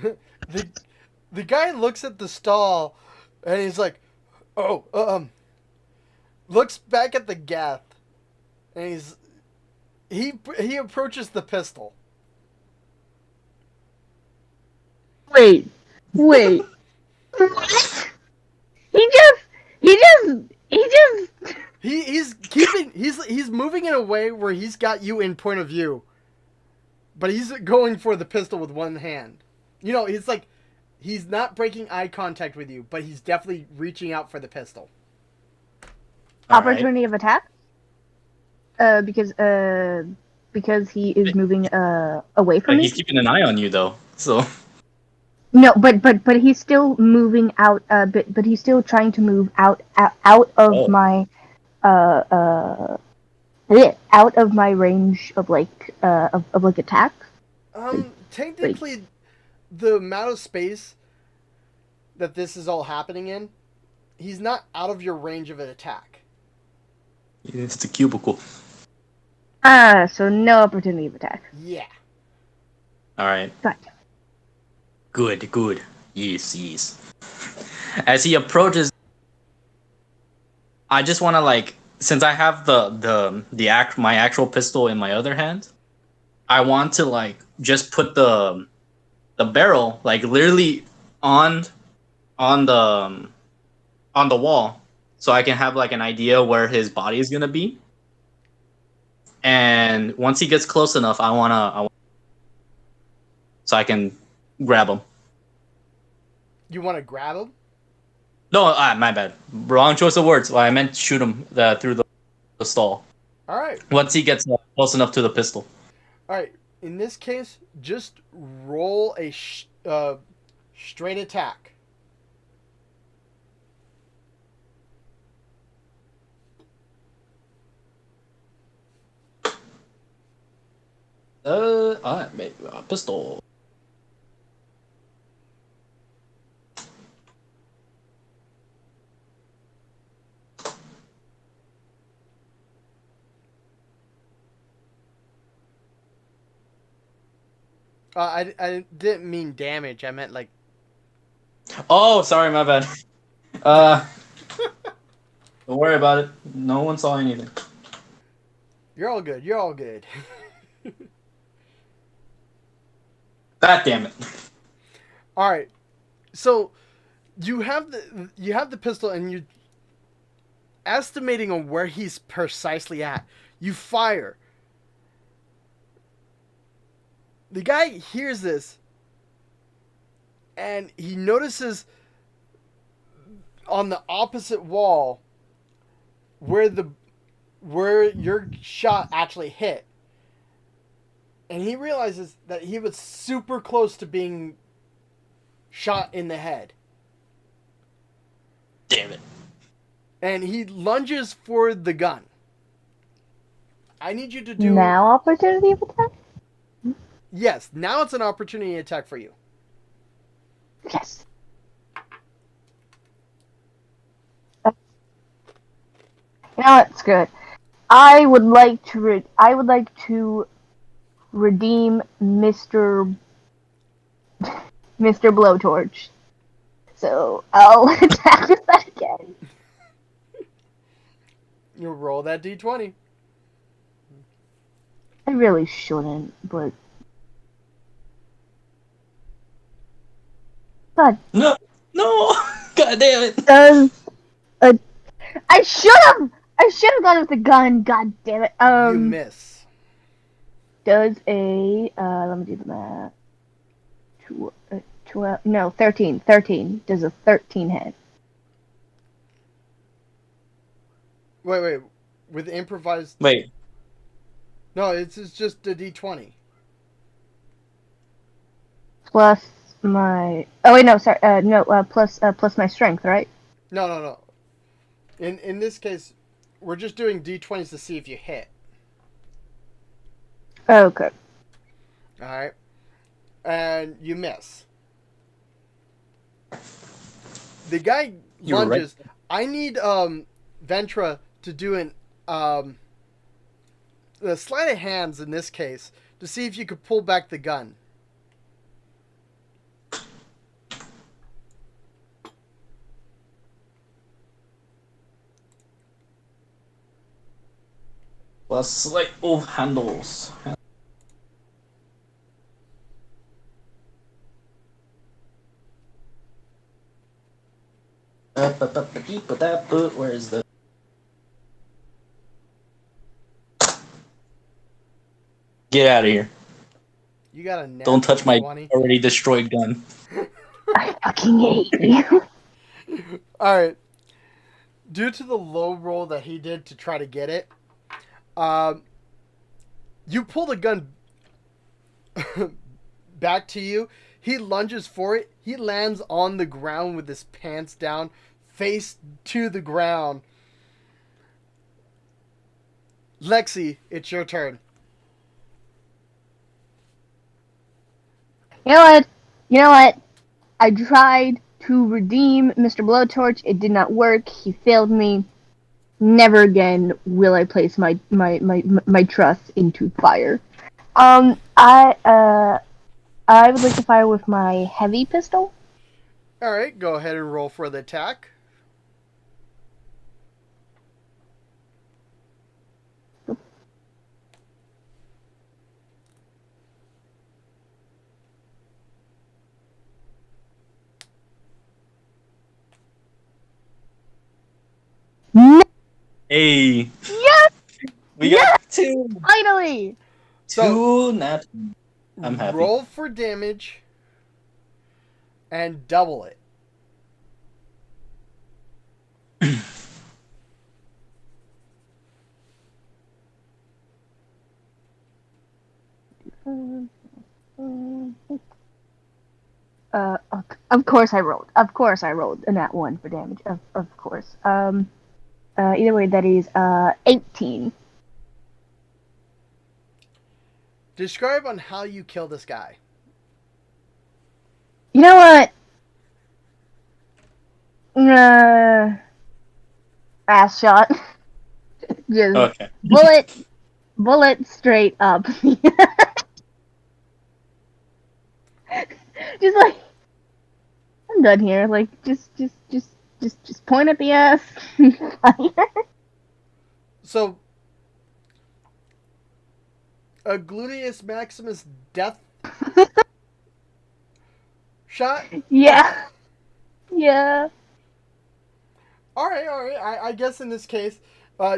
the The guy looks at the stall, and he's like, "Oh, looks back at the Gath, and he approaches the pistol. Wait. What? He just. He's moving in a way where he's got you in point of view, but he's going for the pistol with one hand. You know, it's like he's not breaking eye contact with you, but he's definitely reaching out for the pistol. All right. Opportunity of attack? Because he is moving away from But me. he's keeping an eye on you though, so No, but he's still moving out. But he's still trying to move out of my out of my range of like of like attack. Technically, the amount of space that this is all happening in, he's not out of your range of an attack. it's the cubicle. So no opportunity of attack. Yeah. All right. Gotcha. Good. Yes. As he approaches, I just want to like, since I have my actual pistol in my other hand, I want to like just put the barrel like literally on the wall, so I can have like an idea where his body is gonna be. And once he gets close enough, I wanna so I can grab him. You want to grab him? No, my bad. Wrong choice of words. Well, I meant shoot him through the stall. All right. Once he gets close enough to the pistol. All right. In this case, just roll a straight attack. Maybe pistol. I didn't mean damage. I meant like. Oh, sorry, my bad. Don't worry about it. No one saw anything. You're all good. You're all good. God damn it. All right. So you have the pistol, and you estimating on where he's precisely at. You fire. The guy hears this, and he notices on the opposite wall where your shot actually hit. And he realizes that he was super close to being shot in the head. Damn it. And he lunges for the gun. I need you to do... Now opportunity of attack? Yes, now it's an opportunity attack for you. Yes. You know what? It's good. I would like to redeem Mr. Blowtorch. So I'll attack with that again. You roll that d20. I really shouldn't, but God No, no, god damn it. does a I should have gone with the gun. God damn it. You miss. Does a let me do the math. 12, no, 13. 13. Does a 13 hit? Wait. With improvised. Wait, No, it's just a d20. Plus my. Oh wait, no, sorry. No, plus my strength, right? No. In this case, we're just doing d20s to see if you hit. Okay. All right, and you miss. The guy You were lunges. I need Ventra to do a sleight of hands in this case to see if you could pull back the gun. plus like handles. Where is the? Get out of here! You got a natural Don't touch my 20. already destroyed gun. I fucking hate you. All right. Due to the low roll that he did to try to get it, you pull the gun back to you. He lunges for it. He lands on the ground with his pants down, face to the ground. Lexi, it's your turn. You know what? I tried to redeem Mr. Blowtorch. It did not work. He failed me. Never again will I place my trust into fire. I would like to fire with my heavy pistol. All right, go ahead and roll for the attack. Hey, Yes! we got two. Finally! So, Two nat. I'm happy. Roll for damage and double it. Of course I rolled. Of course I rolled a nat 1 for damage. Of course. Either way, that is 18. Describe on how you kill this guy. You know what? Ass shot. Just Okay. bullet straight up. Just like I'm done here. Like just point at the ass. Fire. So, a gluteus maximus death shot? Yeah. Yeah. All right. I guess in this case,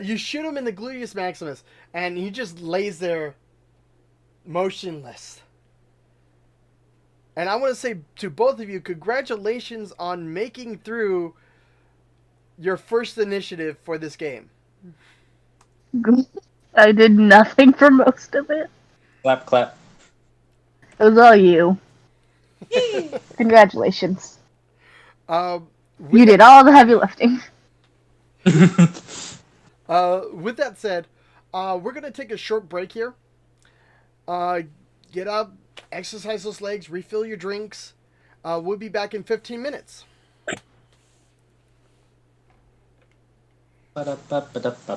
you shoot him in the gluteus maximus, and he just lays there motionless. And I want to say to both of you, congratulations on making through your first initiative for this game. I did nothing for most of it. Clap, clap. It was all you. Congratulations. You did all the heavy lifting. With that said, we're going to take a short break here. Get up, exercise those legs, refill your drinks. We'll be back in 15 minutes. Ba-da-ba-ba-da-ba.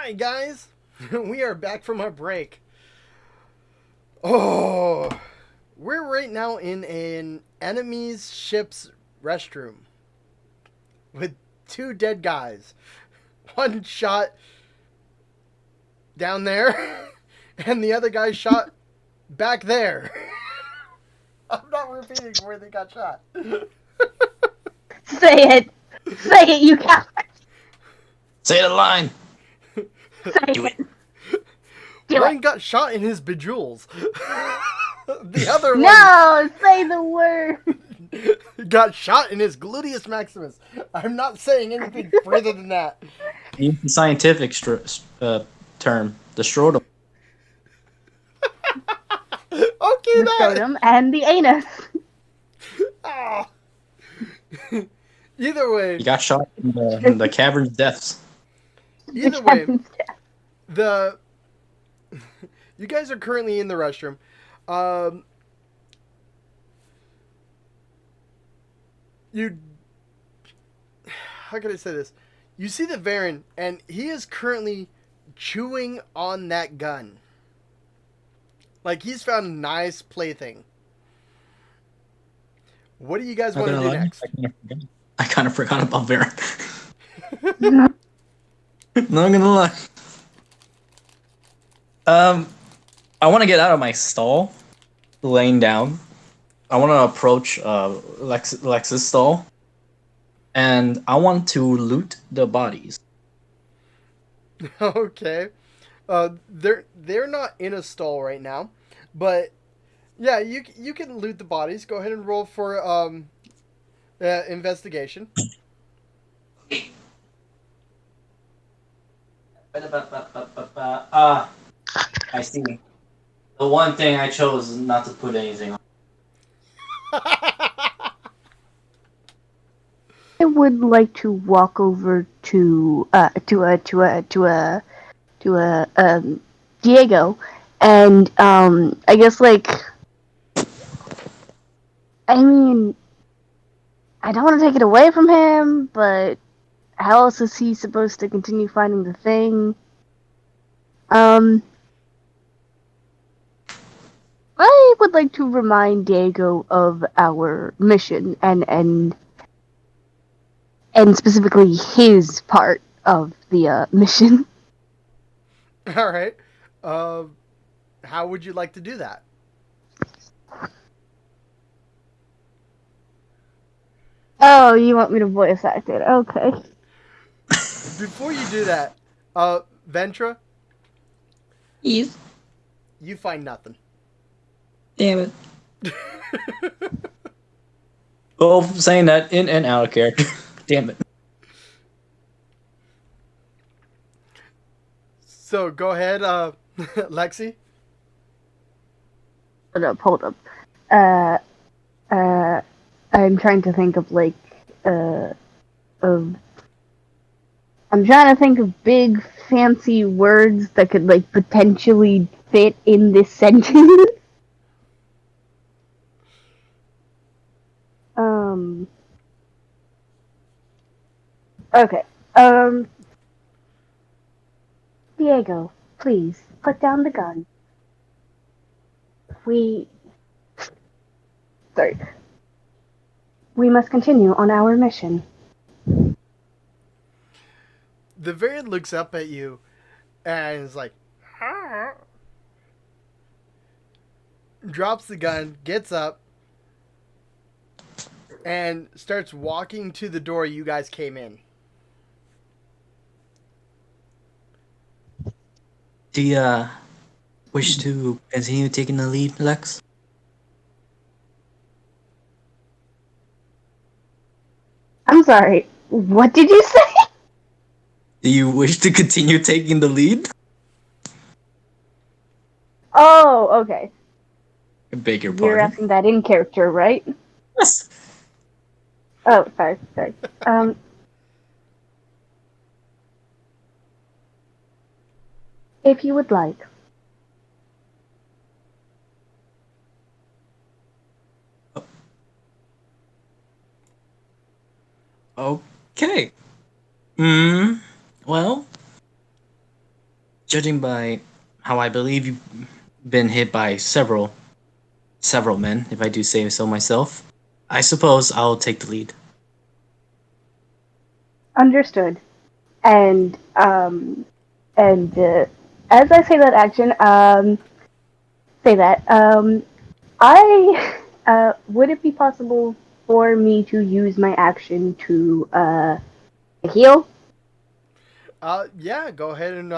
Alright, guys. We are back from our break. Oh, we're right now in an enemy's ship's restroom with two dead guys. One shot down there, and the other guy shot back there. I'm not repeating where they got shot. Say it. Say it, you coward. Say the line. Say Do it. it. Do One it. got shot in his bejewels. The other No, say the word. one got shot in his gluteus maximus. I'm not saying anything further than that. Use the scientific term, the scrotum. Okay, The that. scrotum and the anus. Oh. Either way, You got shot in the cavern's depths. either way, the you guys are currently in the restroom. You, how can I say this? You see the Varen, and he is currently chewing on that gun. Like he's found a nice plaything. What do you guys Not want to gonna do lie, next? I kind of forgot about Baron. Not gonna lie. I want to get out of my stall, laying down. I want to approach Lex's stall, and I want to loot the bodies. Okay. They're not in a stall right now, but yeah, you can loot the bodies. Go ahead and roll for investigation. I see. The one thing I chose not to put anything on. I would like to walk over to Diego, and I guess I mean, I don't want to take it away from him, but how else is he supposed to continue finding the thing? I would like to remind Diego of our mission and specifically his part of the mission. All right. How would you like to do that? Oh, you want me to voice act it? Okay. Before you do that, Ventra, Yes. you find nothing. Damn it. Oh, saying that in and out of character. Damn it. So go ahead, Lexi. Hold up. I'm trying to think of of. I'm trying to think of big fancy words that could potentially fit in this sentence. Okay. Diego, please put down the gun. Sorry. We must continue on our mission. The Varian looks up at you and is like, "Ah." Drops the gun, gets up, and starts walking to the door you guys came in. Do you wish to continue taking the lead, Lex? I'm sorry. What did you say? Do you wish to continue taking the lead? Oh, okay. I beg your You're pardon. asking that in character, right? Yes. Oh, sorry. If you would like. Okay. Well, Judging by how I believe you've been hit by several men, if I do say so myself, I suppose I'll take the lead. Understood. And as I say that action, say that I would it be possible for me to use my action to heal? Yeah, go ahead and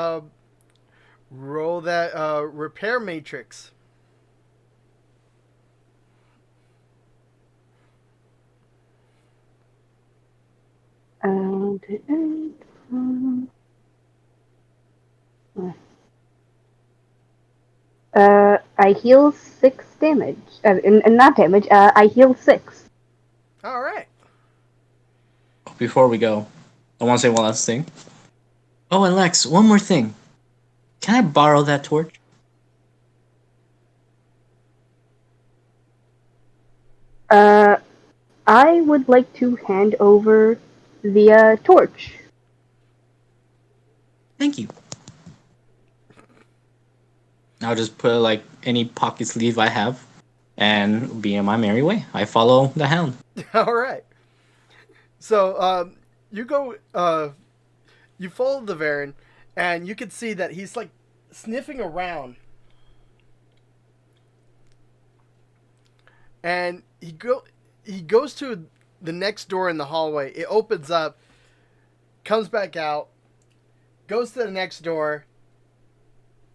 roll that repair matrix. Uh, I heal 6 damage. And not damage. I heal 6. All right. Before we go, I want to say one last thing. Oh, and Lex, one more thing. Can I borrow that torch? Uh, I would like to hand over the torch. Thank you. I'll just put like any pocket sleeve I have and be on my merry way. I follow the hound. All right. So you go, you follow the Varen, and you can see that he's like sniffing around, and he goes to the next door in the hallway. It opens up, comes back out, goes to the next door,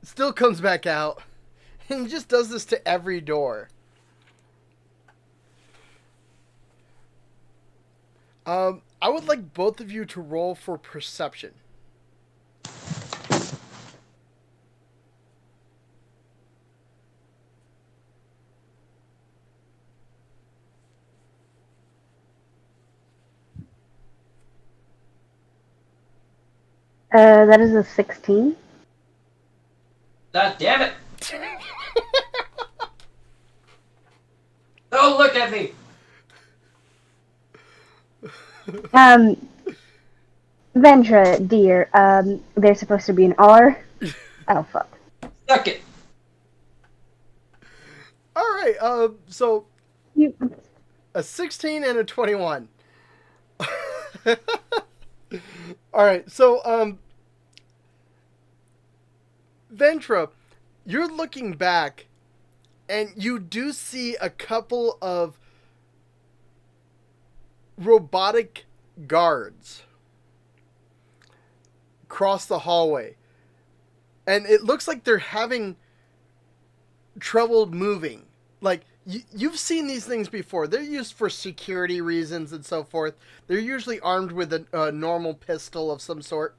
still comes back out, and he just does this to every door. I would like both of you to roll for perception. That is a 16. God damn it! Don't look at me! Ventra, dear, there's supposed to be an R. Oh, fuck. Suck it! All right. So You, a 16 and a 21. All right. So Ventra, you're looking back, and you do see a couple of robotic guards cross the hallway, and it looks like they're having trouble moving. Like you've seen these things before. They're used for security reasons and so forth. They're usually armed with a normal pistol of some sort.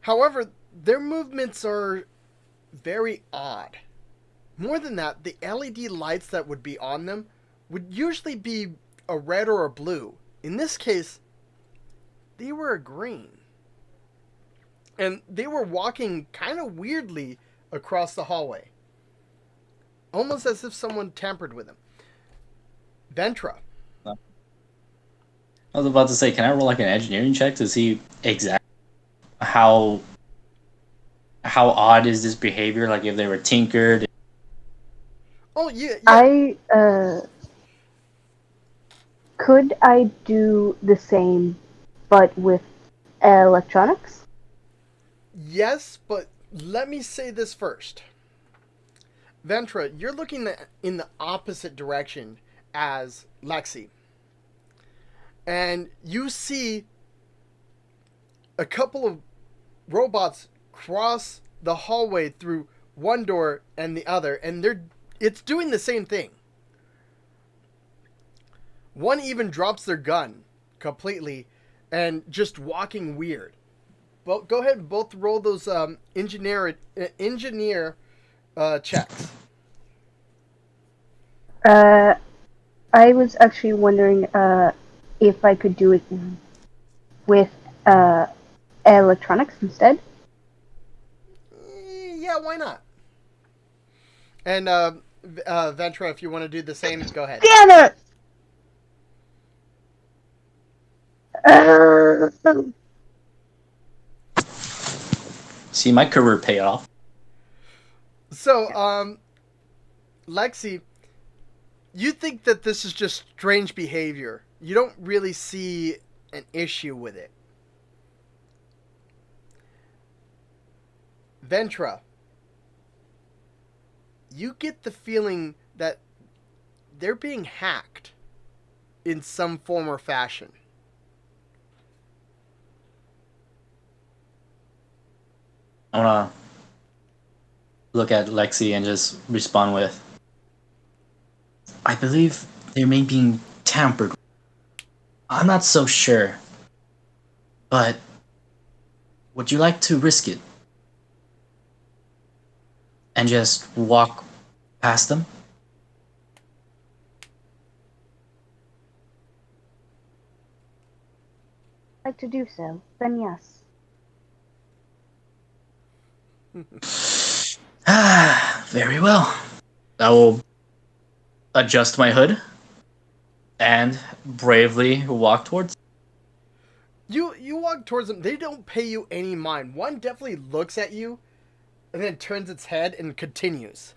However, their movements are very odd. More than that, the LED lights that would be on them would usually be a red or a blue. In this case, they were a green. And they were walking kind of weirdly across the hallway. Almost as if someone tampered with them. Ventra. I was about to say, can I roll like an engineering check to see exactly how odd is this behavior? Like if they were tinkered. Oh, yeah. Could I do the same, but with electronics? Yes, but let me say this first. Ventra, you're looking in the opposite direction as Lexi. And you see a couple of robots cross the hallway through one door and the other, and it's doing the same thing. One even drops their gun completely and just walking weird. Well, go ahead and both roll those engineer checks. I was actually wondering if I could do it with electronics instead. Yeah, why not? And Ventra, if you want to do the same, go ahead. Damn it! see my career pay off. So, Lexi, you think that this is just strange behavior. You don't really see an issue with it. Ventra, you get the feeling that they're being hacked in some form or fashion. I wanna look at Lexi and just respond with, I believe they may be tampered with. I'm not so sure, but would you like to risk it and just walk past them? Like to do so, then yes. Very well. I will adjust my hood and bravely walk towards. You walk towards them. They don't pay you any mind. One definitely looks at you and then turns its head and continues.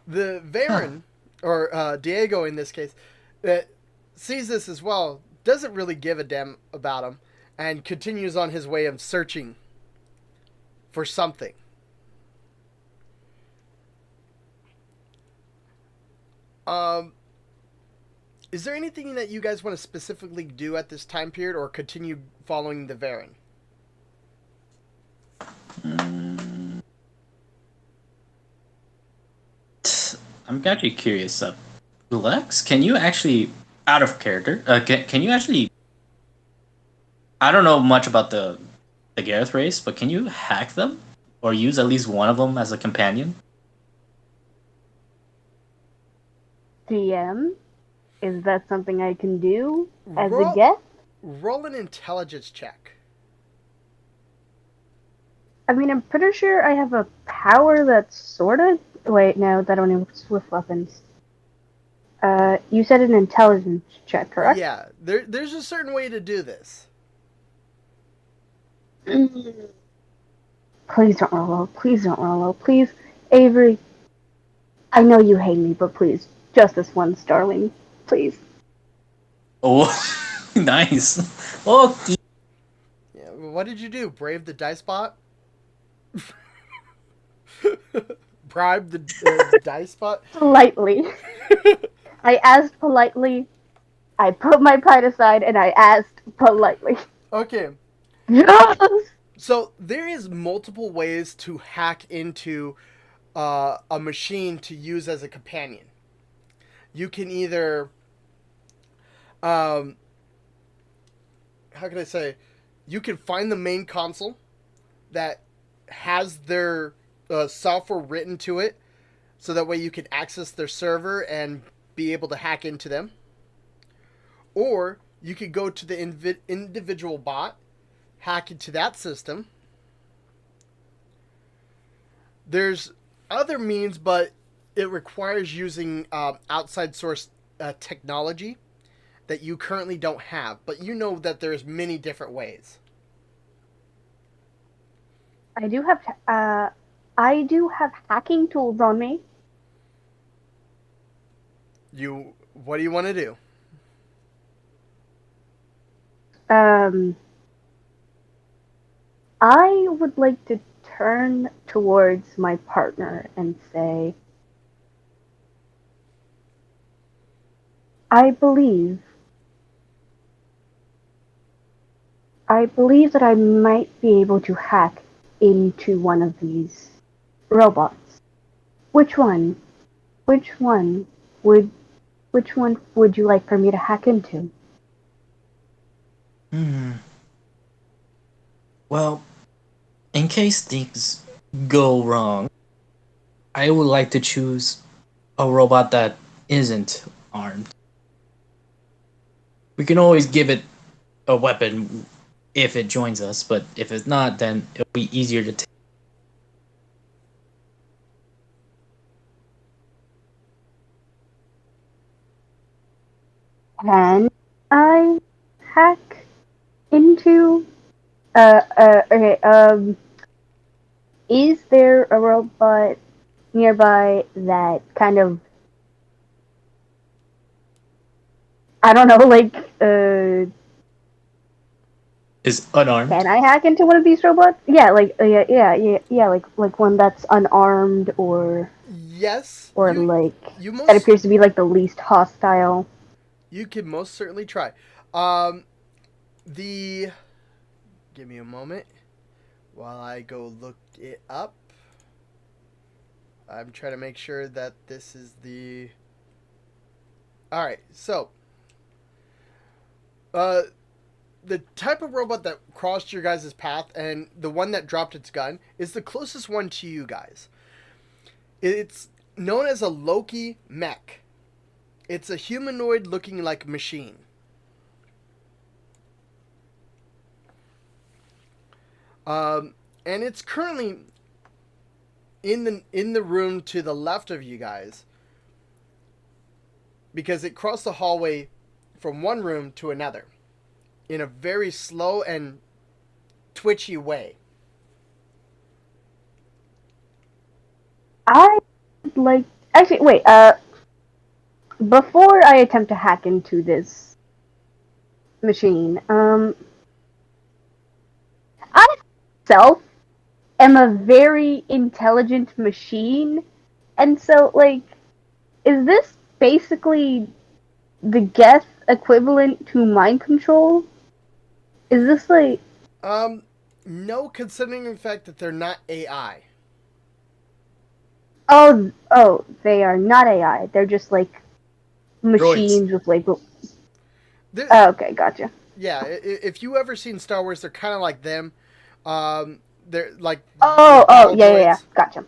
The Varen, or Diego in this case, that sees this as well, doesn't really give a damn about him, and continues on his way of searching for something. Is there anything that you guys want to specifically do at this time period, or continue following the Varen? I'm actually curious. Lex, can you actually, out of character, can you actually? I don't know much about the Gareth race, but can you hack them or use at least one of them as a companion? DM? Is that something I can do as a Roll- guest? Roll an intelligence check. I mean, I'm pretty sure I have a power that's sort of. Wait, no, that only works with weapons. You said an intelligence check, correct? Yeah, there's a certain way to do this. Mm. Please don't roll low. Please don't roll low. Please, Avery. I know you hate me, but please, just this once, darling. Please. Oh, nice. Okay. Yeah, what did you do? Brave the dice bot? Bribe the dice bot? Politely. I asked politely. I put my pride aside and I asked politely. Okay, Yes! so there is multiple ways to hack into a machine to use as a companion. You can either, how can I say, you can find the main console that has their software written to it, so that way you can access their server and be able to hack into them. Or you could go to the individual bot, hack into that system. There's other means, but it requires using outside source technology that you currently don't have. But you know that there's many different ways. I do have hacking tools on me. What do you want to do? I would like to turn towards my partner and say, I believe that I might be able to hack into one of these robots. Which one? Which one would you like for me to hack into? Well, in case things go wrong, I would like to choose a robot that isn't armed. We can always give it a weapon if it joins us, but if it's not, then it'll be easier to take. Can I hack into? Okay. Is there a robot nearby that kind of, I don't know, like, Is unarmed. can I hack into one of these robots? Yeah, like, yeah, like one that's unarmed Yes, or like you that most appears to be like the least hostile. you can most certainly try. Um, the give me a moment while I go look it up. I'm trying to make sure that this is the. All right, so uh, the type of robot that crossed your guys' path and the one that dropped its gun is the closest one to you guys. It's known as a Loki mech. It's a humanoid looking like machine. And it's currently in the room to the left of you guys because it crossed the hallway from one room to another in a very slow and twitchy way. I like actually wait. Before I attempt to hack into this machine, I myself am a very intelligent machine, and so like, is this basically the Geth equivalent to mind control? Is this like, Um, no, considering the fact that they're not AI. oh, they are not AI. They're just like Droids. machines with like. They're, Okay, gotcha. yeah, if you ever seen Star Wars, they're kind of like them. They're like the Oh, battle yeah, droids. gotcha.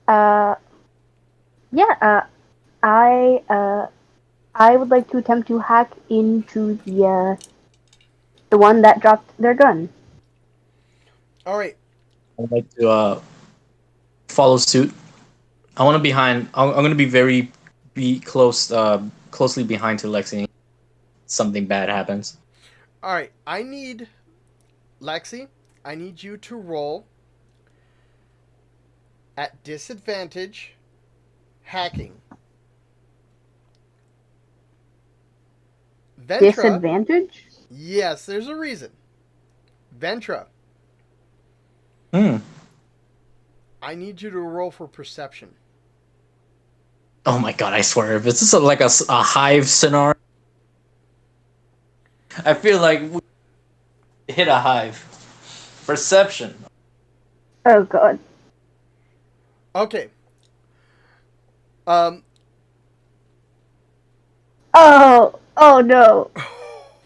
Uh, yeah. I would like to attempt to hack into the one that dropped their gun. All right, I'd like to follow suit. I want to behind. I'm going to be closely behind to Lexi. Something bad happens. all right. I need Lexi. I need you to roll at disadvantage hacking. Ventra. Disadvantage? Yes, there's a reason. Ventra. Hmm. I need you to roll for perception. Oh my god! I swear, if it's just like a hive scenario, I feel like we hit a hive. Perception. Oh god. Okay. Um. Oh no.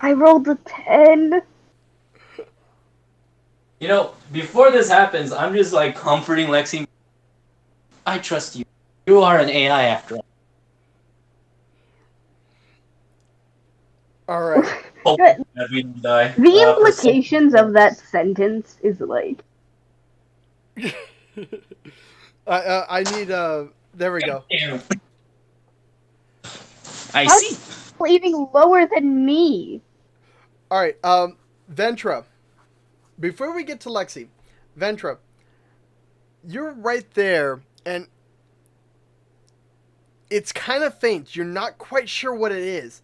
I rolled a 10. You know, before this happens, I'm just like comforting Lexi. I trust you. You are an AI after all. All right. Hope The that we don't die. implications of that sentence is like, I need There we go. Damn. I how's see. even lower than me? All right. Ventra. Before we get to Lexi, Ventra, you're right there, and it's kind of faint. You're not quite sure what it is,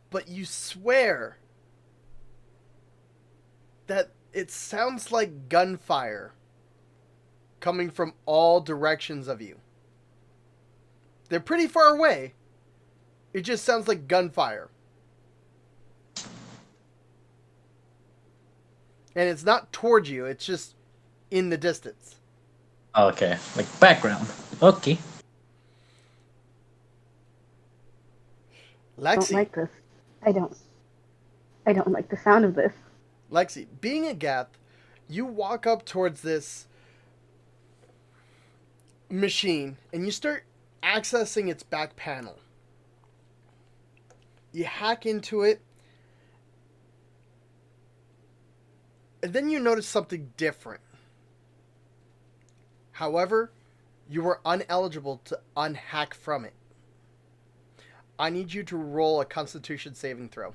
but you swear that it sounds like gunfire coming from all directions of you. They're pretty far away. It just sounds like gunfire. And it's not towards you, it's just in the distance. Okay, like background. Okay. I don't Lexi, like this. I don't. I don't like the sound of this. Lexi, being a Gath, you walk up towards this machine and you start accessing its back panel. You hack into it, and then you notice something different. However, you were uneligible to unhack from it. I need you to roll a Constitution saving throw.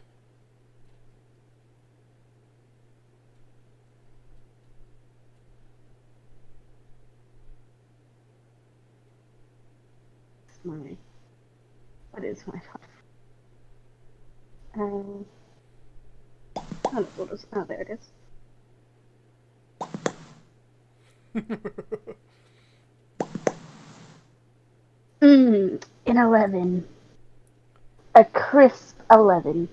my life? Oh, there it is. An 11. A crisp 11.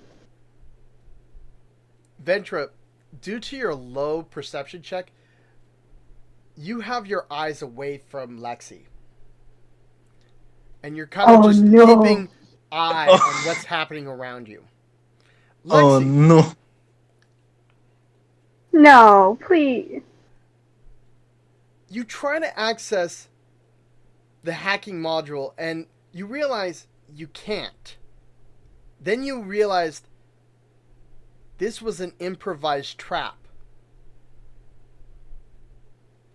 Ventra, due to your low perception check, you have your eyes away from Lexi. And you're kind of just keeping eye on what's happening around you. Lexi, Oh no. No, please. you try to access the hacking module and you realize you can't. Then you realized this was an improvised trap.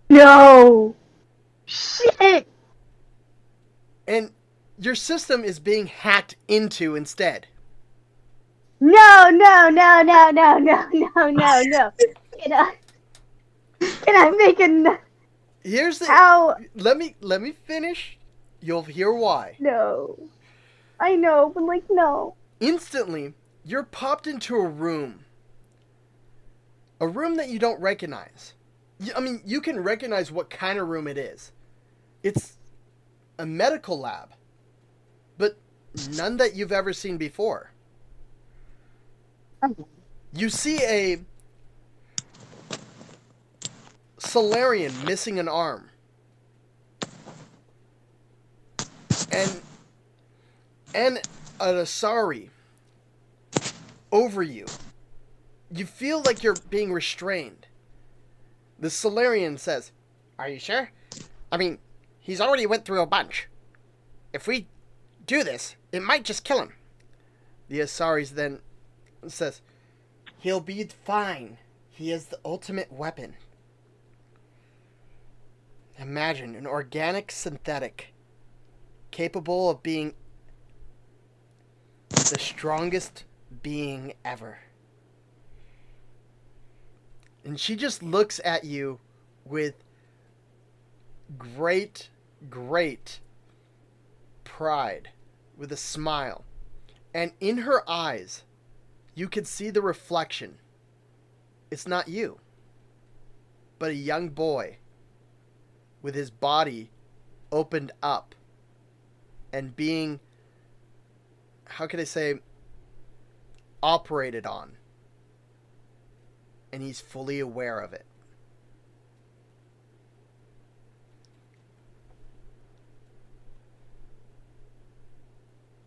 No! Shit! And your system is being hacked into instead. No! Can I make a... Here's the... How? Let me finish. You'll hear why. No. I know, but no. Instantly, you're popped into a room. A room that you don't recognize. I mean, you can recognize what kind of room it is. It's a medical lab. But none that you've ever seen before. You see a Solarian missing an arm. And an Asari over you. You feel like you're being restrained. The Solarian says, "Are you sure? I mean, he's already went through a bunch. If we do this, it might just kill him." The Asari then says, "He'll be fine. He is the ultimate weapon." Imagine an organic synthetic capable of being the strongest being ever. And she just looks at you with great pride, with a smile. And in her eyes, you can see the reflection. It's not you, but a young boy with his body opened up and being, how can I say, operated on. And he's fully aware of it.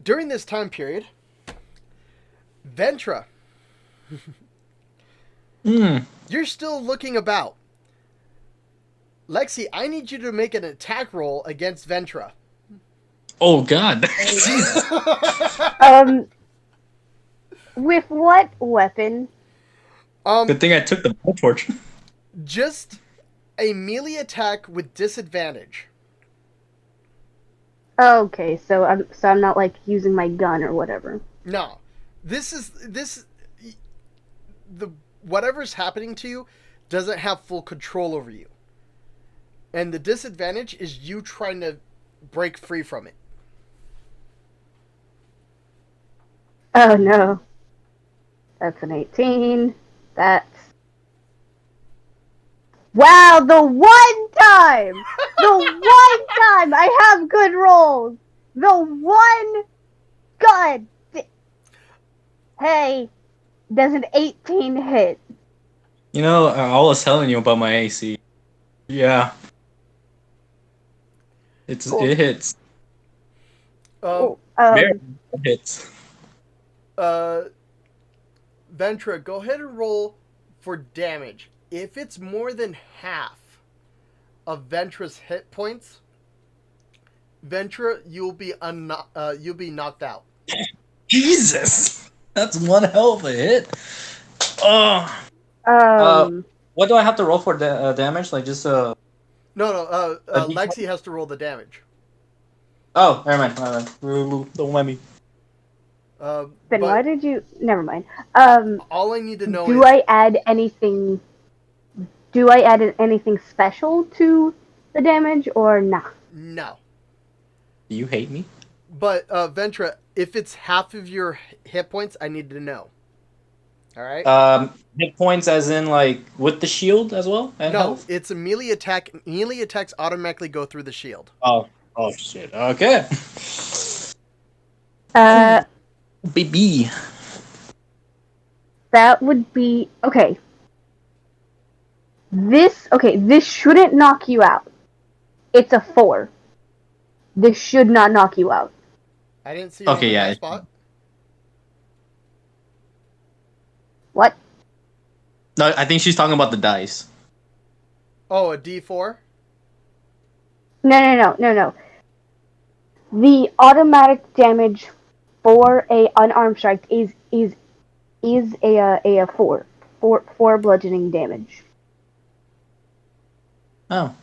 During this time period, Ventra, you're still looking about. Lexi, I need you to make an attack roll against Ventra. Oh god. With what weapon? Good thing I took the blowtorch. Just a melee attack with disadvantage. Okay, so I'm not using my gun or whatever. No. The whatever's happening to you doesn't have full control over you. And the disadvantage is you trying to break free from it. Oh no. That's an 18. That's... Wow, the one time I have good rolls! The one... God... Hey, does an 18 hit? You know, I was telling you about my AC. Yeah. Cool. It hits. Oh, It hits. Ventra, go ahead and roll for damage. If it's more than half of Ventra's hit points, Ventra, you'll be knocked out. Jesus! That's one hell of a hit. What do I have to roll for damage? No. Lexi has to roll the damage. Oh, never mind. Don't let me. then why did you... Never mind. All I need to know do I add anything special to the damage or not? No. Do you hate me? But Ventra, if it's half of your hit points, I need to know. All right. Hit points as in like with the shield as well and No, health. it's a melee attack. Melee attacks automatically go through the shield. Oh, oh shit. Okay. Uh, Baby. that would be okay. This shouldn't knock you out. It's a 4. This should not knock you out. I didn't see it on Okay, the yeah. dice spot. What? No, I think she's talking about the dice. Oh, a D4. No. The automatic damage for a unarmed strike is a 4. Four bludgeoning damage. Oh.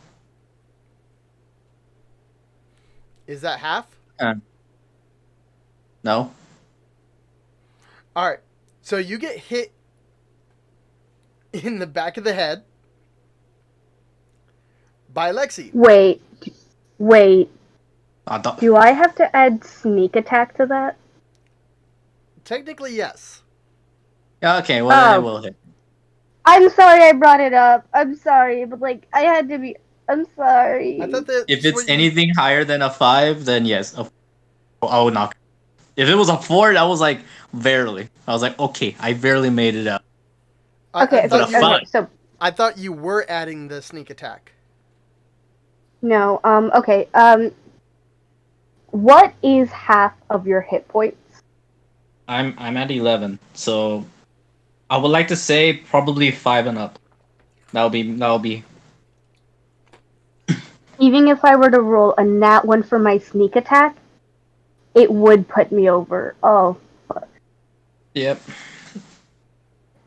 Is that half? No. All right. So you get hit in the back of the head by Lexi. Wait. I thought. Do I have to add sneak attack to that? Technically, yes. Yeah, okay, well then Oh. it will hit. I'm sorry I brought it up. I'm sorry, but like I had to be. I'm sorry. I thought that If it's anything higher than a 5, then yes, I would knock. If it was a 4, that was like barely. I was like, okay, I barely made it out. Okay, But a okay, five. so I thought you were adding the sneak attack. no, okay, what is half of your hit points? I'm at 11, so I would like to say probably 5 and up. That'll be. Even if I were to roll a nat 1 for my sneak attack, it would put me over. Oh, Yep.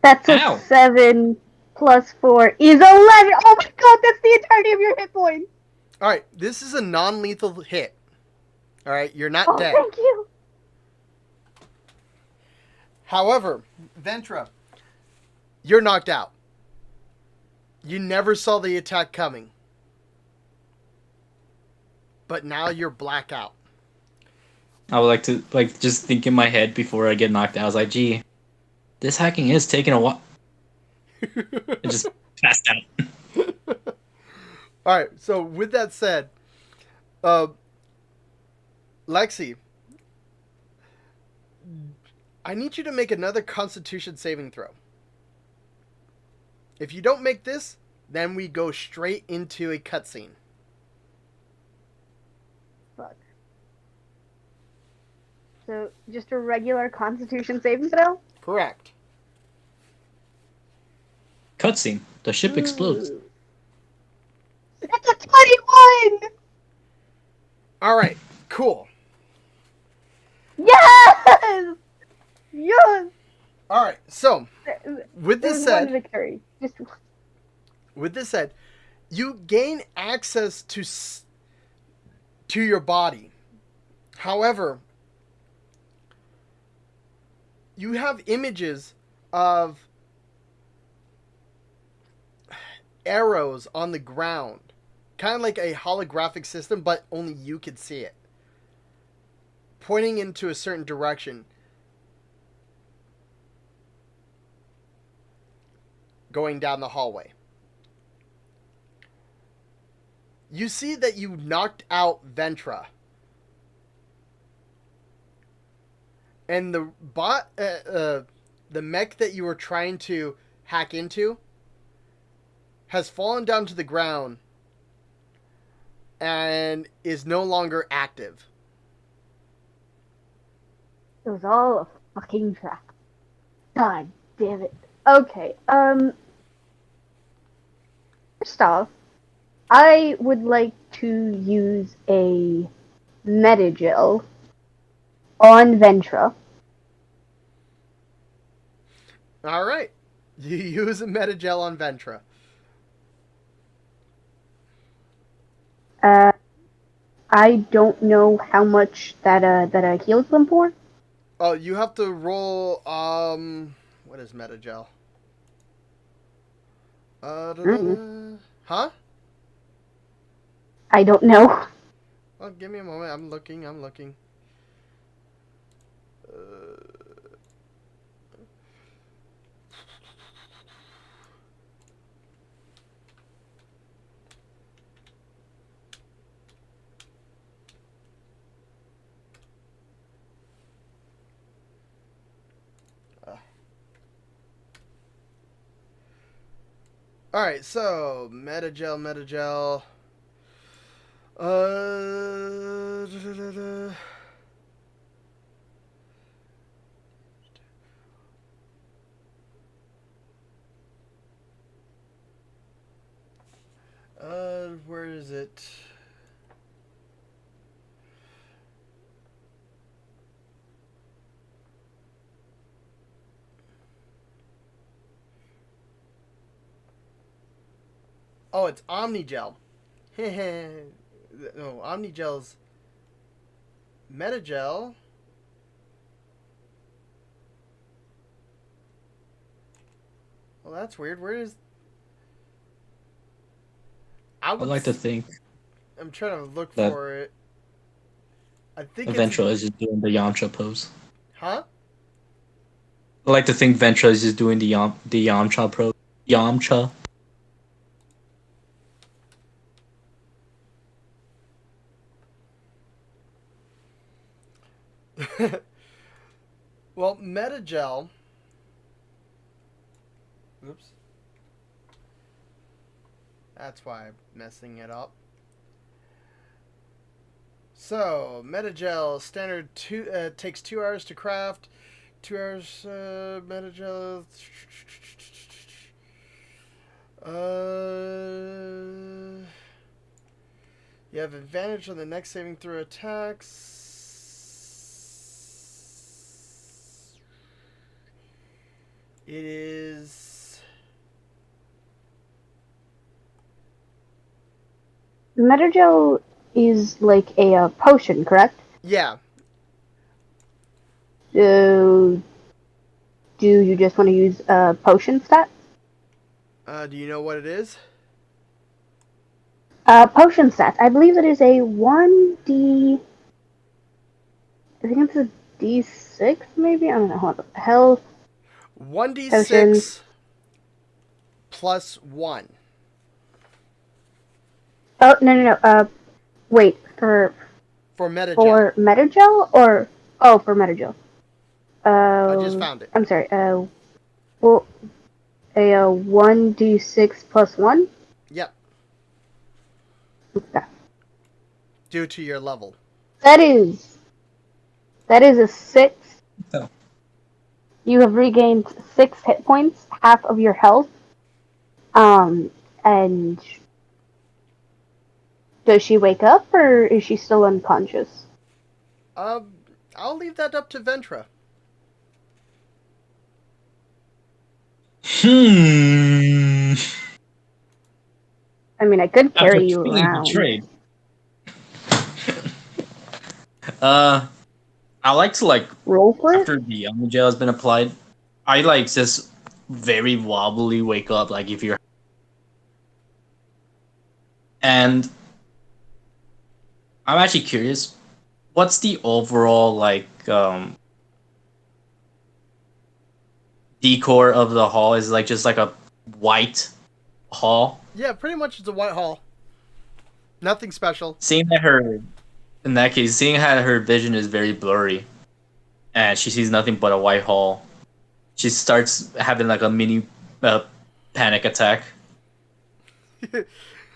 that's a Ow. 7 plus 4 is 11! Oh my god, that's the entirety of your hit points! All right, this is a non-lethal hit. All right, you're not Oh, dead. thank you! However, Ventra, you're knocked out. You never saw the attack coming. But now you're blackout. I would like to just think in my head before I get knocked out. I was like, gee, this hacking is taking a while. I just passed out. All right, so with that said, Lexi, I need you to make another Constitution saving throw. If you don't make this, then we go straight into a cutscene. Fuck. So, just a regular Constitution saving throw? Correct. Cutscene. The ship explodes. Ooh. That's a 21! All right, cool. Yes! Yes! All right, so with this There's one said, victory. Just with this said, you gain access to your body. However, you have images of arrows on the ground, kind of like a holographic system, but only you could see it, pointing into a certain direction. Going down the hallway. You see that you knocked out Ventra. And the the mech that you were trying to hack into has fallen down to the ground and is no longer active. It was all a fucking trap. God damn it. Okay, first off, I would like to use a Metagel on Ventra. All right. You use a Metagel on Ventra. I don't know how much that heals them for. Oh, you have to roll, what is Metagel? Huh? I don't know. Well, give me a moment. I'm looking. I'm looking. All right. So Metagel. Da-da-da-da. Where is it? Oh, it's Omnigel. No, Omnigel's Metagel. Well, that's weird. Where is? I'd like to think I'm trying to look that for it. I think it's. Ventra is just doing the Yamcha pose. Huh? I like to think Ventra is just doing the Yamcha pose. Yamcha. Well, Metagel. Oops. That's why I'm messing it up. So, Metagel standard takes 2 hours to craft. 2 hours Metagel. You have advantage on the next saving throw attacks. It is. Metagel is like a potion, correct? Yeah. Do you just want to use potion stat? Do you know what it is? Potion stats. I believe it is a 1d. I think it's a d6, maybe? I don't know. Hold on. Health. 1d6 Potions. plus 1. Oh, no. Wait. For Metagel. Metagel? Or. Oh, for Metagel. I just found it. I'm sorry. Well, a 1d6 plus 1? Yep. Okay. Due to your level. That is a 6. Oh. You have regained 6 hit points, half of your health. And does she wake up or is she still unconscious? I'll leave that up to Ventra. I mean, I could After carry you feeling around. betrayed. I like to like Roll for it? after the gel has been applied, I like just very wobbly wake up like if you're and I'm actually curious, what's the overall like decor of the hall? Is it like just like a white hall? Yeah, pretty much it's a white hall. Nothing special. Seeing that her in that case, seeing how her vision is very blurry and she sees nothing but a white hall, she starts having like a mini panic attack.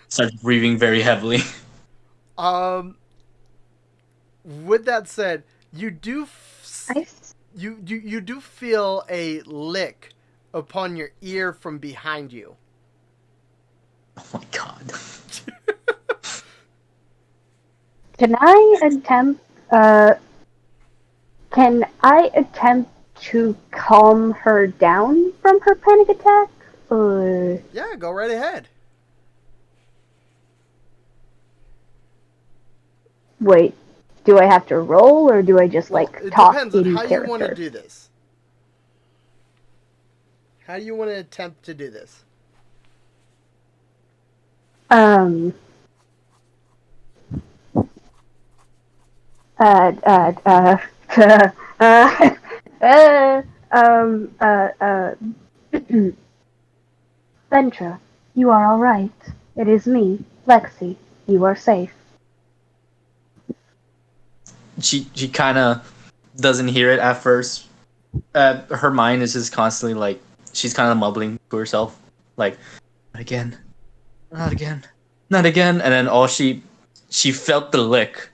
Starts breathing very heavily. With that said, you do you do feel a lick upon your ear from behind you. Oh my god. Can I attempt to calm her down from her panic attack? Or Yeah, go right ahead. wait, do I have to roll or do I just It talk depends on in how character? you want to do this. How do you want to attempt to do this? uh, uh, uh, uh, uh, um, uh, uh, Ventra, you are all right. It is me, Lexi. You are safe. She kind of doesn't hear it at first. Her mind is just constantly like she's kind of mumbling to herself, like not again, not again, not again. And then all she felt the lick,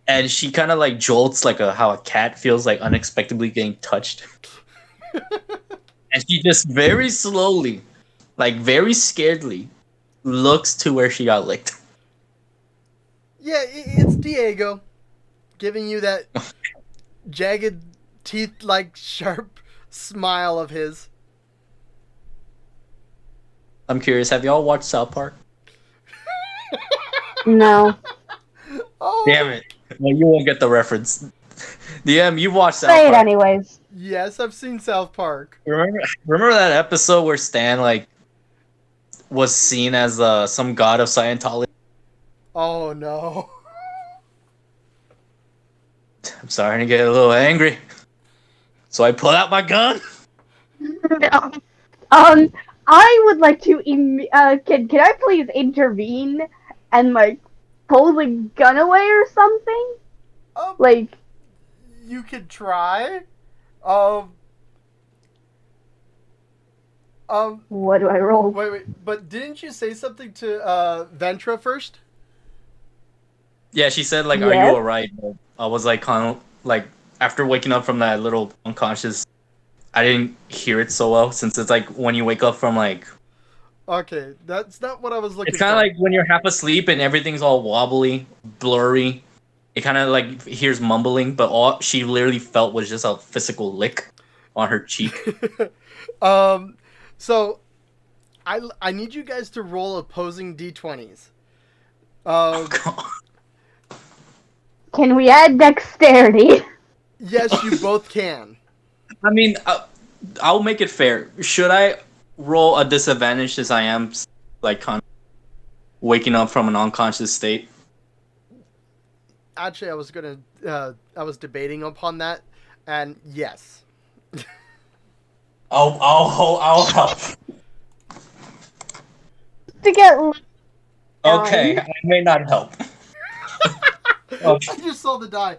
and she kind of like jolts like how a cat feels like unexpectedly getting touched, and she just very slowly, like very scaredly, looks to where she got licked. Yeah, it's Diego giving you that jagged teeth like sharp smile of his. I'm curious, have y'all watched South Park? No. Oh, Damn it! Well, you won't get the reference. DM, you watched South Say it Park. anyways. yes, I've seen South Park. Remember that episode where Stan like was seen as some god of Scientology? Oh no. I'm starting to get a little angry, so I pull out my gun. I would like to. Can I please intervene and like pull the gun away or something? Um, Like, you could try. Um. what do I roll? Wait. But didn't you say something to Ventra first? Yeah, she said like, "Are you Yes. alright?" I was like, kind of like after waking up from that little unconscious, I didn't hear it so well since it's like when you wake up from like Okay, that's not what I was looking it's for. kind of like when you're half asleep and everything's all wobbly, blurry. It kind of like hears mumbling, but all she literally felt was just a physical lick on her cheek. So I need you guys to roll opposing d20s. Um, Can we add dexterity? yes, you both can. I mean, I'll make it fair. Should I roll a disadvantage as I am like kind of waking up from an unconscious state? Actually, I was debating upon that, and yes. I'll help. To get Okay, I may not help. I just saw the die.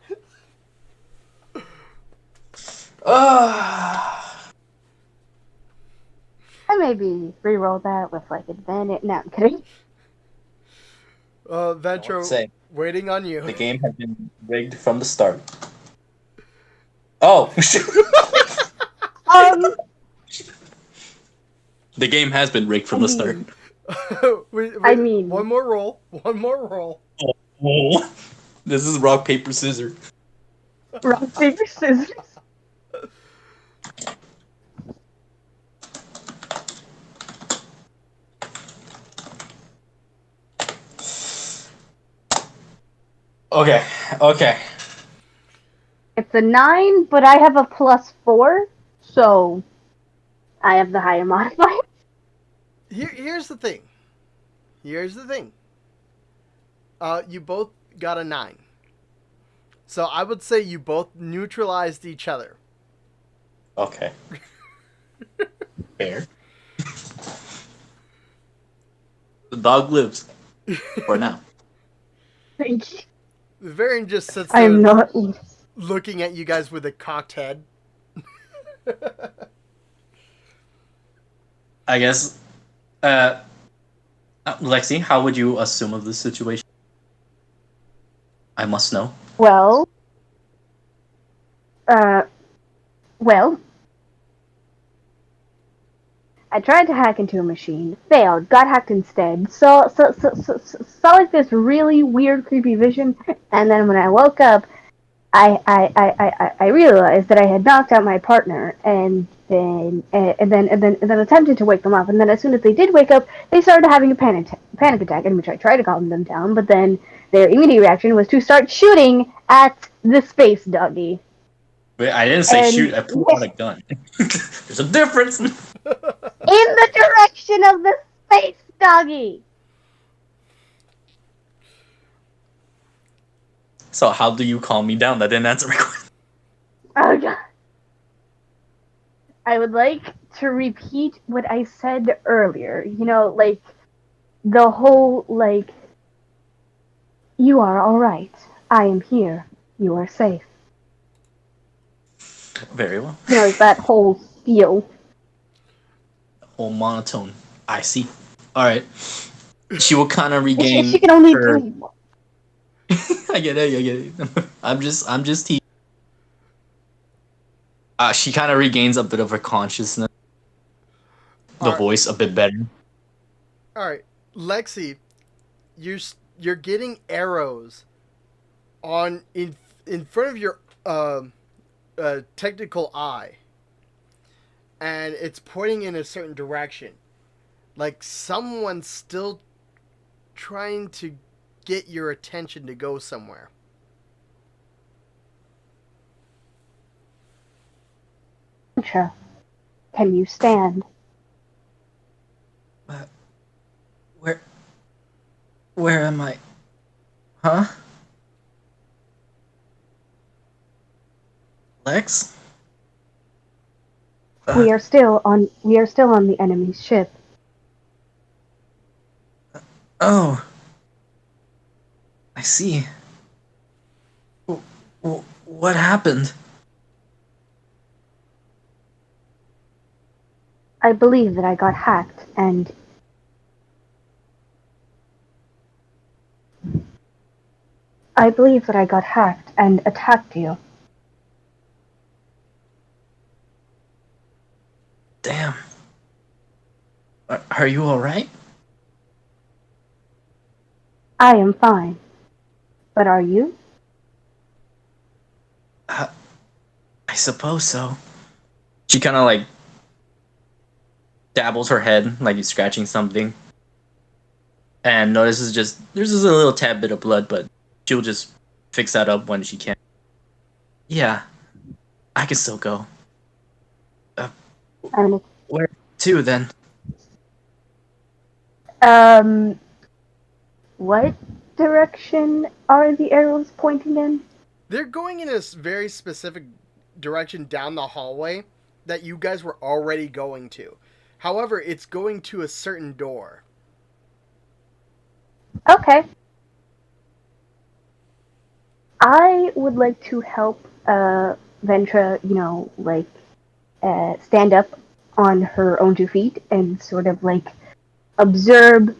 I maybe re-roll that with like advantage. No, I'm kidding. Ventro, Say, waiting on you. the game has been rigged from the start. Oh, Um, the game has been rigged from the start. I mean- one more roll. One more roll. Oh. This is rock paper scissors. rock paper scissors. Okay. It's a 9, but I have a +4, so I have the higher modifier. Here's the thing. You both got a 9. So I would say you both neutralized each other. Okay. Fair. The dog lives. For now. Thank you. The Varian just sits I there am not. looking at you guys with a cocked head. I guess, Lexi, how would you assume of this situation? I must know. Well, I tried to hack into a machine, failed, got hacked instead. Saw like this really weird, creepy vision, and then when I woke up, I realized that I had knocked out my partner, and then attempted to wake them up. And then as soon as they did wake up, they started having a panic attack, in which I tried to calm them down. But then their immediate reaction was to start shooting at the space doggy. Wait, I didn't say And- shoot. I pulled out a gun. There's a difference. In the direction of the space doggy. So how do you calm me down? That didn't answer my question. Oh god. I would like to repeat what I said earlier. You know, like the whole like you are all right. I am here. You are safe. Very well. You know, that whole spiel. Whole monotone. I see. All right. She will kind of She regain can only her. do. I get it. I get it. I'm just teasing. She kind of regains a bit of her consciousness, the All right, voice a bit better. all right. Lexi, you're getting arrows on in front of your technical eye, and it's pointing in a certain direction. Like someone's still trying to get your attention to go somewhere. Ventra, can you stand? Where where am I? Huh? Lex? We are still on the enemy's ship. Oh, I see. What happened? I believe that I got hacked and attacked you. Damn. Are you alright? I am fine. But are you? I suppose so. She kind of like dabbles her head like he's scratching something, and notices there's just a little tad bit of blood, but she'll just fix that up when she can. Yeah, I can still go. I mean, Where to then? um, what direction are the arrows pointing in? They're going in a very specific direction down the hallway that you guys were already going to. However, it's going to a certain door. Okay. I would like to help Ventra, stand up on her own 2 feet and sort of like observe,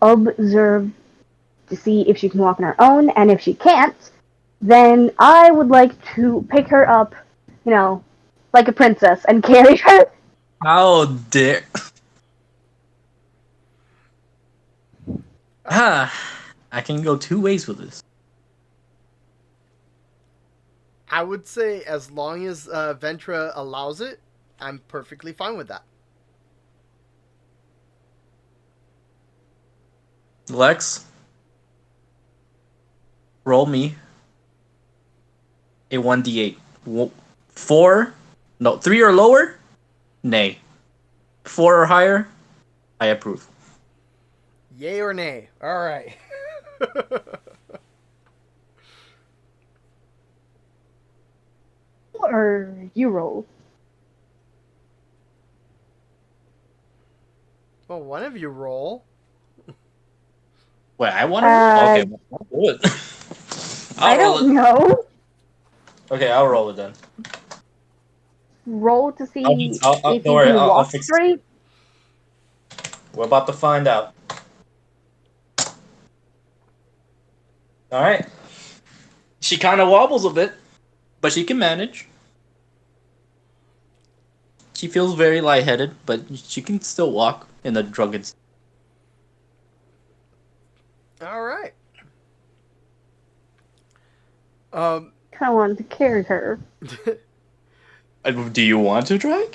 observe to see if she can walk on her own, and if she can't, then I would like to pick her up, like a princess and carry her. How dare? Ah, I can go two ways with this. I would say as long as Ventra allows it, I'm perfectly fine with that. Lex, roll me a 1d8. 4, no, 3 or lower? Nay. 4 or higher? I approve. Yay or nay? All right. Or you roll. Well, one of you roll. Wait, I want to roll? Uh, Okay, I'll roll it. I I'll roll don't it. know. Okay, I'll roll it then. Roll to see if Don't you worry, can I'll walk fix it. straight. We're about to find out. Alright. She kind of wobbles a bit, but she can manage. She feels very lightheaded, but she can still walk in the drunken state. All right. Um, Kind of wanted to carry her. Do you want to try?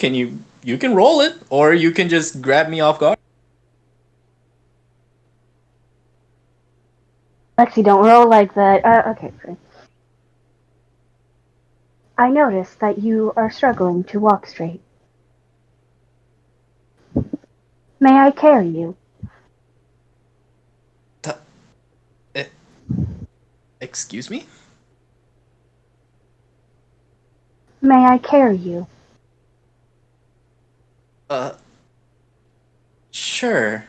You can roll it, or you can just grab me off guard. Lexi, don't roll like that. Okay, fine. I noticed that you are struggling to walk straight. May I carry you? It, Excuse me? May I carry you? Uh, sure.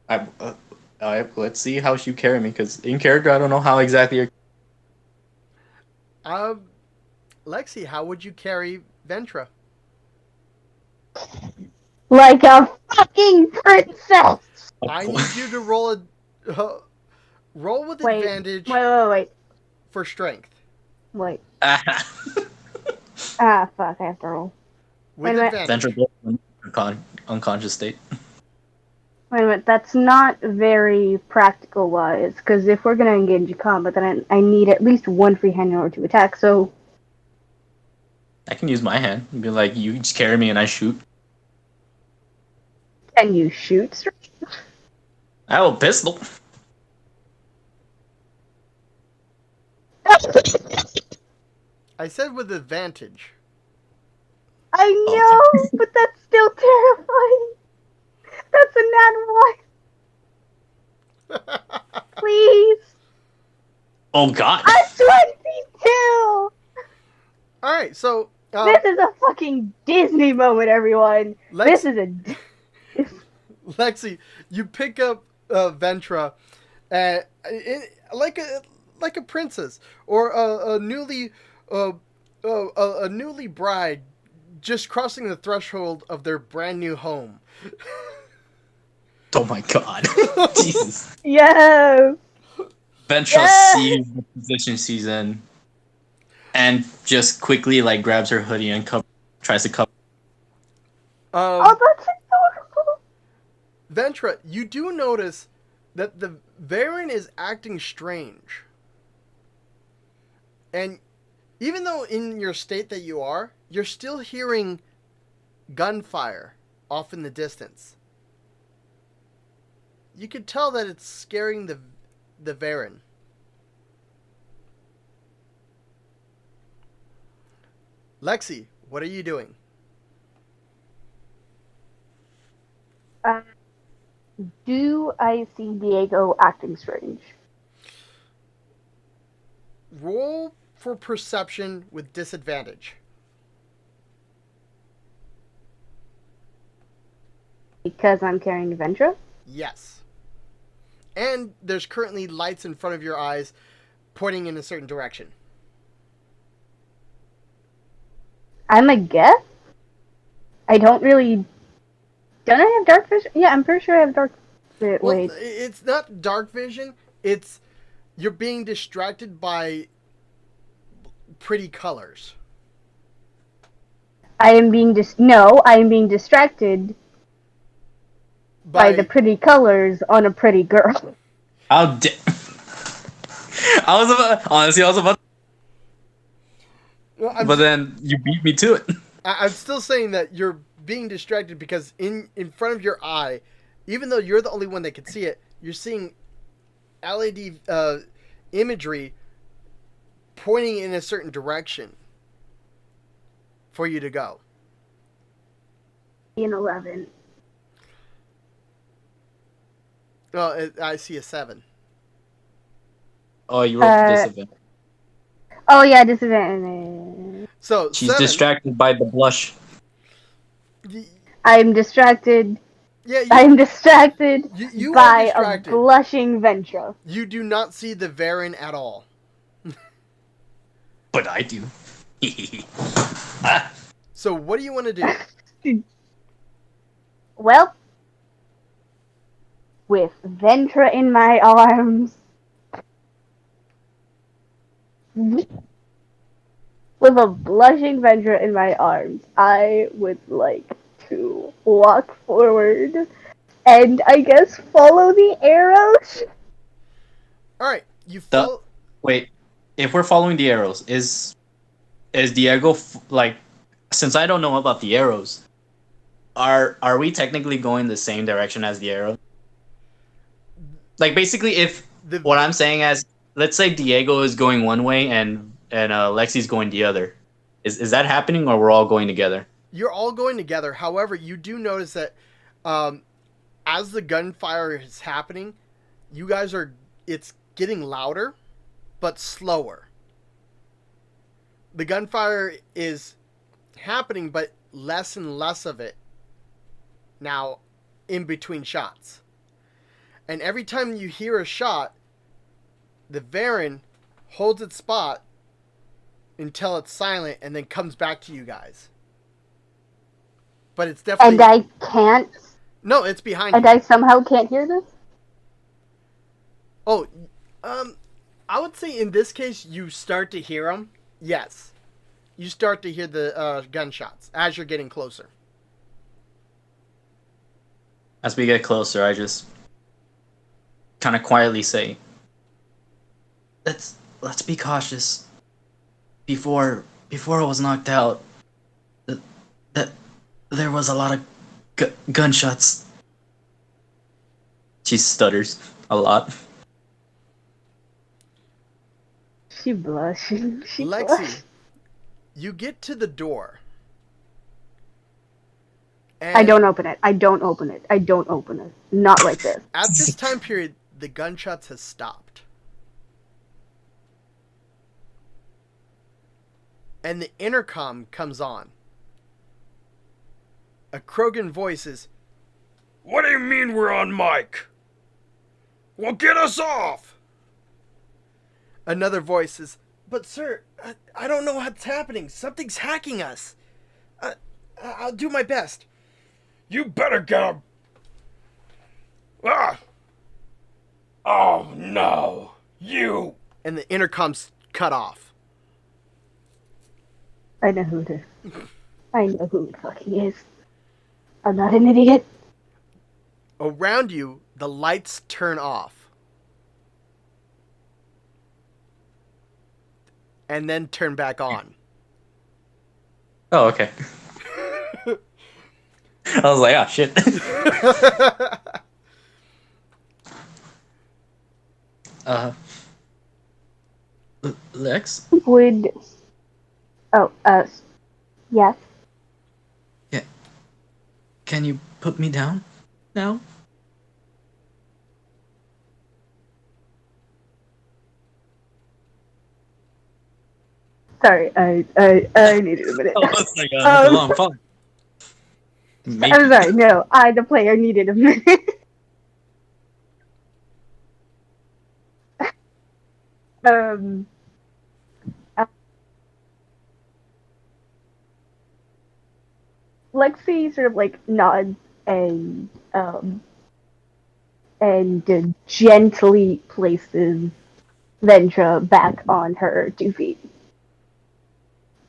I, uh, let's see how you carry me, because in character, I don't know how exactly you're. Lexi, how would you carry Ventra? Like a fucking princess! I need you to roll with Wait, advantage wait. for strength. Wait. Ah. Ah, fuck, I have to roll. With Wait a minute. advantage. Central unconscious state. Wait a minute, that's not very practical wise, because if we're gonna engage in combat, then I need at least one free hand in order to attack, so... I can use my hand and be like, you just carry me and I shoot. Can you shoot straight? I have a pistol. I said with advantage. I know, but that's still terrifying. That's a nat 1. Please. Oh god. A 22! Alright, so This is a fucking Disney moment, everyone. This is a... Lexi, you pick up Ventra like a princess or a newly bride just crossing the threshold of their brand new home. Oh my god. Jesus. Yes. Ventra Yes! sees the position she's in and just quickly like grabs her hoodie and tries to cover. Oh, that's adorable. Ventra, you do notice that the Varen is acting strange. And even though in your state that you are, you're still hearing gunfire off in the distance. You could tell that it's scaring the Varen. Lexi, what are you doing? Do I see Diego acting strange? Roll for perception with disadvantage. Because I'm carrying Ventra? Yes. And there's currently lights in front of your eyes pointing in a certain direction. I'm a guess? I don't really... Don't I have dark vision? Yeah, I'm pretty sure I have dark vision. Well, Wait. it's not dark vision. It's you're being distracted by pretty colors. I am being distracted by the pretty colors on a pretty girl. How I was about. Well, But then you beat me to it. I'm still saying that you're being distracted because in front of your eye, even though you're the only one that can see it, you're seeing LED imagery pointing in a certain direction for you to go. In 11. Well, I see a 7. Oh, you rolled disadvantage. Oh yeah, disadvantage. So She's 7, distracted by the blush. I'm distracted. Yeah, I'm distracted you are by distracted. a blushing Ventra. You do not see the Varen at all. But I do. So what do you want to do? Well, with Ventra in my arms, with a blushing Ventra in my arms, I would like to walk forward and I guess follow the arrows. All right, you follow. Wait, if we're following the arrows, is Diego like? Since I don't know about the arrows, are we technically going the same direction as the arrow? Like basically, if what I'm saying is, let's say Diego is going one way and Lexi's going the other, is that happening, or we're all going together? You're all going together. However, you do notice that as the gunfire is happening, you guys are, it's getting louder, but slower. The gunfire is happening, but less and less of it now in between shots. And every time you hear a shot, the Varen holds its spot until it's silent and then comes back to you guys. But it's definitely... And I can't... No, it's behind and you. I somehow can't hear this? Oh, I would say in this case you start to hear them. Yes. You start to hear the gunshots as you're getting closer. As we get closer, I just kind of quietly say, let's be cautious. Before I was knocked out, that there was a lot of gunshots. She stutters a lot. She blushes. She Lexi, blushes. you get to the door. And I don't open it. I don't open it. I don't open it. Not like this. at this time period, the gunshots has stopped. And the intercom comes on. A Krogan voice is, "What do you mean we're on mic? Well, get us off!" Another voice is, "But sir, I don't know what's happening. Something's hacking us. I'll do my best." "You better get up. Ah! Oh no, you!" And the intercom's cut off. I know who it is. I know who it fucking is. I'm not an idiot. Around you, the lights turn off. And then turn back on. Oh, okay. I was like, ah, shit. Lex? Would... Oh, yes? Yeah. Can you put me down now? Sorry, I needed a minute. Oh, that's like a long pause. Maybe. I'm sorry, no, I, the player, needed a minute. Lexi sort of like nods and gently places Ventra back on her 2 feet.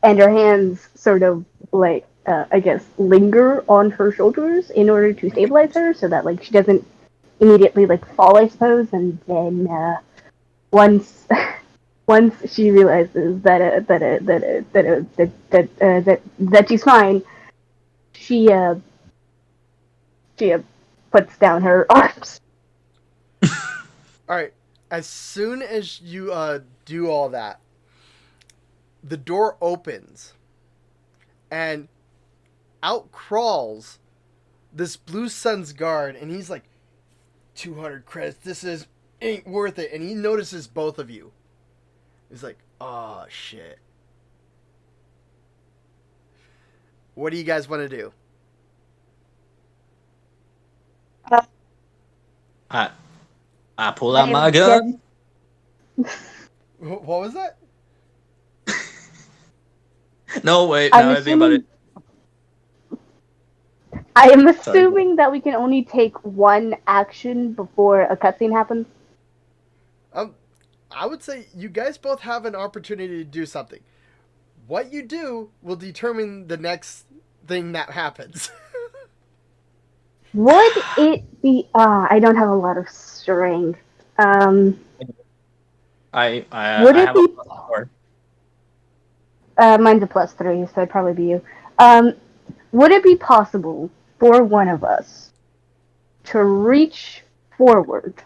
And her hands sort of like I guess linger on her shoulders in order to stabilize her so that like she doesn't immediately like fall, I suppose. And then once she realizes that she's fine, she puts down her arms. All right. As soon as you do all that, the door opens, and out crawls this Blue Sun's guard, and he's like, 200 credits. This ain't worth it. And he notices both of you. He's like, oh shit. What do you guys want to do? I pull out my gun. What was that? No, wait. Now I think about it. I am assuming that we can only take one action before a cutscene happens. I would say you guys both have an opportunity to do something. What you do will determine the next thing that happens. Would it be? I don't have a lot of strength. I Would it have be? a +4. Mine's a +3, so it'd probably be you. Would it be possible for one of us to reach forward,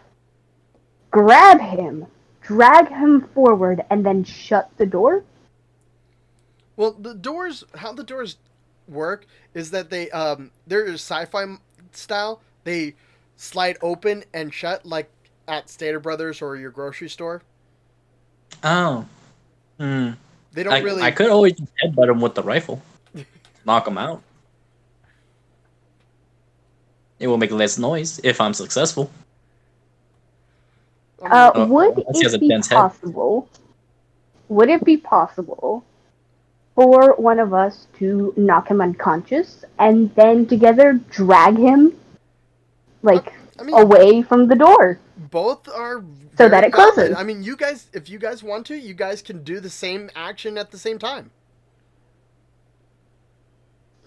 grab him, drag him forward, and then shut the door? Well, how the doors work is that they're sci-fi style. They slide open and shut like at Stater Brothers or your grocery store. Oh. Hmm. They don't I really. could always just headbutt him with the rifle. Knock him out. It will make less noise if I'm successful. I mean, Would Unless he has a it be dense head. possible? Would it be possible for one of us to knock him unconscious and then together drag him like I mean, away from the door both are so very that it valid. closes? I mean, you guys, if you guys want to, you guys can do the same action at the same time.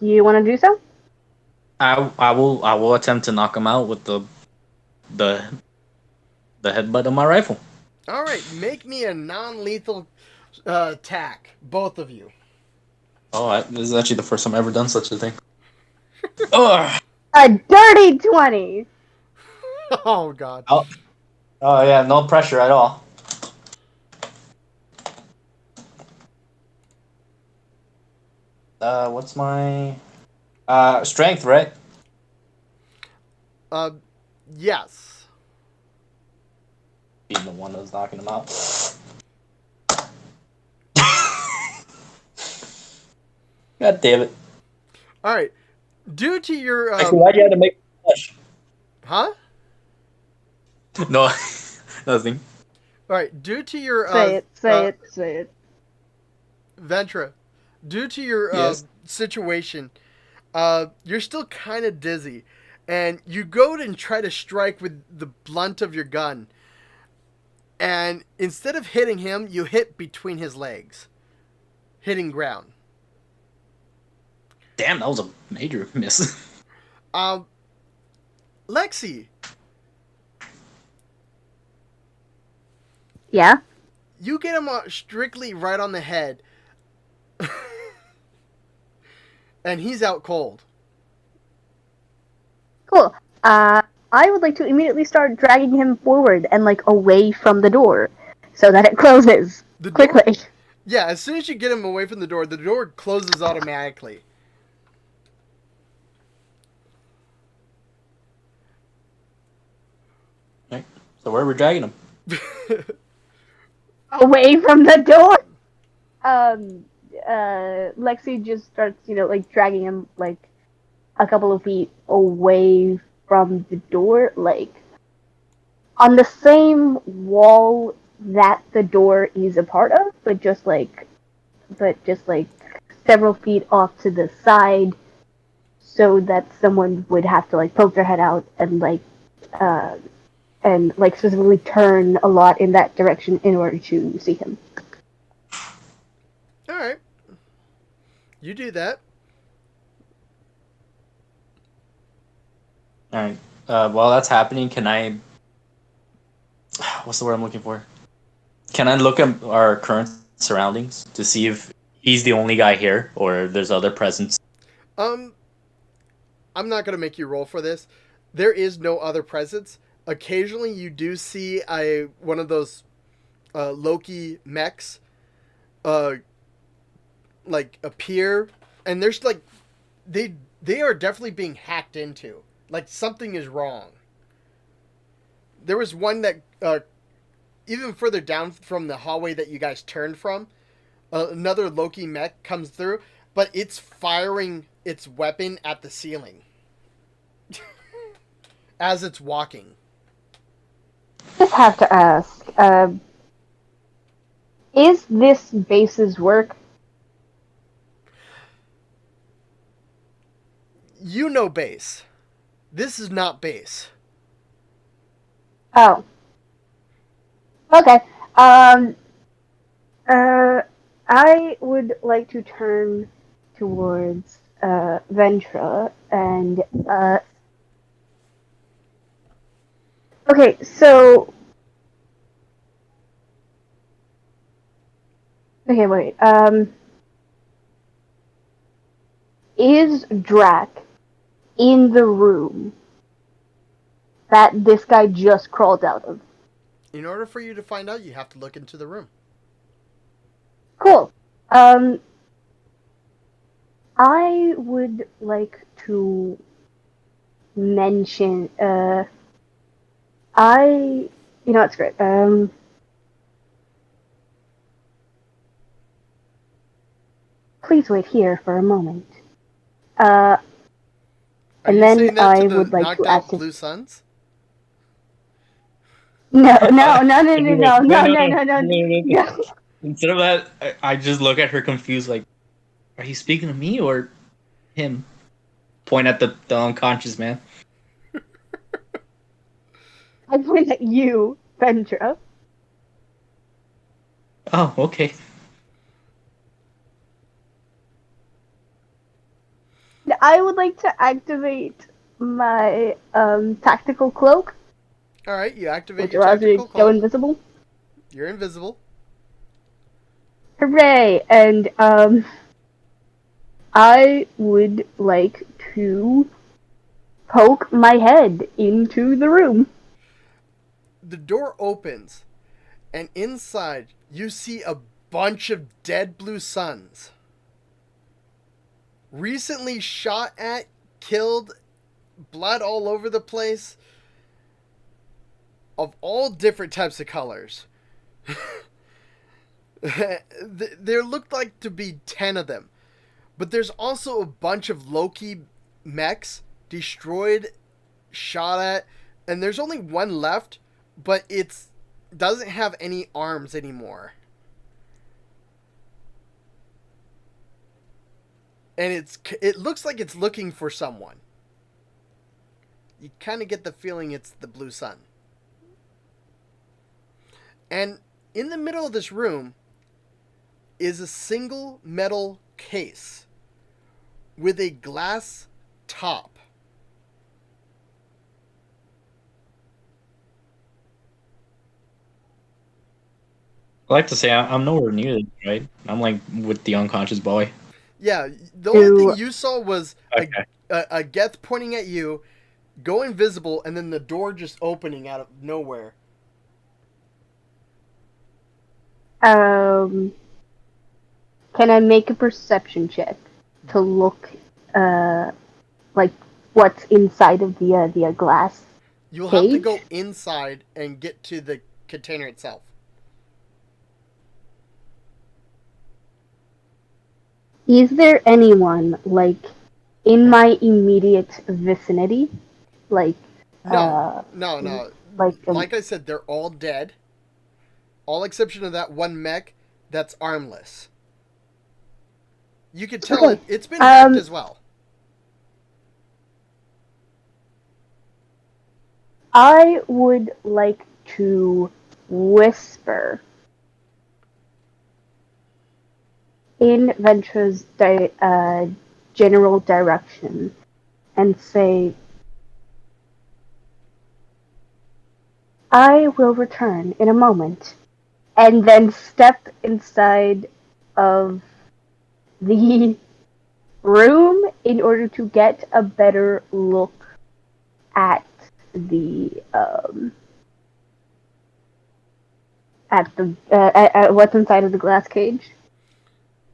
You want to do so? I will attempt to knock him out with the the headbutt of my rifle. All right, make me a non-lethal attack, both of you. Oh, this is actually the first time I've ever done such a thing. Ugh. A dirty 20! Oh God. Oh yeah, no pressure at all. What's my strength, right? Uh, yes. Being the one that's knocking him out. God damn it! All right. Due to your Actually, why'd you have to make flesh? huh? No, nothing. All right. Due to your Say it. Ventra, due to your Yes. situation, you're still kind of dizzy, and you go and try to strike with the blunt of your gun, and instead of hitting him, you hit between his legs, hitting ground. Damn, that was a major miss. Lexi, Yeah? you get him strictly right on the head, and he's out cold. Cool. I would like to immediately start dragging him forward and like away from the door so that it closes The door- quickly. Yeah, as soon as you get him away from the door closes automatically. Okay, so where are we dragging him? Away from the door. Lexi just starts, like dragging him like a couple of feet away from the door, like on the same wall that the door is a part of, but just like several feet off to the side, so that someone would have to like poke their head out and specifically turn a lot in that direction in order to see him. All right. You do that. All right. While that's happening, can I? What's the word I'm looking for? Can I look at our current surroundings to see if he's the only guy here or there's other presence? I'm not gonna make you roll for this. There is no other presence. Occasionally, you do see one of those Loki mechs, like appear, and there's like they are definitely being hacked into. Like something is wrong. There was one that even further down from the hallway that you guys turned from, another Loki mech comes through, but it's firing its weapon at the ceiling as it's walking. Just have to ask, is this base's work? You know base. This is not base. Oh. Okay. I would like to turn towards Ventra and okay, so okay, wait. Is Drac in the room that this guy just crawled out of? In order for you to find out, you have to look into the room. Cool. I would like to mention, I You know what's great? Please wait here for a moment. Are And you then saying that to I the would like to knocked out activate. Blue Suns? No, no, no, no, no, Wait, no, no, no, no, no, no, no, no, no, no, no. no. Instead of that, I just look at her confused, like, are you speaking to me or him? Point at the unconscious man. I point at you, Vendra. Oh, okay. I would like to activate my tactical cloak, All right, you activate which your allows me to tactical go cloak. invisible. You're invisible. Hooray! And I would like to poke my head into the room. The door opens, and inside you see a bunch of dead Blue Suns. Recently shot at, killed, blood all over the place, of all different types of colors. There looked like to be 10 of them. But there's also a bunch of Loki mechs destroyed, shot at, and there's only one left, but it's doesn't have any arms anymore. And it looks like it's looking for someone. You kind of get the feeling it's the Blue Sun. And in the middle of this room is a single metal case with a glass top. I like to say I'm nowhere near this, right? I'm like with the unconscious boy. Yeah, the only To thing you saw was Okay. a Geth pointing at you, go invisible, and then the door just opening out of nowhere. um, can I make a perception check to look like what's inside of the glass You'll have to cage? go inside and get to the container itself. Is there anyone like in my immediate vicinity, like No, uh, no, no. like Like I said, they're all dead. All exception of that one mech that's armless. You could tell okay. it's been hacked Um, as well. I would like to whisper in Ventra's general direction and say, I will return in a moment, and then step inside of the room in order to get a better look at the at what's inside of the glass cage.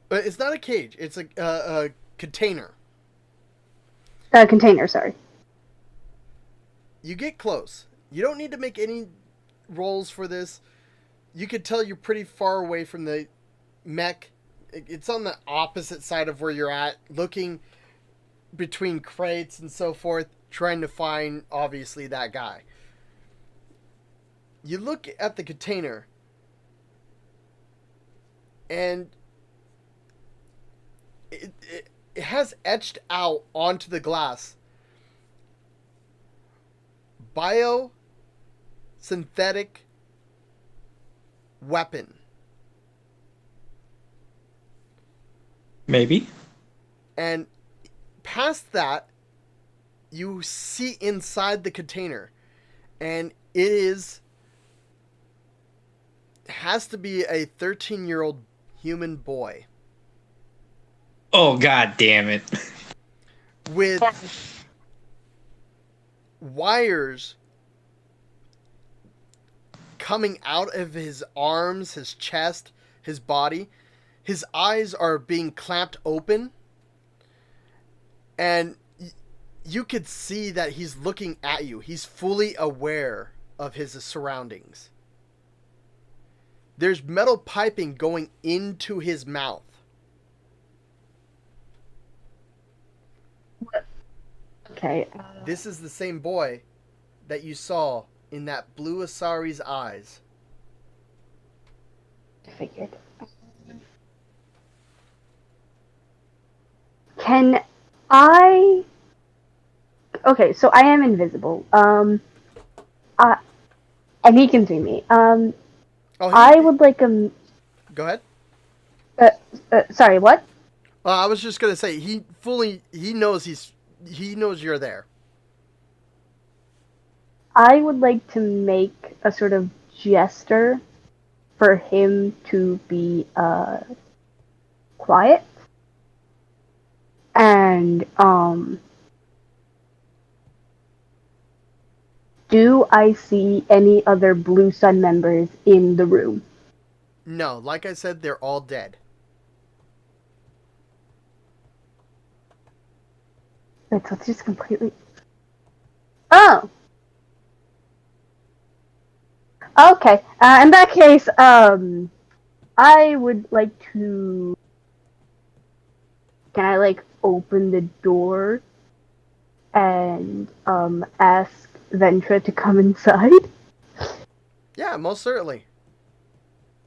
But it's not a cage. It's a container. Container, sorry. You get close. You don't need to make any rolls for this. You could tell you're pretty far away from the mech. It's on the opposite side of where you're at, looking between crates and so forth, trying to find, obviously, that guy. You look at the container, and it has etched out onto the glass biosynthetic weapon. Maybe. And past that, you see inside the container, and it has to be a 13-year-old human boy Oh, god damn it. with wires coming out of his arms, his chest, his body. His eyes are being clamped open, and you could see that he's looking at you. He's fully aware of his surroundings. There's metal piping going into his mouth. Okay. This is the same boy that you saw in that blue Asari's eyes. Figured. Can I? Okay, so I am invisible. And he can see me. Oh, I would like Go ahead. Sorry, what? I was just gonna say he knows he knows you're there. I would like to make a sort of gesture for him to be quiet. And do I see any other Blue Sun members in the room? No, like I said, they're all dead. Wait, so it's just completely. Oh. Okay. In that case, I would like to. Can I like open the door and ask Ventra to come inside? Yeah, most certainly.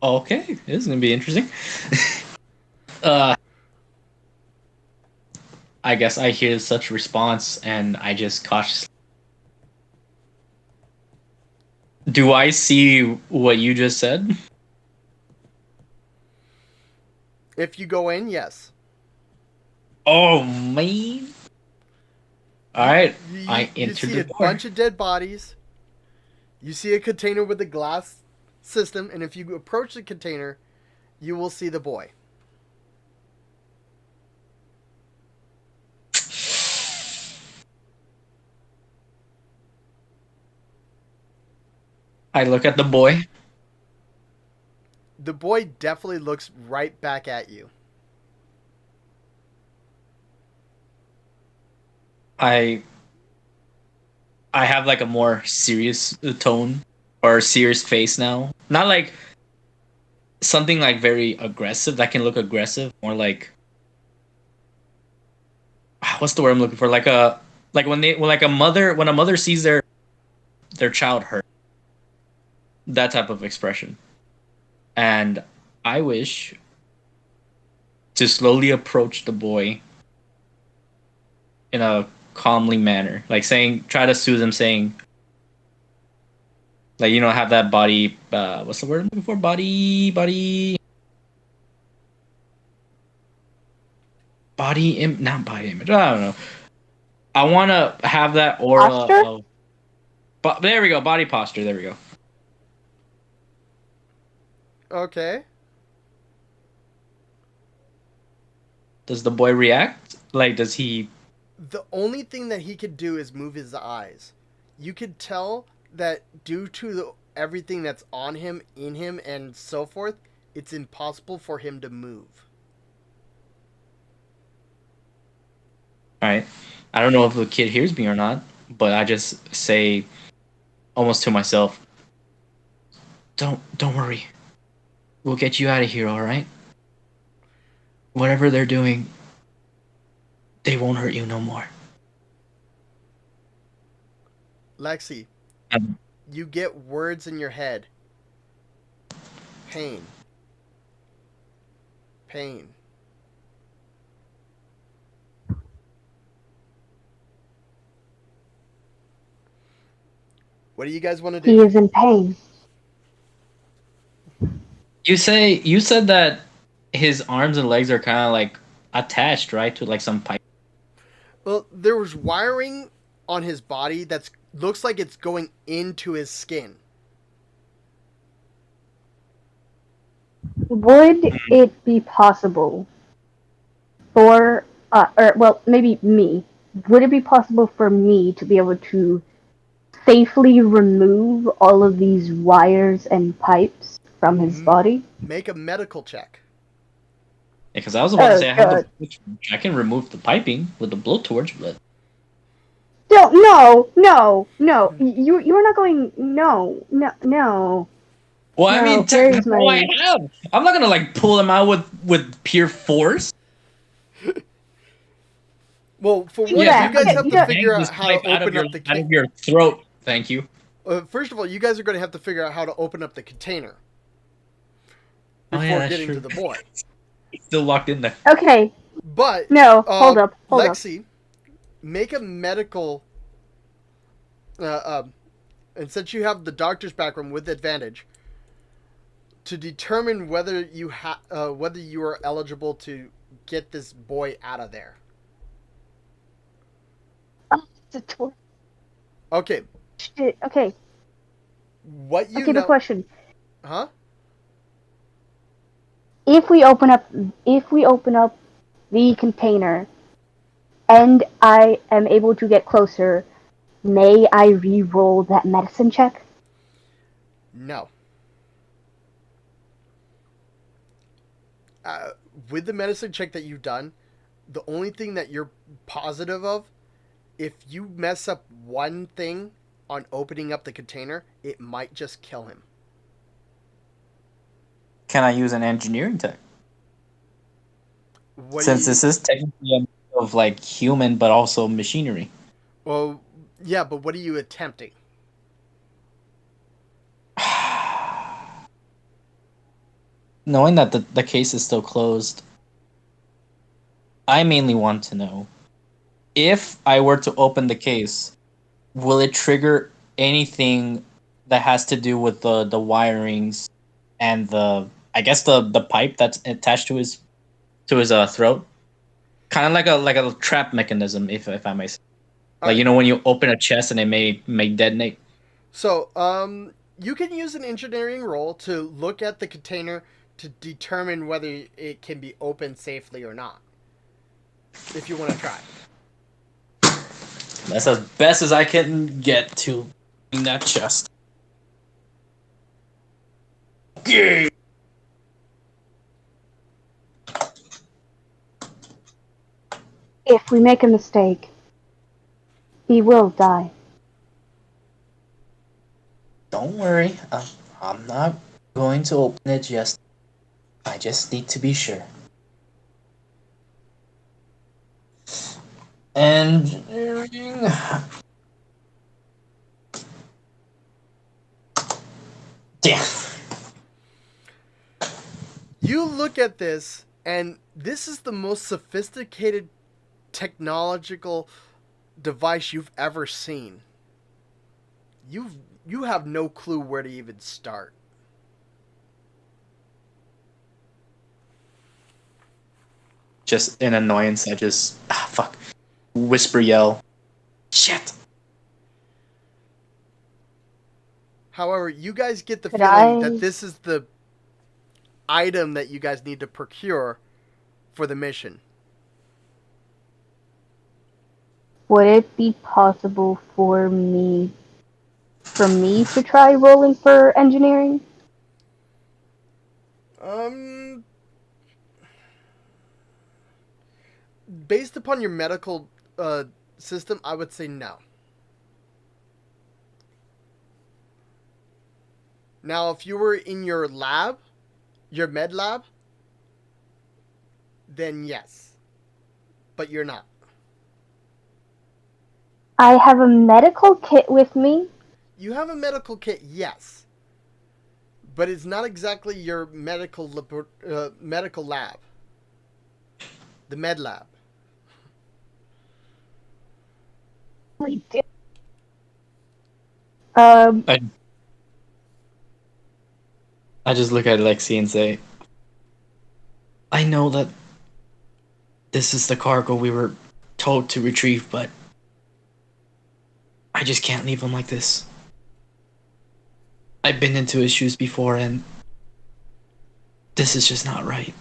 Okay, this is gonna be interesting. uh, I guess I hear such response, and I just cautiously. Do I see what you just said? If you go in, yes. Oh man! All right, I You enter see the a door. bunch of dead bodies. You see a container with a glass system, and if you approach the container, you will see the boy. I look at the boy. The boy definitely looks right back at you. I have like a more serious tone or serious face now. Not like something like very aggressive that can look aggressive. More like what's the word I'm looking for? Like when a mother sees their child hurt. That type of expression. And I wish to slowly approach the boy in a calmly manner, like try to soothe him, saying, like, have that body. What's the word I'm looking for? Not body image. I don't know. I want to have that aura Posture? of. There we go. Body posture. There we go. Okay. Does the boy react? Like, does he? The only thing that he could do is move his eyes. You could tell that due to everything that's on him, in him, and so forth, it's impossible for him to move. All right. I don't know if the kid hears me or not, but I just say, almost to myself, Don't worry. We'll get you out of here, all right? Whatever they're doing, they won't hurt you no more. Lexi, Um, you get words in your head. Pain. Pain. What do you guys want to He do? is in pain. You said that his arms and legs are kind of like attached, right, to like some pipe. Well, there was wiring on his body that looks like it's going into his skin. Would it be possible for, or well, maybe me, would it be possible for me to be able to safely remove all of these wires and pipes from his body? Make a medical check. Because I was about to say I have God. I can remove the piping with the blowtorch, but no. You're not going. No. Well, I No, mean, Harry's that's all I my. have. I'm not gonna like pull him out with pure force. Well, for Do one, Yeah, you that. guys Okay, have you to don't. figure yank out this how to pipe out of open your up the out of can. your throat. Thank you. First of all, you guys are going to have to figure out how to open up the container Oh yeah, before that's getting to true. the boy. It's still locked in there. Okay. But No. Hold up. Hold up. Lexi, make a medical. And since you have the doctor's background with advantage, to determine whether whether you are eligible to get this boy out of there. Oh, it's a torch. Okay, Shit. Okay. what you Okay. The know, question: huh? if we open up the container, and I am able to get closer, may I re-roll that medicine check? No. Uh, with the medicine check that you've done, the only thing that you're positive of, if you mess up one thing on opening up the container, it might just kill him. Can I use an engineering tech? What do Since you? this is technically a mix of like human but also machinery. Well, yeah, but what are you attempting? Knowing that the case is still closed, I mainly want to know if I were to open the case, will it trigger anything that has to do with the wirings and the I guess the pipe that's attached to his throat? Kind of like a trap mechanism, if I may say. All Like right. you know when you open a chest and it may detonate. So, you can use an engineering roll to look at the container to determine whether it can be opened safely or not. If you want to try. That's as best as I can get to in that chest. Okay. If we make a mistake, he will die. Don't worry, I'm not going to open it just. I just need to be sure. Engineering. Damn. You look at this, and this is the most sophisticated technological device you've ever seen. You have no clue where to even start. Just in annoyance, I just fuck. Whisper yell. Shit. However, you guys get the Could feeling that I? this is the item that you guys need to procure for the mission. Would it be possible for me to try rolling for engineering? Um, based upon your medical system, I would say no. Now, if you were in your lab, your med lab, then yes. But you're not. I have a medical kit with me. You have a medical kit, yes. But it's not exactly your medical lab. The med lab. We do. Um, I just look at Lexi and say, I know that this is the cargo we were told to retrieve, but I just can't leave him like this. I've been into his shoes before, and this is just not right.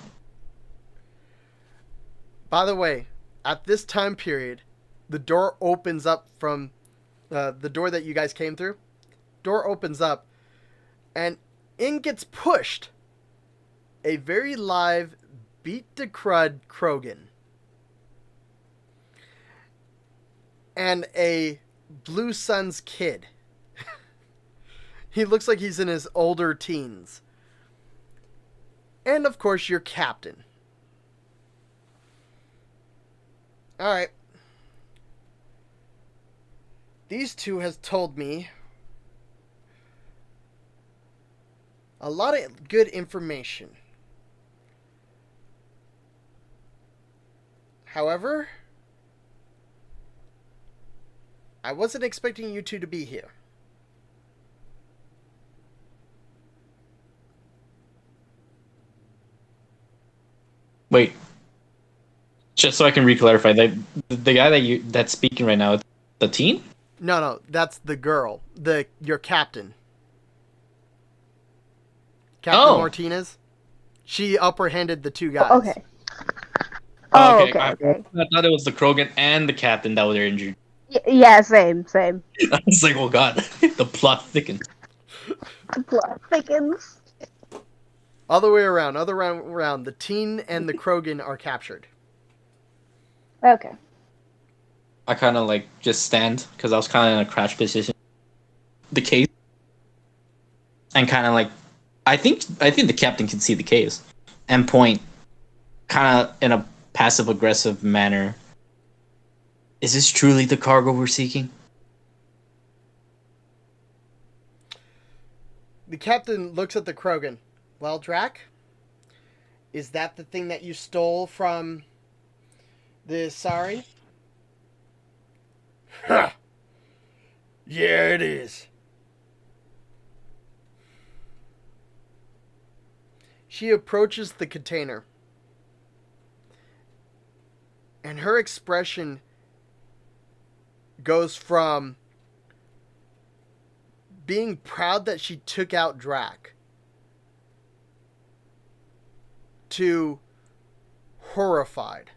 By the way, at this time period, the door opens up from the door that you guys came through. Door opens up, and in gets pushed a very live, beat to crud Krogan. And a Blue Sun's kid. He looks like he's in his older teens. And of course, your captain. Alright. These two has told me a lot of good information. However, I wasn't expecting you two to be here. Wait, just so I can re-clarify, the guy that's speaking right now, the teen? No, that's the girl. Your captain. Captain Martinez. She upper-handed the two guys. Okay. Oh, okay. I thought it was the Krogan and the captain that were injured. Yeah, same. I was like, oh god, the plot thickens. The plot thickens. Other way around. The teen and the Krogan are captured. Okay. I kind of like just stand because I was kind of in a crouch position. The case, and kind of like, I think the captain can see the case, and point, kind of in a passive aggressive manner. Is this truly the cargo we're seeking? The captain looks at the Krogan. Well, Drac, is that the thing that you stole from the Sari? Ha! Yeah, it is. She approaches the container. And her expression goes from being proud that she took out Drac to horrified.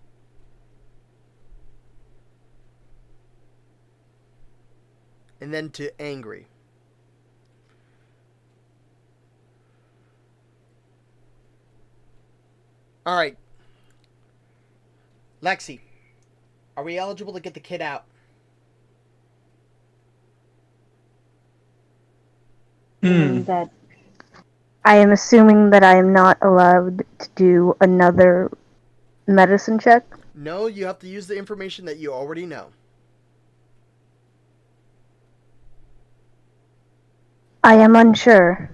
And then to angry. All right. Lexi, are we eligible to get the kid out? That I am assuming that I am not allowed to do another medicine check. No, you have to use the information that you already know. I am unsure.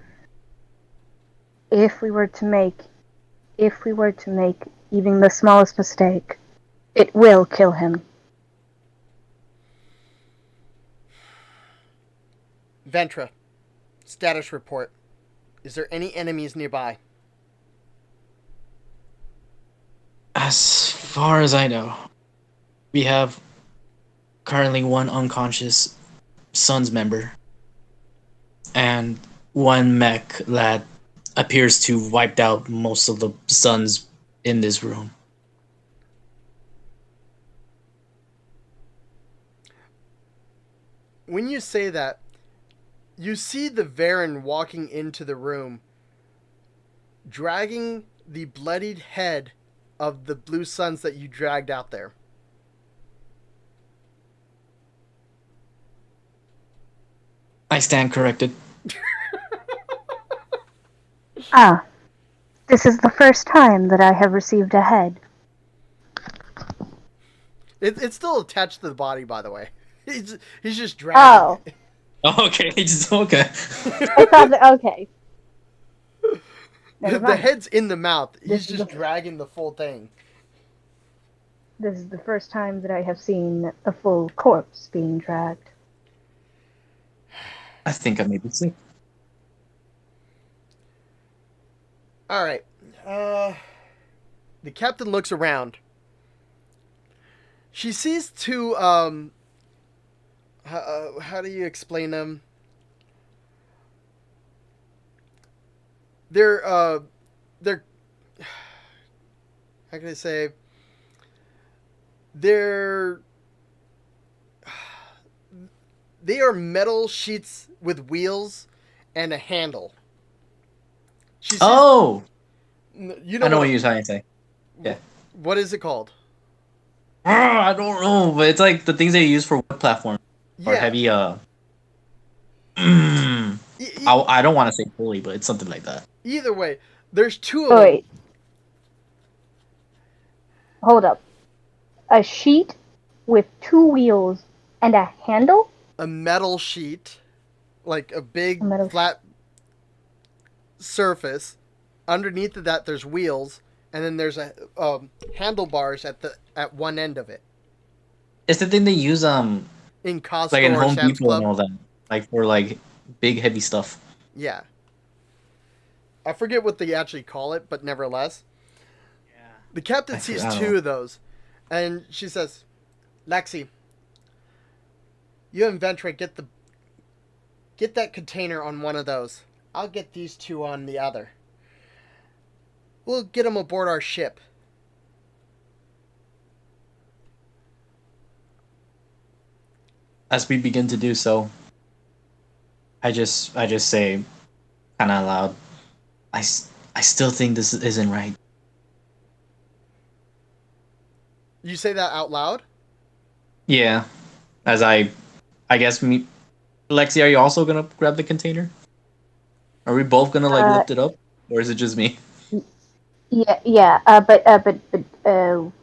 If we were to make even the smallest mistake, it will kill him. Ventra, status report. Is there any enemies nearby? As far as I know, we have currently one unconscious Suns member and one mech that appears to wiped out most of the Suns in this room. When you say that, you see the Varen walking into the room, dragging the bloodied head of the Blue Suns that you dragged out there. I stand corrected. This is the first time that I have received a head. It's still attached to the body, by the way. He's just dragging it. Oh, okay, just okay. I thought that, okay. The head's in the mouth. He's just dragging the full thing. This is the first time that I have seen a full corpse being dragged. I think I may be sick. All right. The captain looks around. She sees two, how do you explain them? They're, how can I say? They are metal sheets with wheels and a handle. You know I know what you're trying to say. Yeah. What is it called? I don't know, but it's like the things they use for web platform. or Yeah. heavy. E- e- I don't want to say pulley, but it's something like that. either way, there's two of Oh, them. wait. Hold up. A sheet with two wheels and a handle? A metal sheet, like a big A metal flat surface. Underneath of that, there's wheels, and then there's a handlebars at one end of it. It's the thing they use In like in Costco or Home Sam's Depot and Club. all that, like for like big heavy stuff. Yeah. I forget what they actually call it, but nevertheless. The captain sees two of those, and she says, "Lexi, you and Ventra get that container on one of those. I'll get these two on the other. We'll get them aboard our ship." As we begin to do so, I just say, kind of loud, I still think this isn't right. You say that out loud? Yeah, as I guess me, Lexi, are you also gonna grab the container? Are we both gonna like lift it up, or is it just me? Yeah. But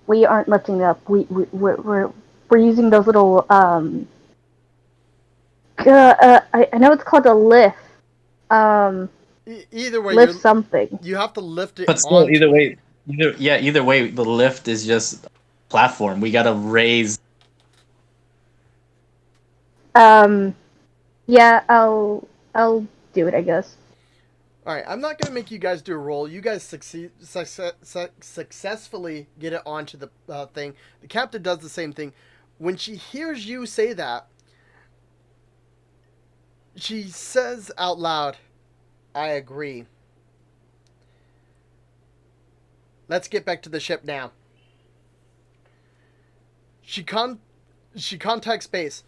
we aren't lifting it up. We're using those little I know it's called a lift. Either way, Lift something. you have to lift it But still, onto either it. way, either way, the lift is just platform. We gotta raise. Yeah, I'll do it, I guess. All right, I'm not going to make you guys do a roll. You guys successfully get it onto the thing. The captain does the same thing. When she hears you say that, she says out loud, "I agree. Let's get back to the ship now." She contacts Base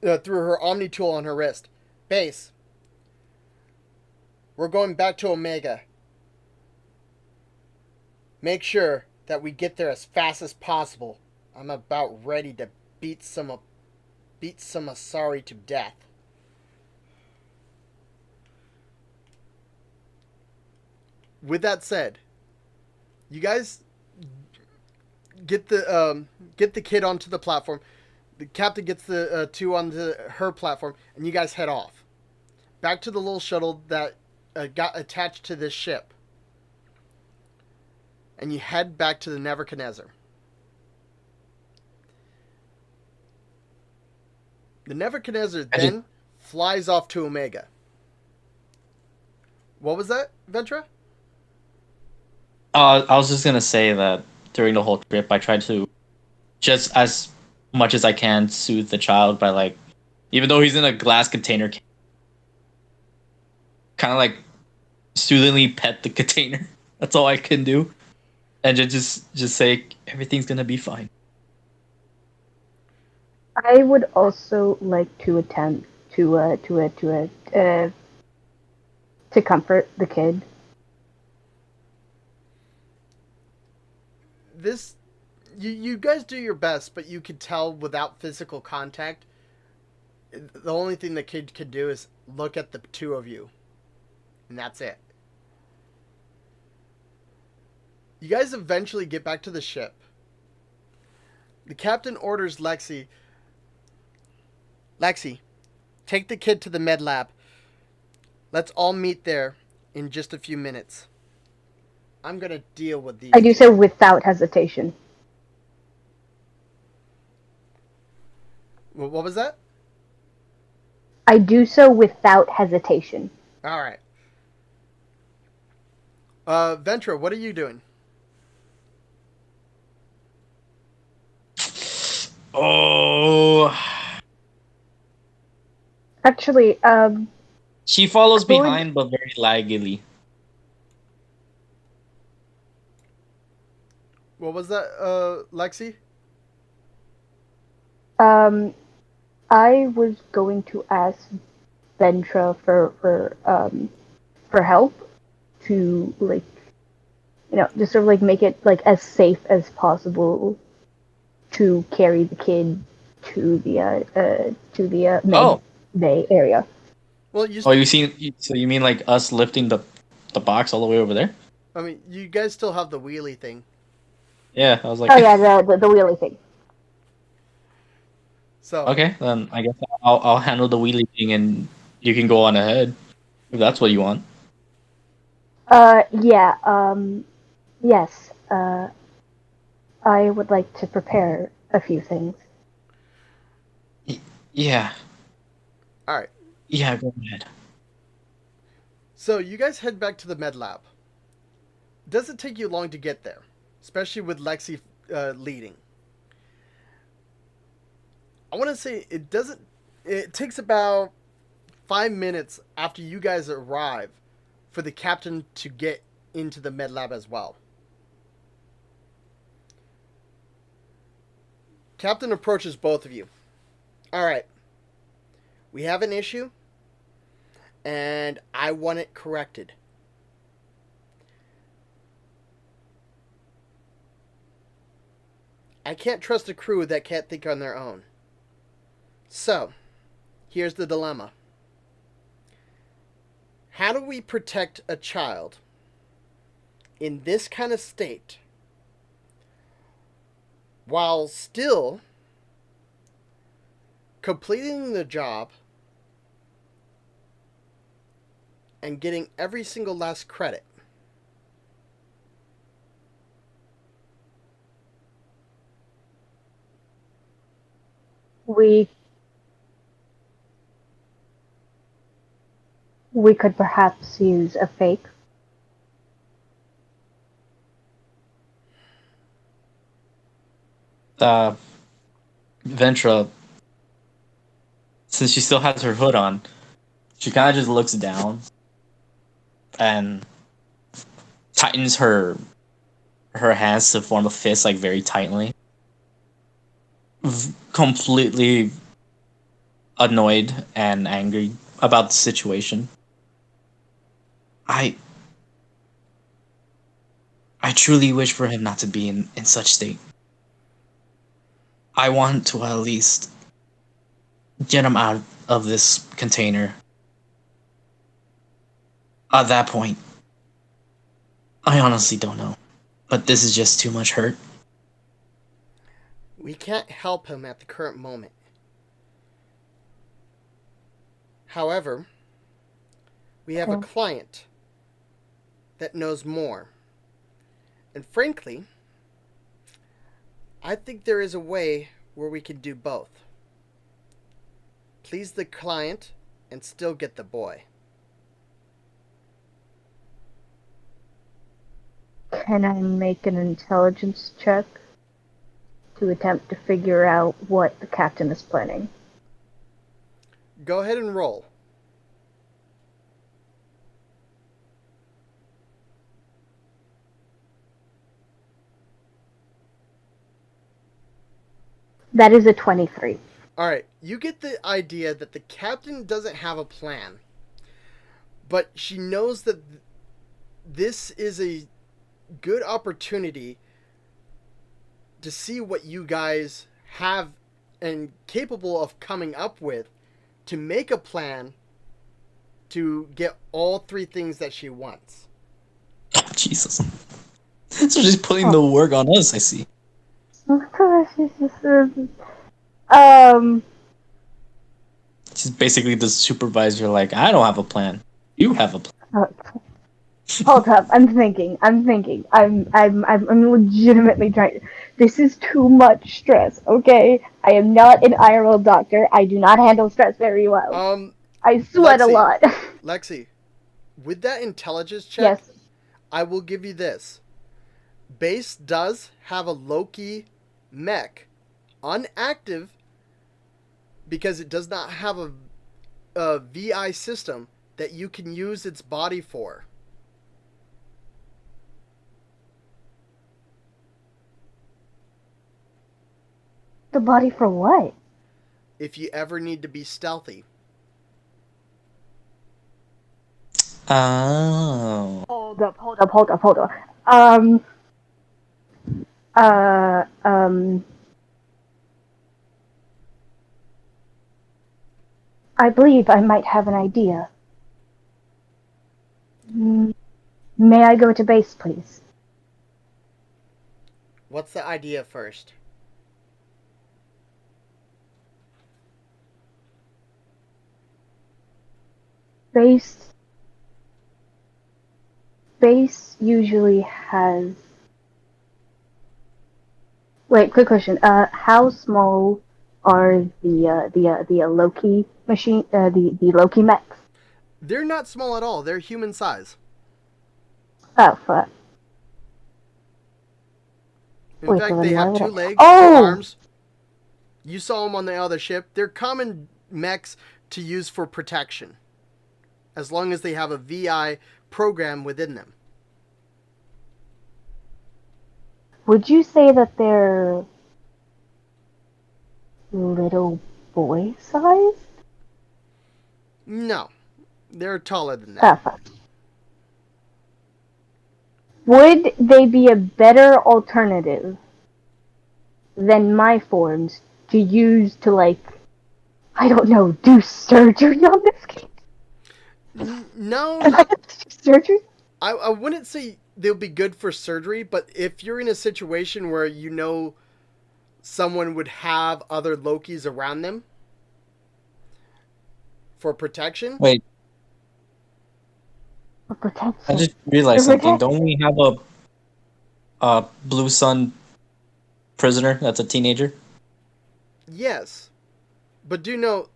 through her Omni tool on her wrist. "Base, we're going back to Omega. Make sure that we get there as fast as possible. I'm about ready to beat some Asari to death." With that said, you guys get the kid onto the platform. The captain gets the two onto her platform, and you guys head off back to the little shuttle that got attached to this ship, and you head back to the Nebuchadnezzar. The Nebuchadnezzar then flies off to Omega. What was that, Ventra? I was just gonna say that during the whole trip, I tried to, just as much as I can, soothe the child by like, even though he's in a glass container, kind of like soothingly pet the container. That's all I can do, and just say everything's gonna be fine. I would also like to attempt to comfort the kid. This, you guys do your best, but you could tell without physical contact, the only thing the kid could do is look at the two of you, and that's it. You guys eventually get back to the ship. The captain orders Lexi, take the kid to the med lab. Let's all meet there in just a few minutes. I'm going to deal with these. I do so without hesitation. What was that? I do so without hesitation. All right. Ventra, what are you doing? Oh, Actually, she follows I would- behind, but very laggily. What was that, Lexi? I was going to ask Ventra for help to, like, just sort of like make it like as safe as possible to carry the kid to the med Oh, bay area. Well, you. oh, so you mean like us lifting the box all the way over there? I mean, you guys still have the wheelie thing. Yeah, I was like, Oh yeah, the wheelie thing. So okay, then I guess I'll handle the wheelie thing, and you can go on ahead if that's what you want. Yeah. Yes. I would like to prepare a few things. Yeah, all right. yeah, go ahead. So you guys head back to the med lab. Doesn't take you long to get there, especially with Lexi leading. I want to say it doesn't. It takes about 5 minutes after you guys arrive for the captain to get into the med lab as well. Captain approaches both of you. All right. We have an issue, and I want it corrected. I can't trust a crew that can't think on their own. So, here's the dilemma. How do we protect a child in this kind of state while still completing the job and getting every single last credit? We could perhaps use a fake. Uh, Ventra, since she still has her hood on, she kind of just looks down and tightens her hands to form a fist, like very tightly. Completely annoyed and angry about the situation. I I truly wish for him not to be in such state. I want to at least get him out of this container. At that point, I honestly don't know. But this is just too much hurt. We can't help him at the current moment. However, we have a client that knows more. And frankly, I think there is a way where we can do both. Please the client and still get the boy. Can I make an intelligence check to attempt to figure out what the captain is planning? Go ahead and roll. That is a 23. Alright, you get the idea that the captain doesn't have a plan. But she knows that this is a good opportunity to see what you guys have and capable of coming up with to make a plan to get all three things that she wants. Oh, Jesus. So she's putting the work on us, I see. She's basically the supervisor, like, I don't have a plan. You have a plan. Hold up, I'm thinking. I'm legitimately trying. This is too much stress, okay? I am not an IRL doctor. I do not handle stress very well. I sweat a lot. Lexi, with that intelligence check, Yes. I will give you this. Base does have a Loki mech unactive because it does not have a VI system that you can use its body for. The body for what? If you ever need to be stealthy. Oh. Hold up. Uh, um, I believe I might have an idea. May I go to base, please? What's the idea first? Base usually has. Wait, quick question. How small are the Loki machine? The Loki mechs? They're not small at all. They're human size. Oh fuck. In Wait, fact, so they then why have would 2 I- legs, 2 Oh! arms. You saw them on the other ship. They're common mechs to use for protection, as long as they have a VI program within them. Would you say that they're little boy sized? No, they're taller than Oh that. fuck. Would they be a better alternative than my forms to use to, like, I don't know, do surgery on this kid? No, Can I have to do surgery? I wouldn't say they'll be good for surgery, but if you're in a situation where you know someone would have other Lokis around them for protection. Wait, For protection. I just realized For something. protection. Don't we have a Blue Sun prisoner that's a teenager? Yes, but do know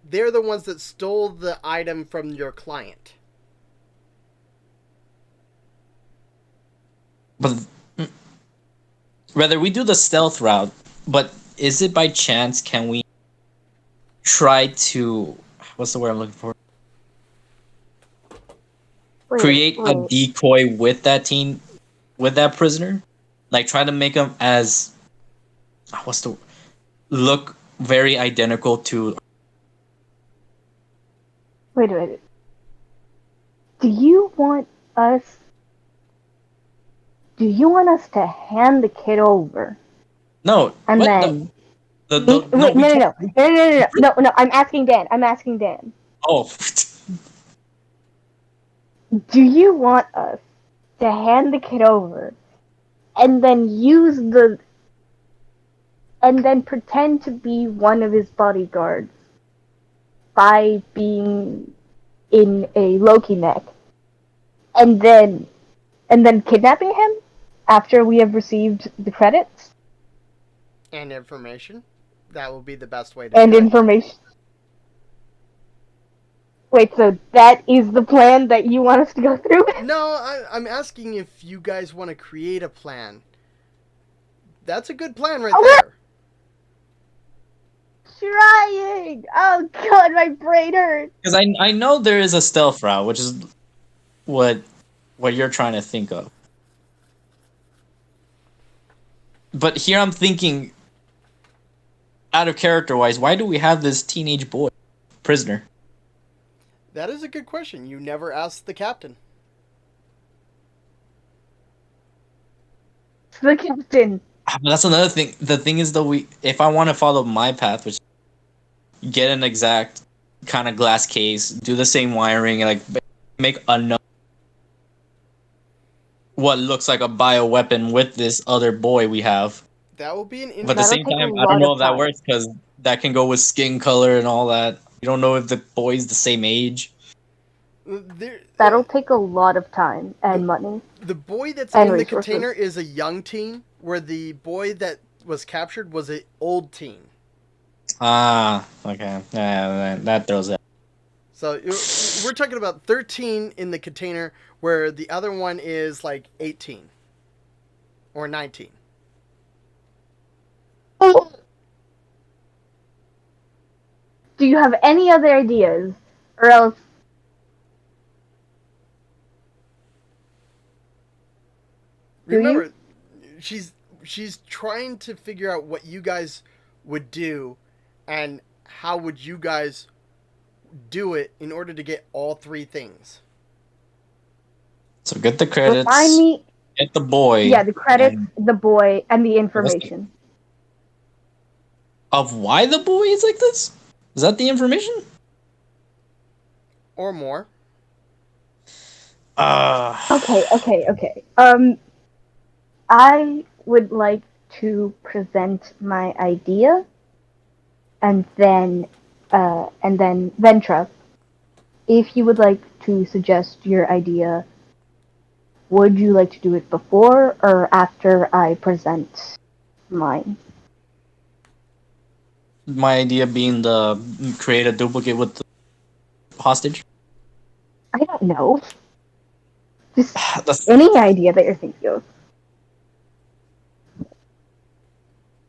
they're the ones that stole the item from your client. But rather, we do the stealth route. But is it by chance? Can we try to? What's the word I'm looking for? Create a decoy with that prisoner, like try to make him as look very identical to. Wait. Do you want us to hand the kid over? No. And what? then No, no, I'm asking Dan. Oh. Do you want us to hand the kid over and then pretend to be one of his bodyguards by being in a Loki mech, and then kidnapping him after we have received the credits And information. That will be the best way to and do it. information? Wait, so that is the plan that you want us to go through? No, I'm asking if you guys want to create a plan. That's a good plan right there. Trying! Oh god, my brain hurts! Because I know there is a stealth route, which is what you're trying to think of. But here I'm thinking, out of character wise, why do we have this teenage boy prisoner? That is a good question. You never asked the captain. The captain. But that's another thing. The thing is, though, if I want to follow my path, which get an exact kind of glass case, do the same wiring, and like make what looks like a bioweapon with this other boy we have. That will be an interesting. But at the same time, I don't know if that works because that can go with skin color and all that. You don't know if the boy's the same age. That'll take a lot of time and money. The boy that's and in the resources. container is a young teen, where the boy that was captured was an old teen. Ah, okay. Yeah, that throws it. So we're talking about 13 in the container, where the other one is like 18 or 19. Do you have any other ideas? Or else... Remember, she's trying to figure out what you guys would do and how would you guys do it in order to get all 3 things. So get the credits. Get the boy. Yeah, the credits, the boy, and the information. Of why the boy is like this? Is that the information? or more. Uh, Okay. I would like to present my idea, and then Ventra, if you would like to suggest your idea, would you like to do it before or after I present mine? my idea being the create a duplicate with the hostage. I don't know. Just That's, any idea that you're thinking of.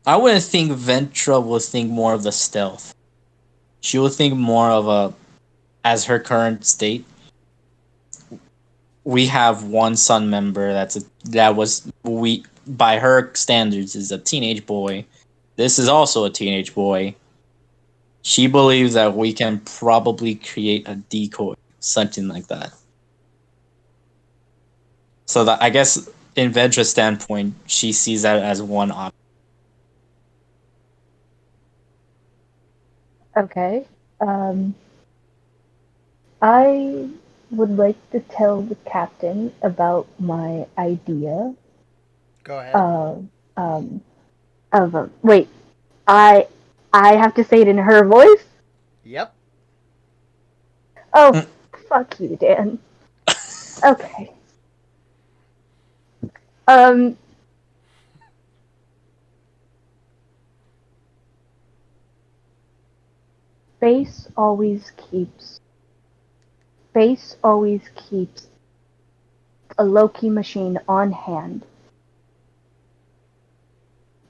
I wouldn't think Ventra would think more of the stealth. She would think more of a as her current state. We have one Sun member that was we by her standards is a teenage boy. This is also a teenage boy. She believes that we can probably create a decoy, something like that. So that I guess in Ventra's standpoint, she sees that as one option. Okay. Um, I would like to tell the captain about my idea Go ahead. of um wait, I I have to say it in her voice? Yep. Oh, fuck you, Dan. Okay. Um, Face always keeps Face always keeps a Loki machine on hand.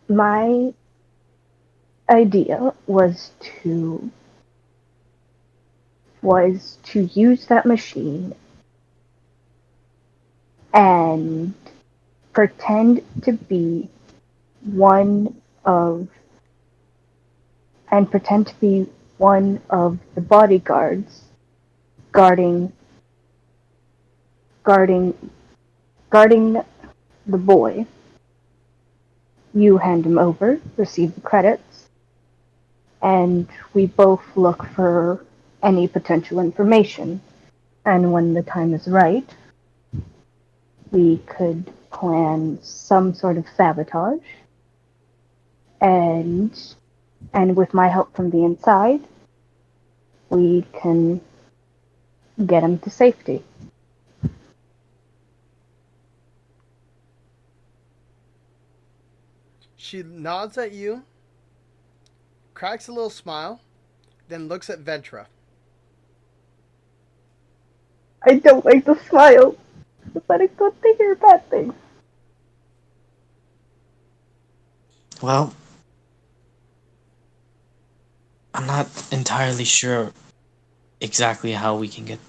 My idea was to use that machine and pretend to be one of pretend to be one of the bodyguards guarding guarding guarding the boy. You hand him over, receive the credits, and we both look for any potential information. And when the time is right, we could plan some sort of sabotage, and with my help from the inside, we can get him to safety. She nods at you, cracks a little smile, then looks at Ventra. I don't like the smile, but it's good to hear bad things. Well, I'm not entirely sure exactly how we can get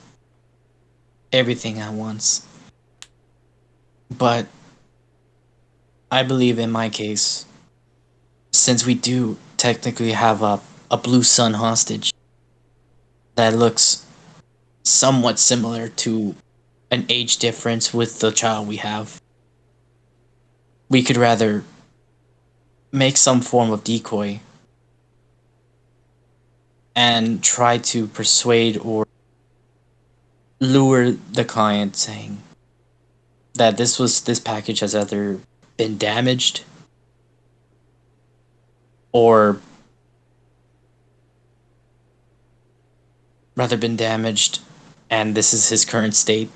everything at once. But I believe in my case, since we do technically have a blue sun hostage that looks somewhat similar to an age difference with the child we have, we could rather make some form of decoy and try to persuade or lure the client saying that this package has either been damaged or rather been damaged and this is his current state,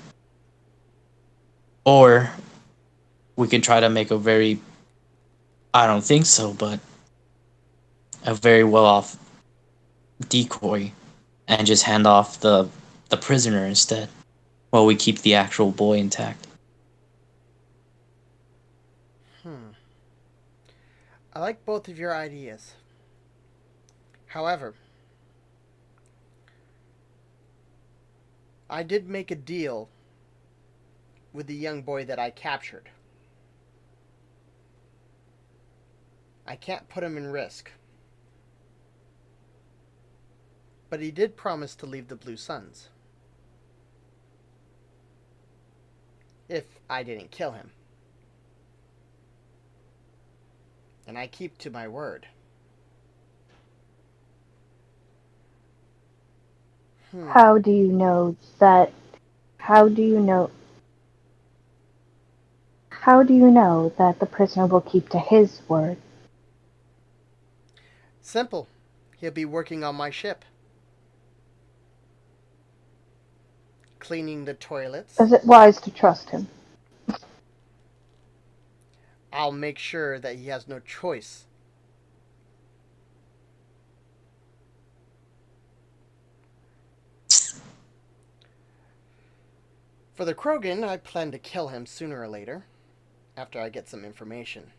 or we can try to make a very, I don't think so, but a very well off decoy and just hand off the prisoner instead while we keep the actual boy intact. Hmm. I like both of your ideas. However, I did make a deal with the young boy that I captured. I can't put him in risk. But he did promise to leave the Blue Suns. If I didn't kill him. And I keep to my word. How do you know that? How do you know? How do you know that the prisoner will keep to his word? Simple. He'll be working on my ship. Cleaning the toilets. Is it wise to trust him? I'll make sure that he has no choice. For the Krogan, I plan to kill him sooner or later, after I get some information.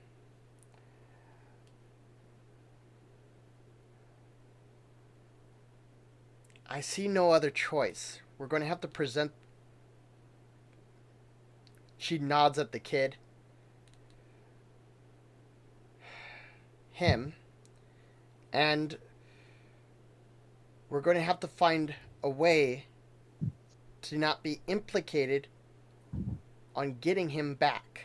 I see no other choice. We're going to have to present. She nods at the kid. Him. And we're going to have to find a way to not be implicated on getting him back.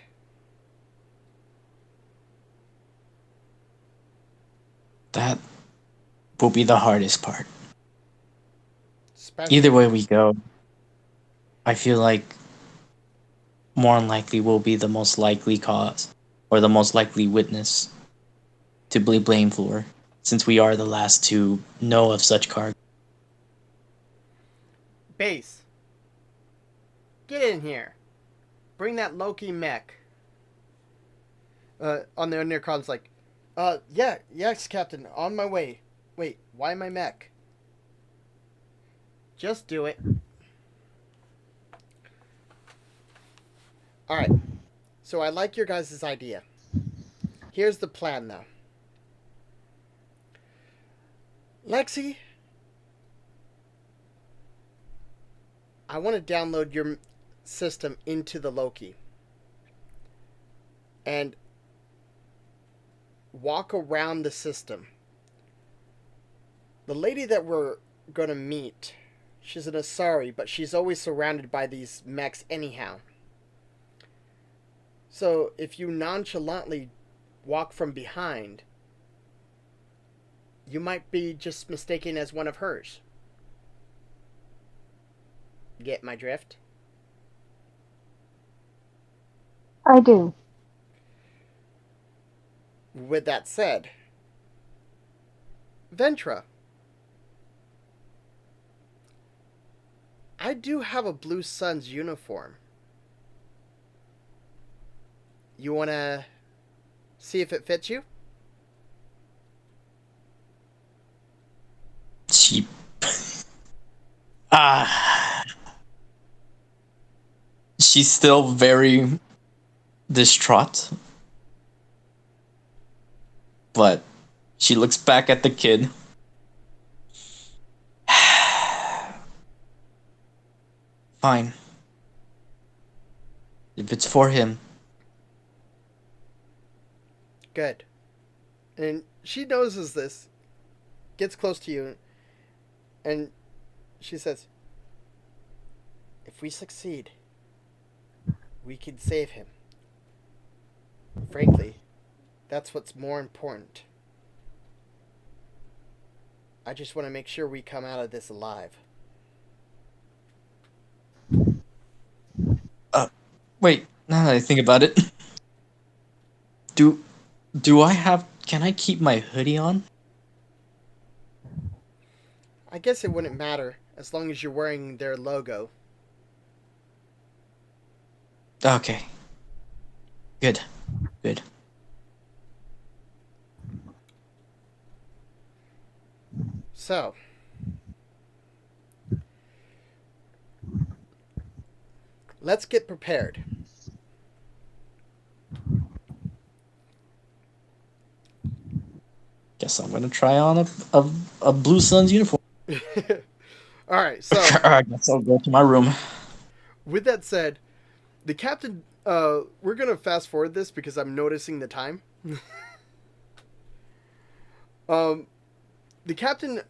That will be the hardest part. Especially Either way we go, I feel like more than likely will be the most likely cause or the most likely witness to be blamed for, since we are the last to know of such cargo. Base. Get in here. Bring that Loki mech. On the intercom's like, yeah, yes, Captain, on my way. Wait, why my mech? Just do it. Alright. So I like your guys' idea. Here's the plan, though. Lexi, I want to download your system into the Loki. And walk around the system. The lady that we're going to meet, she's an Asari, but she's always surrounded by these mechs anyhow. So if you nonchalantly walk from behind, you might be just mistaken as one of hers. Get my drift? I do. With that said, Ventra, I do have a Blue Suns uniform. You want to see if it fits you? Cheap. Ah. She's still very distraught. But she looks back at the kid. Fine. If it's for him. Good. And she notices this, gets close to you, and she says, if we succeed, we can save him. Frankly, that's what's more important. I just want to make sure we come out of this alive. Wait, now that I think about it. Can I keep my hoodie on? I guess it wouldn't matter as long as you're wearing their logo. Okay. Good. Good. So, let's get prepared. Guess I'm gonna try on a Blue Suns uniform. Alright, so I guess I'll go to my room. with that said, the captain, we're going to fast forward this because I'm noticing the time. The captain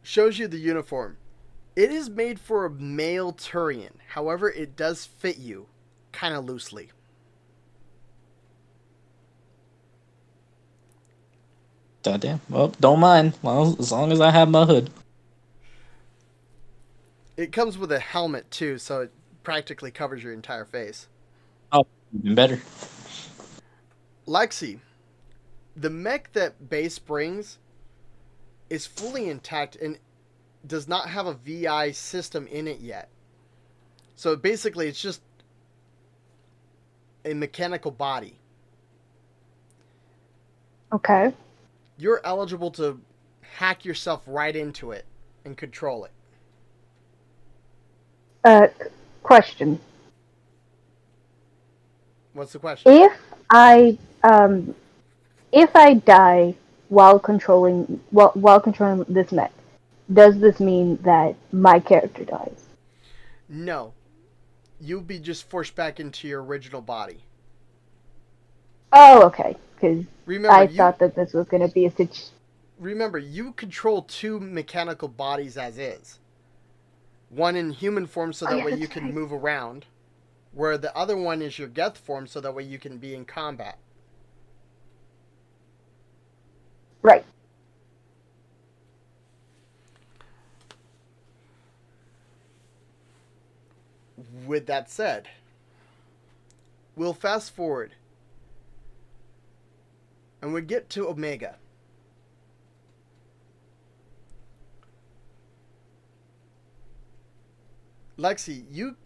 shows you the uniform. It is made for a male Turian. However, it does fit you kind of loosely. Goddamn. Well, don't mind. Well, as long as I have my hood. It comes with a helmet too, so it practically covers your entire face. Oh, even better. Lexi, the mech that base brings is fully intact and does not have a VI system in it yet. So basically, it's just a mechanical body. Okay. You're eligible to hack yourself right into it and control it. Uh, question. What's the question? I um if I die while controlling this mech, does this mean that my character dies? No. You'll be just forced back into your original body. Oh, okay. Because Remember, I you thought that this was going to be a remember you control two mechanical bodies as is. One in human form so Oh, that yeah, way you that's can right. move around, where the other one is your Geth form so that way you can be in combat. Right. With that said, we'll fast forward and we get to Omega. Lexi, you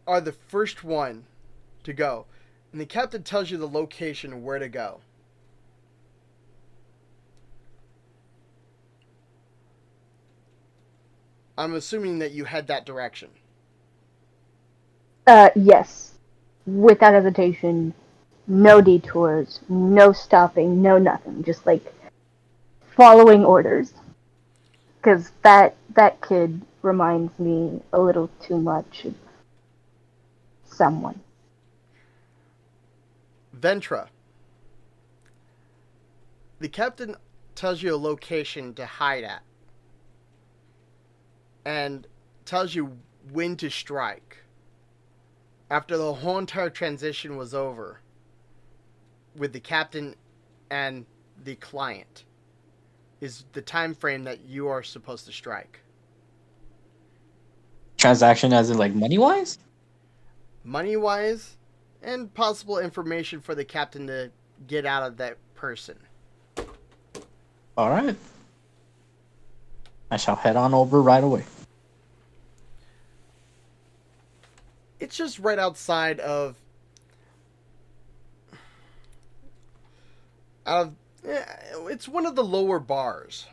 are the first one to go, and the captain tells you the location and where to go. I'm assuming that you head that direction. Yes. Without hesitation, no detours, no stopping, no nothing. Just like following orders. Because that kid reminds me a little too much of someone. Ventra, the captain tells you a location to hide at and tells you when to strike. After the whole entire transition was over with the captain and the client is the time frame that you are supposed to strike. Transaction as in like money wise? Money wise and possible information for the captain to get out of that person. Alright. I shall head on over right away. It's just right outside of it's one of the lower bars.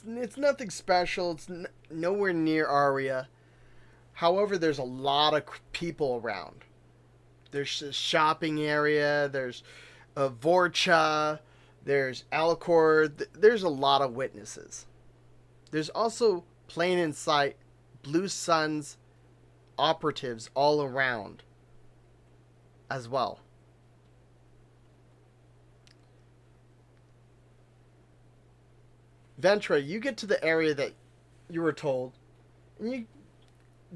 It's nothing special. It's nowhere near Aria. However, there's a lot of people around. There's a shopping area. There's a Vorcha. There's Alcor. There's a lot of witnesses. There's also plain in sight Blue Suns operatives all around as well. Ventra, you get to the area that you were told, and you,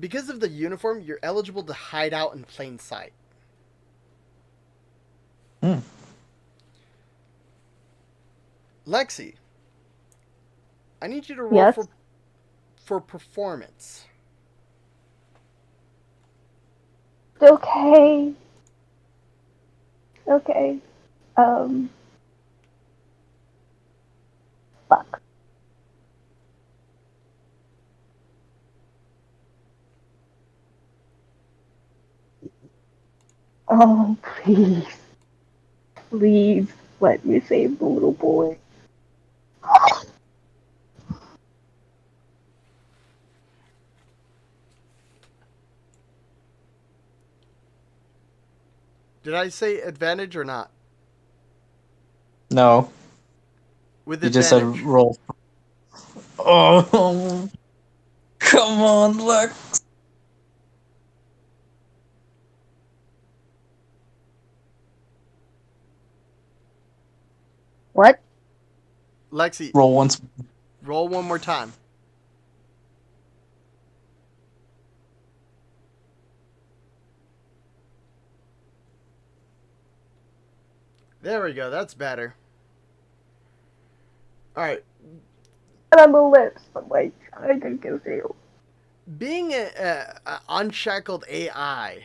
because of the uniform, you're eligible to hide out in plain sight. Hmm. Lexi, I need you to roll Yes. for performance. Okay. Okay. Um. Fuck. Oh, please. Please let me save the little boy. Did I say advantage or not? No. With You just said advantage. roll. Oh, come on, Lex. What? Lexi, Roll once. roll one more time. There we go. That's better. All right. on the lips, but like I can feel. Being a unshackled AI,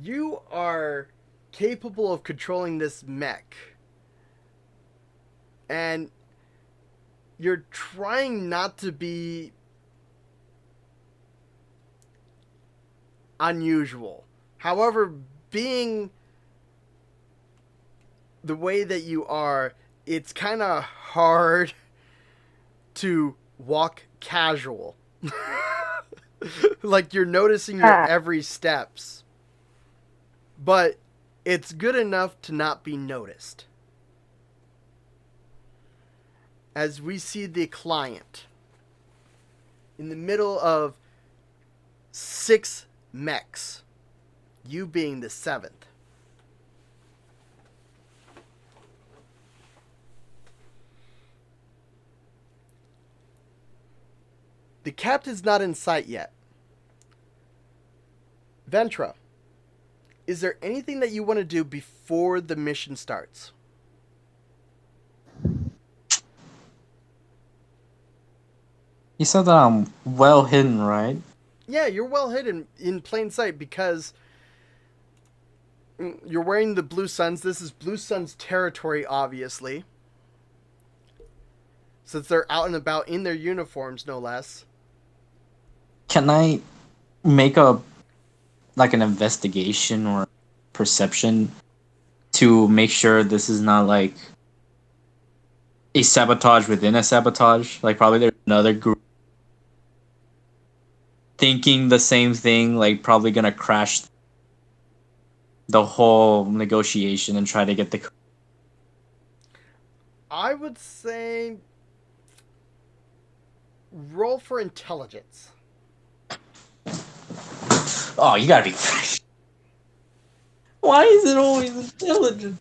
you are capable of controlling this mech. And you're trying not to be unusual. However, being the way that you are, it's kind of hard to walk casual. Like you're noticing your every steps. But it's good enough to not be noticed. As we see the client in the middle of 6 mechs, you being the 7th. The captain's not in sight yet. Ventra, is there anything that you want to do before the mission starts? You said that I'm well hidden, right? Yeah, you're well hidden in plain sight because you're wearing the Blue Suns. This is Blue Suns territory, obviously. Since they're out and about in their uniforms, no less. Can I make an investigation or perception to make sure this is not like a sabotage within a sabotage? Like probably there's another group thinking the same thing, like probably gonna crash the whole negotiation and try to get the. I would say roll for intelligence. Oh, you gotta be. Why is it always intelligent?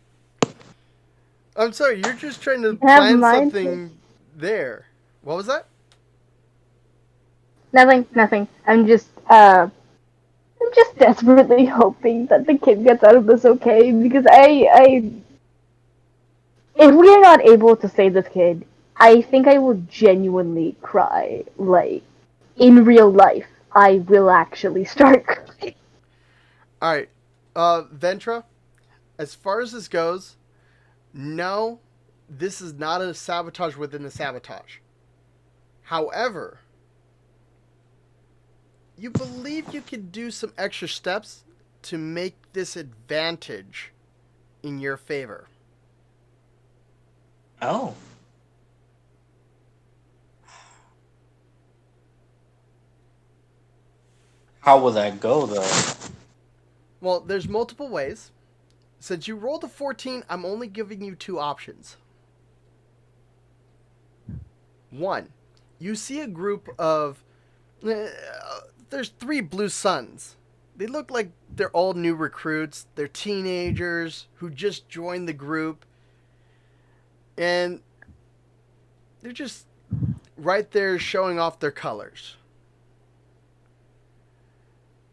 I'm sorry, you're just trying to plan something there. What was that? Nothing. I'm just desperately hoping that the kid gets out of this okay, because if we are not able to save this kid, I think I will genuinely cry. Like, in real life, I will actually start crying. Alright. Ventra, as far as this goes, no, this is not a sabotage within the sabotage. However, you believe you could do some extra steps to make this advantage in your favor. Oh. How will that go, though? Well, there's multiple ways. Since you rolled a 14, I'm only giving you 2 options. 1, you see a group of... there's 3 Blue Suns. They look like they're all new recruits. They're teenagers who just joined the group. And they're just right there showing off their colors.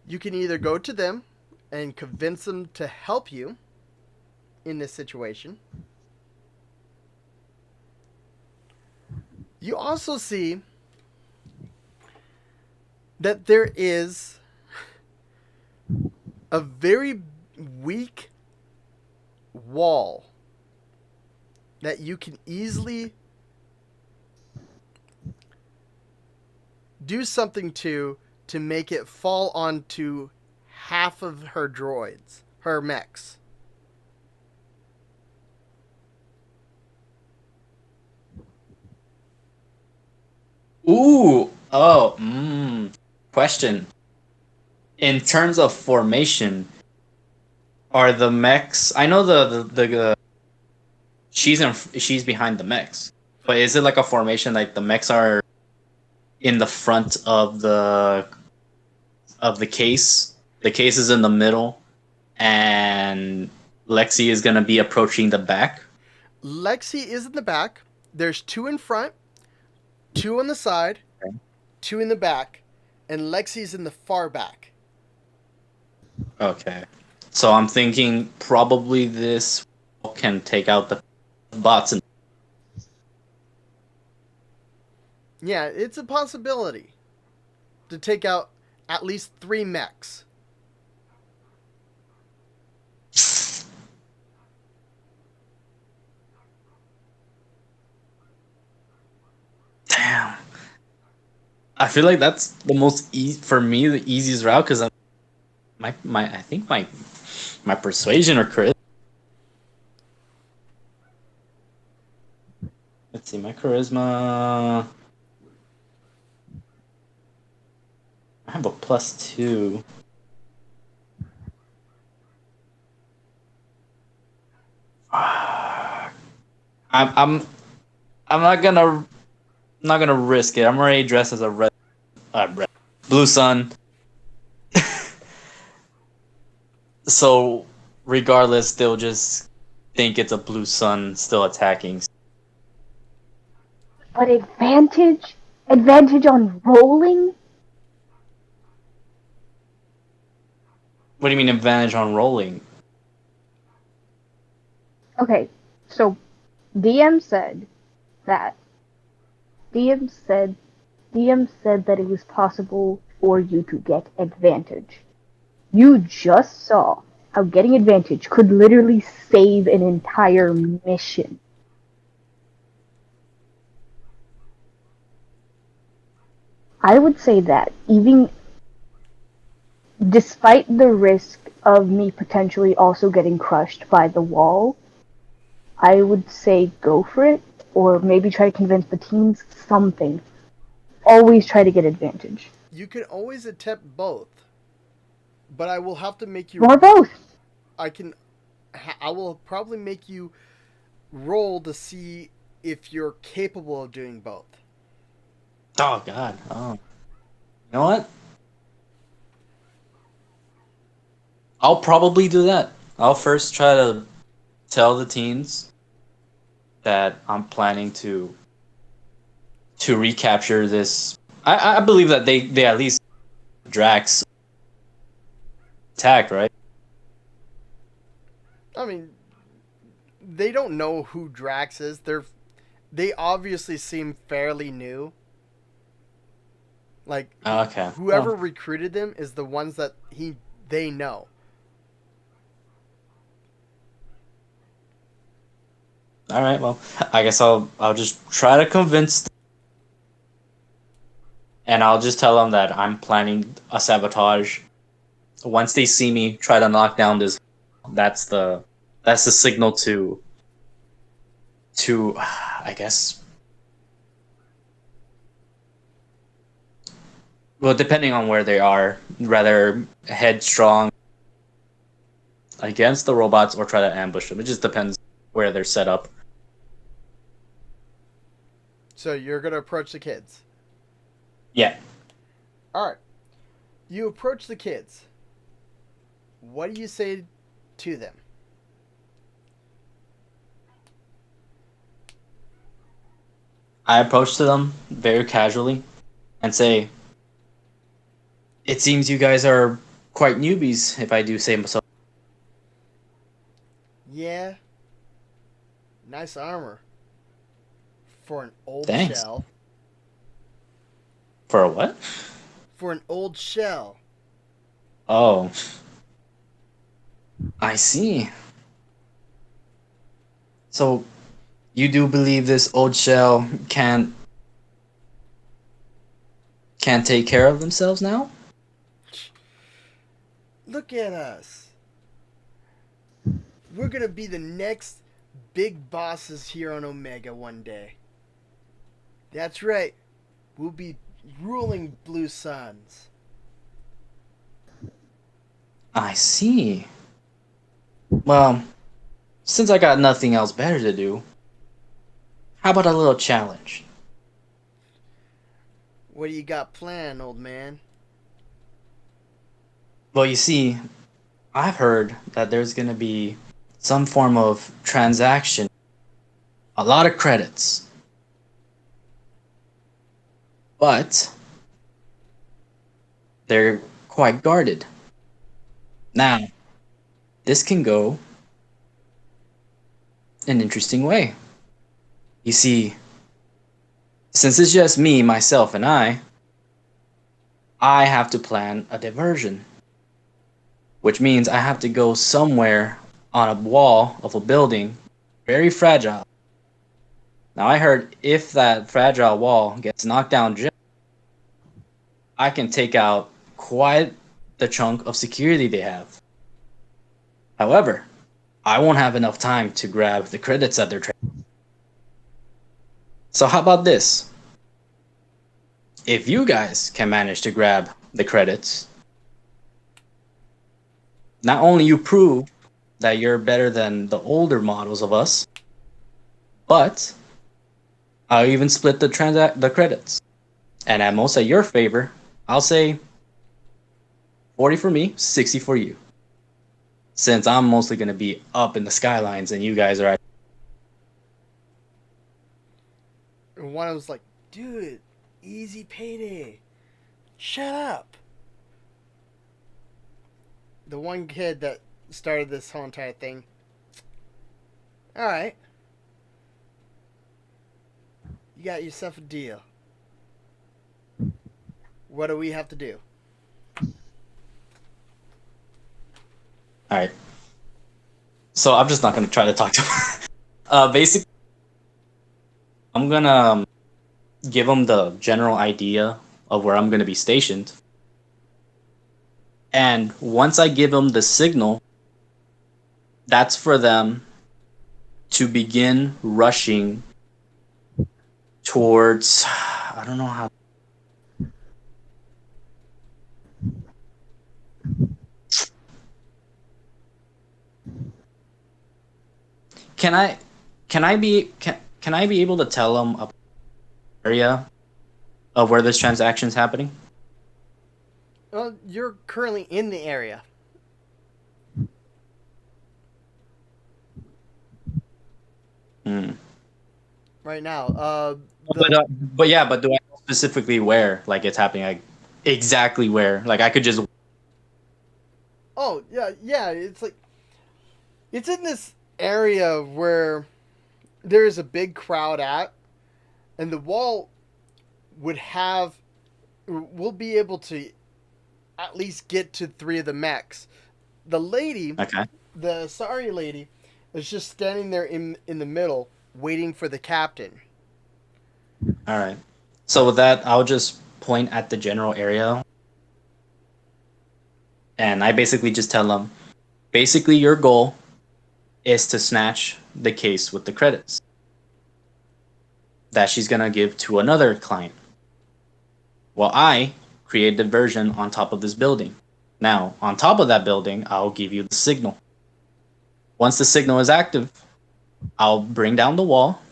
You can either go to them and convince them to help you in this situation. You also see that there is a very weak wall that you can easily do something to make it fall onto half of her droids, her mechs. Ooh. Oh. Question. In terms of formation, are the mechs? I know the she's behind the mechs, but is it like a formation like the mechs are in the front of the case? The case is in the middle, and Lexi is gonna be approaching the back. Lexi is in the back. There's 2 in front, 2 on the side, 2 in the back, and Lexi's in the far back. Okay. So I'm thinking probably this can take out the bots. Yeah, it's a possibility to take out at least 3 mechs. Damn. I feel like that's the most for me the easiest route because I think my persuasion or charisma. Let's see, my charisma. I have a +2. I'm I'm I'm not gonna risk it. I'm already dressed as a red blue sun. So regardless, they'll just think it's a blue sun still attacking. But advantage? Advantage on rolling? What do you mean advantage on rolling? Okay, so DM said that DM said DM said that it was possible for you to get advantage. You just saw how getting advantage could literally save an entire mission. I would say that even despite the risk of me potentially also getting crushed by the wall, I would say go for it, or maybe try to convince the teams something. Always try to get advantage. You can always attempt both, but I will have to make you. Or both. I can. I will probably make you roll to see if you're capable of doing both. Oh God. Oh. You know what? I'll probably do that. I'll first try to tell the teens that I'm planning to recapture this. I believe that they at least Drax attack, right? I mean, they don't know who Drax is. They obviously seem fairly new. Like Okay. whoever recruited them is the ones that they know. All right. Well, I guess I'll just try to convince them, and I'll just tell them that I'm planning a sabotage. Once they see me try to knock down this, that's the signal to I guess. Well, depending on where they are, rather headstrong against the robots or try to ambush them. It just depends where they're set up. So you're gonna approach the kids. Yeah. All right. You approach the kids. What do you say to them? I approach to them very casually and say, "It seems you guys are quite newbies, if I do say so." Yeah. Nice armor. For an old Thanks. shell. For a what? For an old shell. Oh. I see. So, you do believe this old shell can't take care of themselves now? Look at us. We're gonna be the next big bosses here on Omega one day. That's right. We'll be ruling Blue Suns. I see. Well, since I got nothing else better to do, how about a little challenge? What do you got planned, old man? Well, you see, I've heard that there's gonna be some form of transaction, a lot of credits, but they're quite guarded. Now, this can go an interesting way. You see, Since it's just me, myself, and I have to plan a diversion, which means I have to go somewhere on a wall of a building, very fragile. Now, I heard if that fragile wall gets knocked down, I can take out quite the chunk of security they have. However, I won't have enough time to grab the credits that they're trading. So how about this? If you guys can manage to grab the credits, not only you prove that you're better than the older models of us, but I'll even split the credits. And at most at your favor, I'll say 40 for me, 60 for you. Since I'm mostly going to be up in the skylines and you guys are... And one was like, dude, easy payday. Shut up. The one kid that started this whole entire thing. Alright. You got yourself a deal. What do we have to do? Alright. So I'm just not going to try to talk to him. Basically, I'm going to give them the general idea of where I'm going to be stationed. And once I give them the signal, that's for them to begin rushing towards... I don't know how... Can I be able to tell them a area of where this transaction's happening? Well, you're currently in the area. Right now. But do I know specifically where, like, it's happening? Like, exactly where? Like, I could just... Oh, yeah. It's like... It's in this area where there's a big crowd at, and the wall would have... We'll be able to at least get to 3 of the mechs. The lady, Okay. the sorry lady, is just standing there in the middle, waiting for the captain. All right. So with that, I'll just point at the general area. And I basically just tell them, basically your goal is to snatch the case with the credits that she's going to give to another client. Well, I create a diversion on top of this building. Now, on top of that building, I'll give you the signal. Once the signal is active, I'll bring down the wall.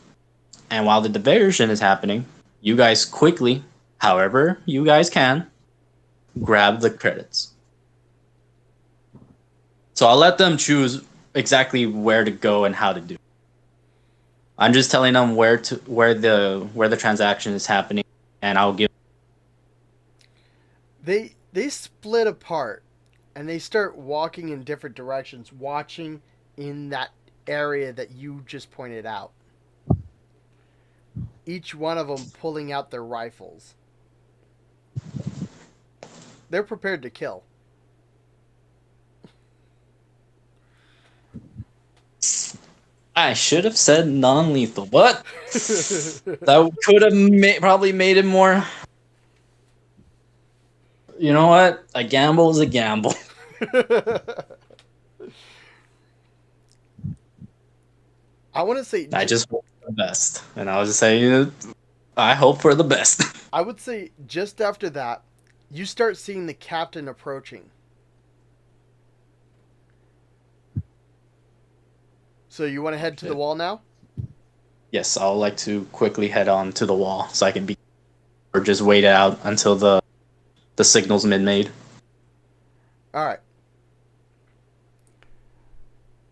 And while the diversion is happening, you guys quickly, however you guys can, grab the credits. So I'll let them choose exactly where to go and how to do it. I'm just telling them where the transaction is happening, and I'll give... They split apart, and they start walking in different directions, watching in that area that you just pointed out. Each one of them pulling out their rifles. They're prepared to kill. I should have said non-lethal. What? That could have probably made it more... You know what? A gamble is a gamble. I want to say... I just hope for the best. And I was just saying, I hope for the best. I would say just after that, you start seeing the captain approaching. So you want to head to the wall now? Yes, I'll like to quickly head on to the wall so I can be... Or just wait out until the signal's been made. All right.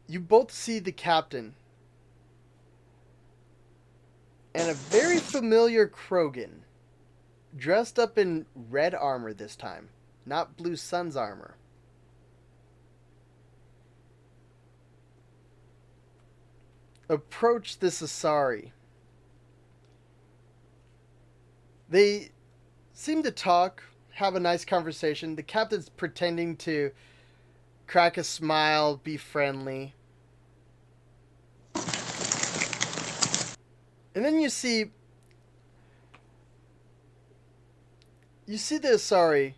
You both see the captain and a very familiar Krogan, dressed up in red armor this time, not Blue Sun's armor. Approach this Asari. They seem to talk, have a nice conversation. The captain's pretending to crack a smile, be friendly. And then you see the Asari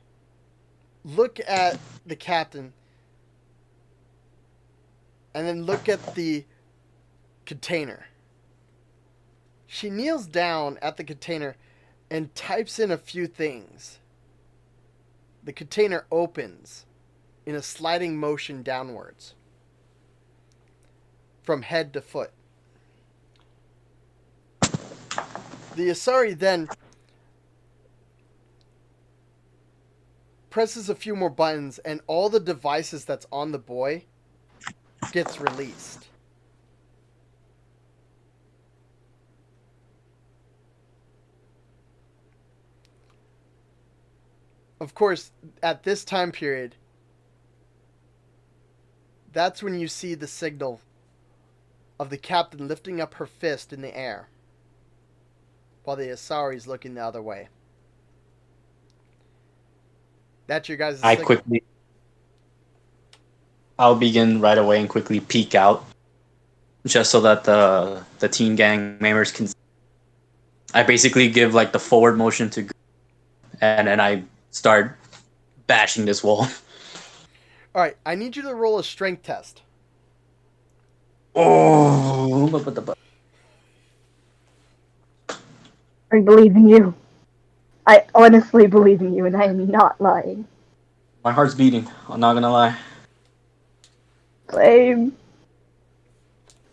look at the captain and then look at the container. She kneels down at the container and types in a few things. The container opens in a sliding motion downwards from head to foot. The Asari then presses a few more buttons and all the devices that's on the boy gets released. Of course, at this time period, that's when you see the signal of the captain lifting up her fist in the air while the Asari's looking the other way. That's your guys' signal. I'll begin right away and quickly peek out, just so that the teen gang members can. I basically give like the forward motion to, and then I start bashing this wall. All right, I need you to roll a strength test. Oh, I believe in you. I honestly believe in you, and I am not lying. my heart's beating. I'm not gonna lie. Same.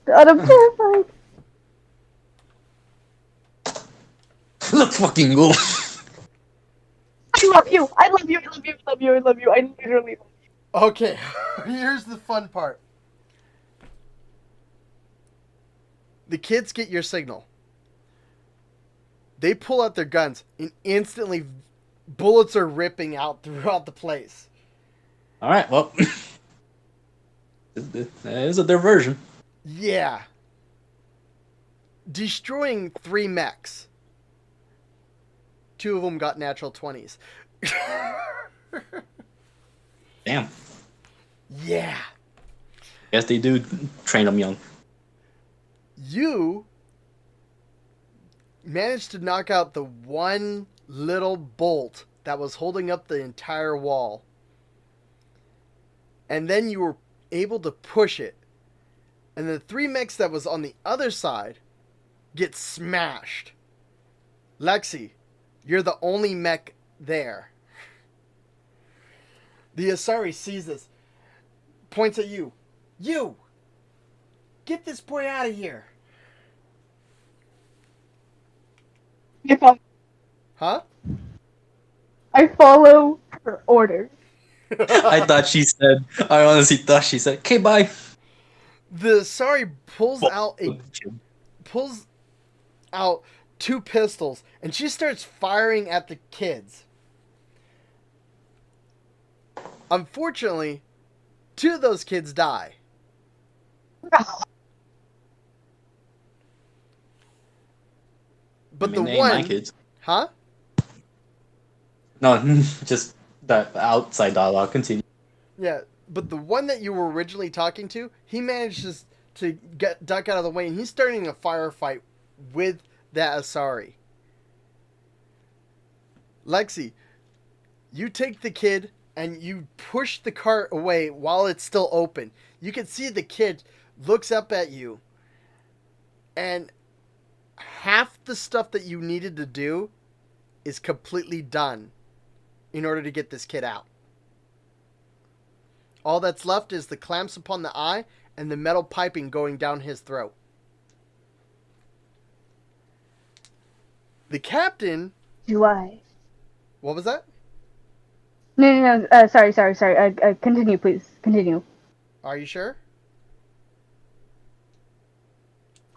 God, I'm terrified. Let's fucking go. I love you. I love you. I love you. I love you. I love you. I literally love you. Okay, here's the fun part. The kids get your signal. They pull out their guns, and instantly bullets are ripping out throughout the place. All right, well, that is a diversion. Yeah. Destroying 3 mechs. 2 of them got natural 20s. Damn. Yeah. Guess they do train them young. You managed to knock out the one little bolt that was holding up the entire wall. And then you were able to push it. And the 3 mechs that was on the other side get smashed. Lexi, you're the only mech there. The Asari sees this, points at you. You! Get this boy out of here. Huh? I follow her order. I honestly thought she said, okay, bye. The Asari pulls out 2 pistols and she starts firing at the kids. Unfortunately, 2 of those kids die. But they ain't my kids. Huh? No, just the outside dialogue. Continue. Yeah, but the one that you were originally talking to, he managed to duck out of the way, and he's starting a firefight with that Asari. Lexi, you take the kid and you push the cart away while it's still open. You can see the kid looks up at you, and half the stuff that you needed to do is completely done in order to get this kid out. All that's left is the clamps upon the eye and the metal piping going down his throat. The captain... Do I? What was that? No. Sorry. Continue, please. Continue. Are you sure?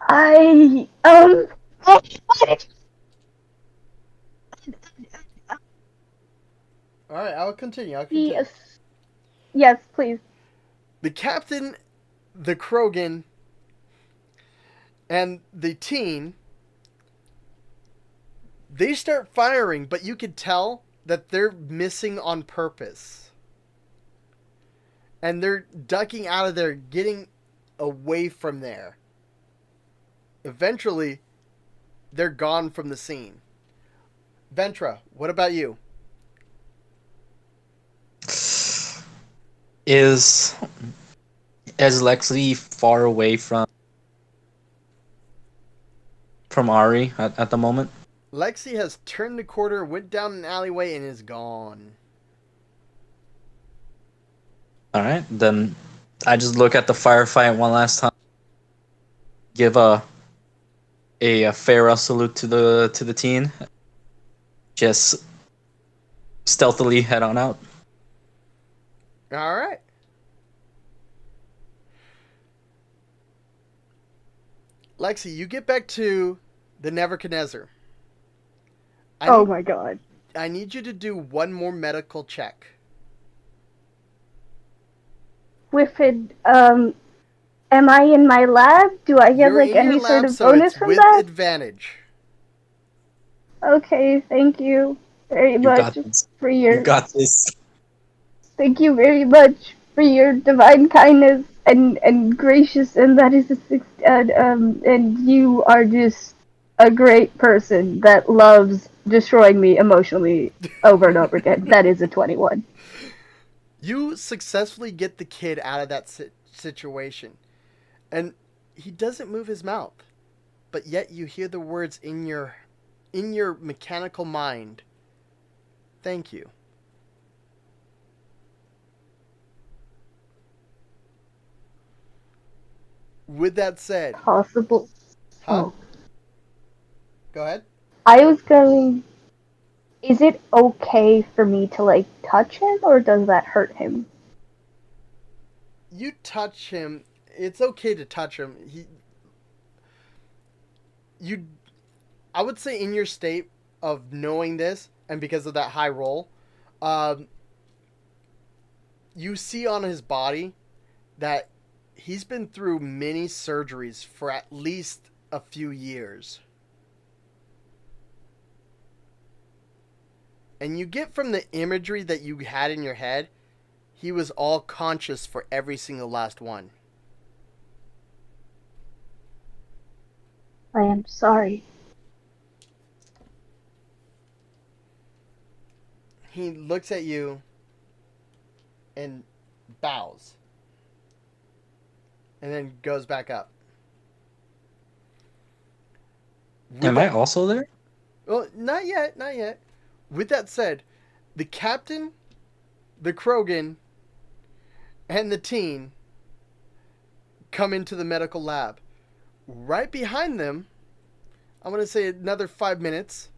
Alright, I'll continue. Yes, please. The captain, the Krogan, and the teen They start firing, but you could tell that they're missing on purpose. And they're ducking out of there, getting away from there. Eventually, they're gone from the scene. Ventra, what about you? Is Lexi far away from Ari at the moment? Lexi has turned the corner, went down an alleyway, and is gone. All right, then I just look at the firefight one last time. Give a farewell salute to the teen. Just stealthily head on out. All right. Lexi, you get back to the Nebuchadnezzar. Oh my god. I need you to do one more medical check. With it, am I in my lab? Do I get You're like in your any lab, sort of so bonus it's from with that? advantage. Okay, thank you very You much got this. for your. You got this. Thank you very much for your divine kindness and gracious, and that is and you are just a great person that loves destroying me emotionally over and over again. That is a 21. You successfully get the kid out of that situation. And he doesn't move his mouth. But yet you hear the words in your mechanical mind. Thank you. With that said, Possible. huh? Oh. Go ahead. I was going. Is it okay for me to like touch him, or does that hurt him? You touch him. It's okay to touch him. I would say in your state of knowing this, and because of that high roll, you see on his body that he's been through many surgeries for at least a few years. And you get from the imagery that you had in your head, he was all conscious for every single last one. I am sorry. He looks at you and bows. And then goes back up. Am I also there? Well, not yet, not yet. With that said, the captain, the Krogan, and the teen come into the medical lab. Right behind them, I'm going to say another 5 minutes,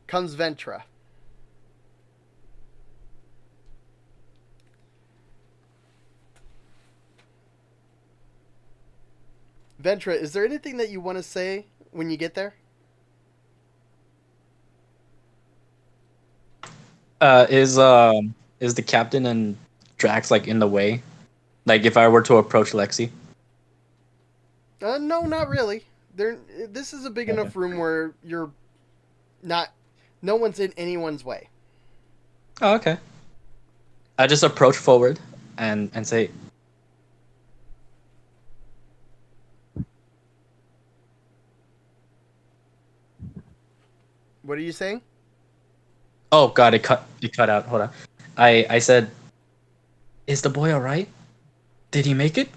comes Ventra. Ventra, is there anything that you want to say when you get there? Is the captain and Drax like in the way? Like if I were to approach Lexi? No, not really. This is a big enough room where you're not. No one's in anyone's way. Oh, okay. I just approach forward and say, What are you saying? "Oh God, it cut out. Hold on." I said, "Is the boy all right? Did he make it?"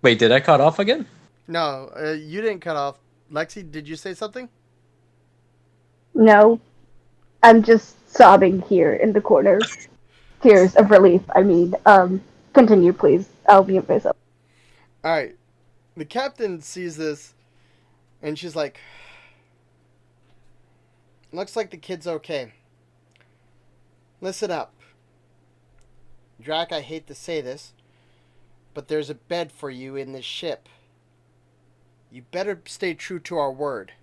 Wait, did I cut off again? No, you didn't cut off. Lexi, did you say something? No, I'm just sobbing here in the corner. Tears of relief. I mean, continue, please. I'll mute myself. All right. The captain sees this, and she's like, "Looks like the kid's okay. Listen up. Drac, I hate to say this, but there's a bed for you in this ship. You better stay true to our word.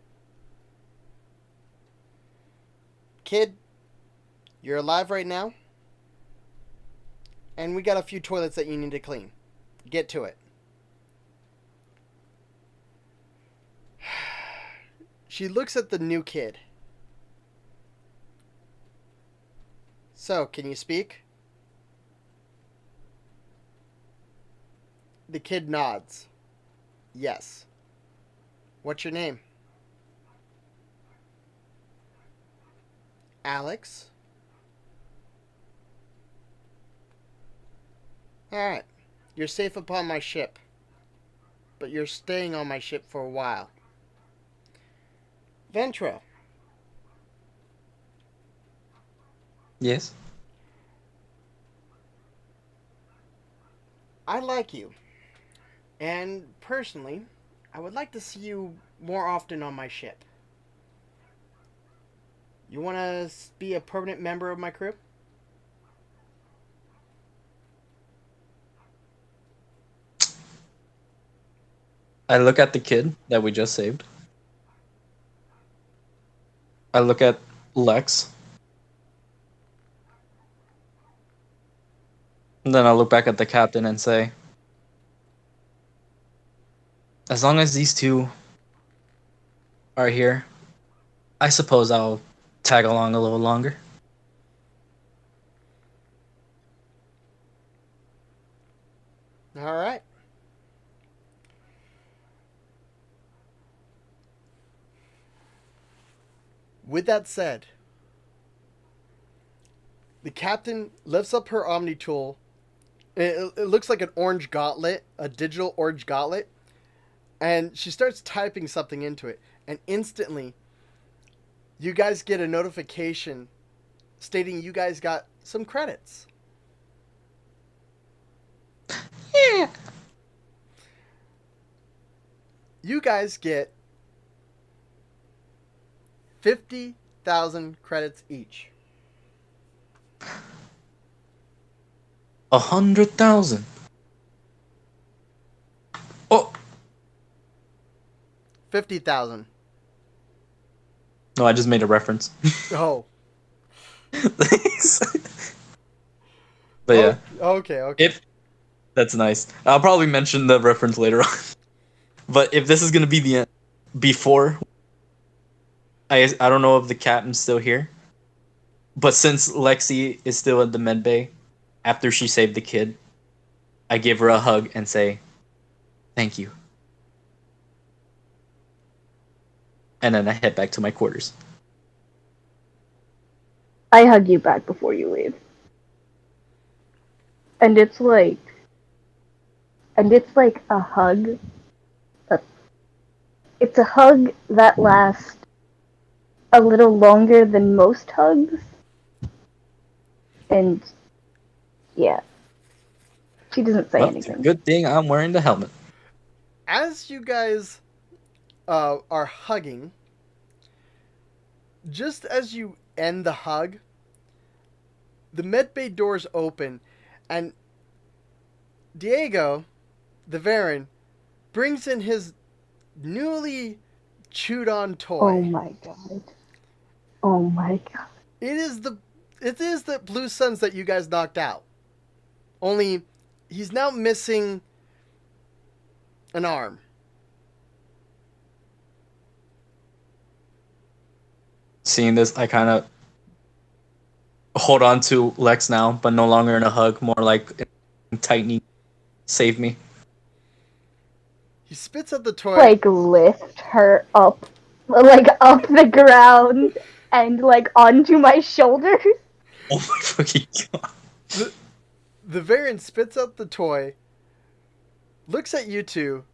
Kid, you're alive right now, and we got a few toilets that you need to clean. Get to it. She looks at the new kid. So, can you speak? The kid nods. Yes. What's your name? Alex? Alright. You're safe upon my ship. But you're staying on my ship for a while. Ventra. Yes. I like you. And personally, I would like to see you more often on my ship. You want to be a permanent member of my crew? I look at the kid that we just saved. I look at Lex. And then I look back at the captain and say, as long as these two are here, I suppose I'll tag along a little longer. All right. With that said, the captain lifts up her Omni tool. It looks like an orange gauntlet, a digital orange gauntlet, and she starts typing something into it. And instantly, you guys get a notification stating you guys got some credits. Yeah. You guys get 50,000 credits each. 100,000. Oh 50,000. no! I just made a reference. Oh. Thanks. But yeah, Okay. if that's nice, I'll probably mention the reference later on. But if this is gonna be the end, before, I don't know if the captain's still here. But since Lexi is still at the med bay, after she saved the kid, I give her a hug and say, "Thank you." And then I head back to my quarters. I hug you back before you leave. And it's like a hug. It's a hug that lasts a little longer than most hugs. And yeah. She doesn't say Well, it's a anything. good thing I'm wearing the helmet. As you guys are hugging, just as you end the hug, the medbay doors open, and Diego, the Varan, brings in his newly chewed on toy. Oh my god. Oh my god. It is the Blue Suns that you guys knocked out. Only he's now missing an arm. Seeing this, I kind of hold on to Lex now, but no longer in a hug, more like tightening. Save me. He spits at the toy. Like lift her up the ground and like onto my shoulders. Oh my fucking god. The Varan spits out the toy, looks at you two,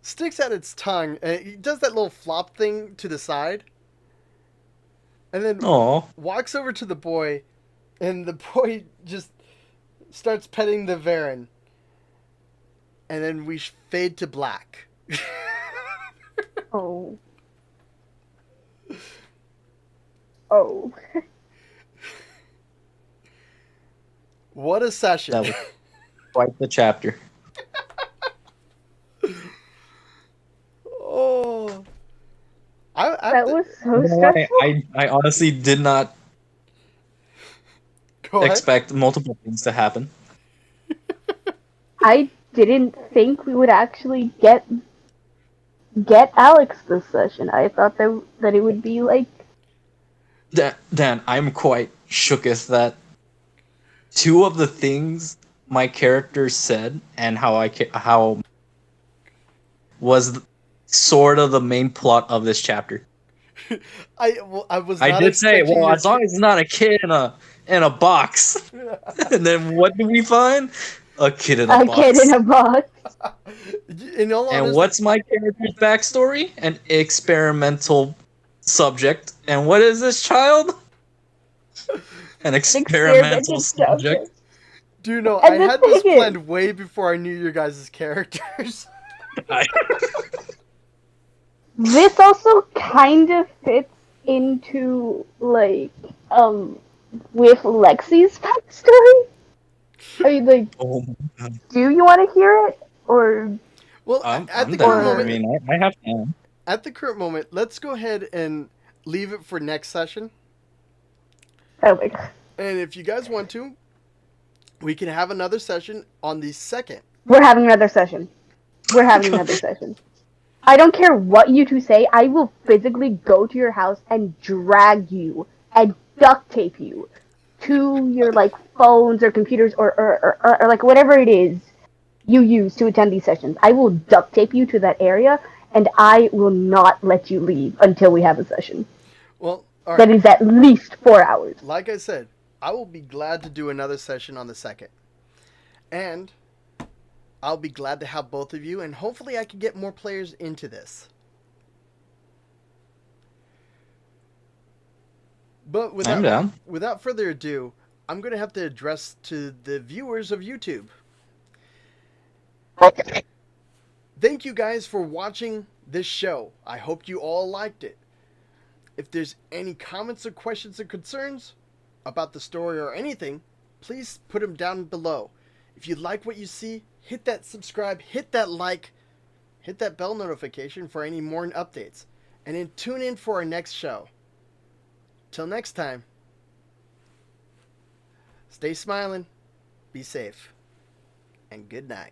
sticks out its tongue, and it does that little flop thing to the side, and then walks over to the boy, and the boy just starts petting the Varan. And then we fade to black. Oh. Oh. What a session. That was quite the chapter. Oh. That was so stressful. I honestly did not Go ahead. expect multiple things to happen. I didn't think we would actually get Alex this session. I thought that it would be like Dan, I'm quite shooketh that two of the things my character said and how was sort of the main plot of this chapter. I was I not did say, expecting well, your as long as it's not a kid in a box. And then what did we find? A kid in a a kid box. in a box. In all And honesty, what's my character's backstory? An experimental subject. And what is this child? An experimental Experimented subject. subject. do you know, I And the had this thing is- planned way before I knew your guys' characters. This also kind of fits into like with Lexi's backstory. Are you like, Oh my god. do you want to hear it or? Well, I'm at the down. current Or- I moment, mean, I have time. at the current moment, let's go ahead and leave it for next session. Oh my god. And if you guys want to, we can have another session on the 2nd. We're having another session. We're having another session. I don't care what you two say. I will physically go to your house and drag you and duct tape you to your like phones or computers or like whatever it is you use to attend these sessions. I will duct tape you to that area, and I will not let you leave until we have a session. Well, all That right. is at least 4 hours. Like I said, I will be glad to do another session on the 2nd. And I'll be glad to have both of you, and hopefully I can get more players into this. But I'm down. without further ado, I'm going to have to address to the viewers of YouTube. Thank you guys for watching this show. I hope you all liked it. If there's any comments or questions or concerns about the story or anything, please put them down below. If you like what you see, hit that subscribe, hit that like, hit that bell notification for any more updates. And then tune in for our next show. Till next time, stay smiling, be safe, and good night.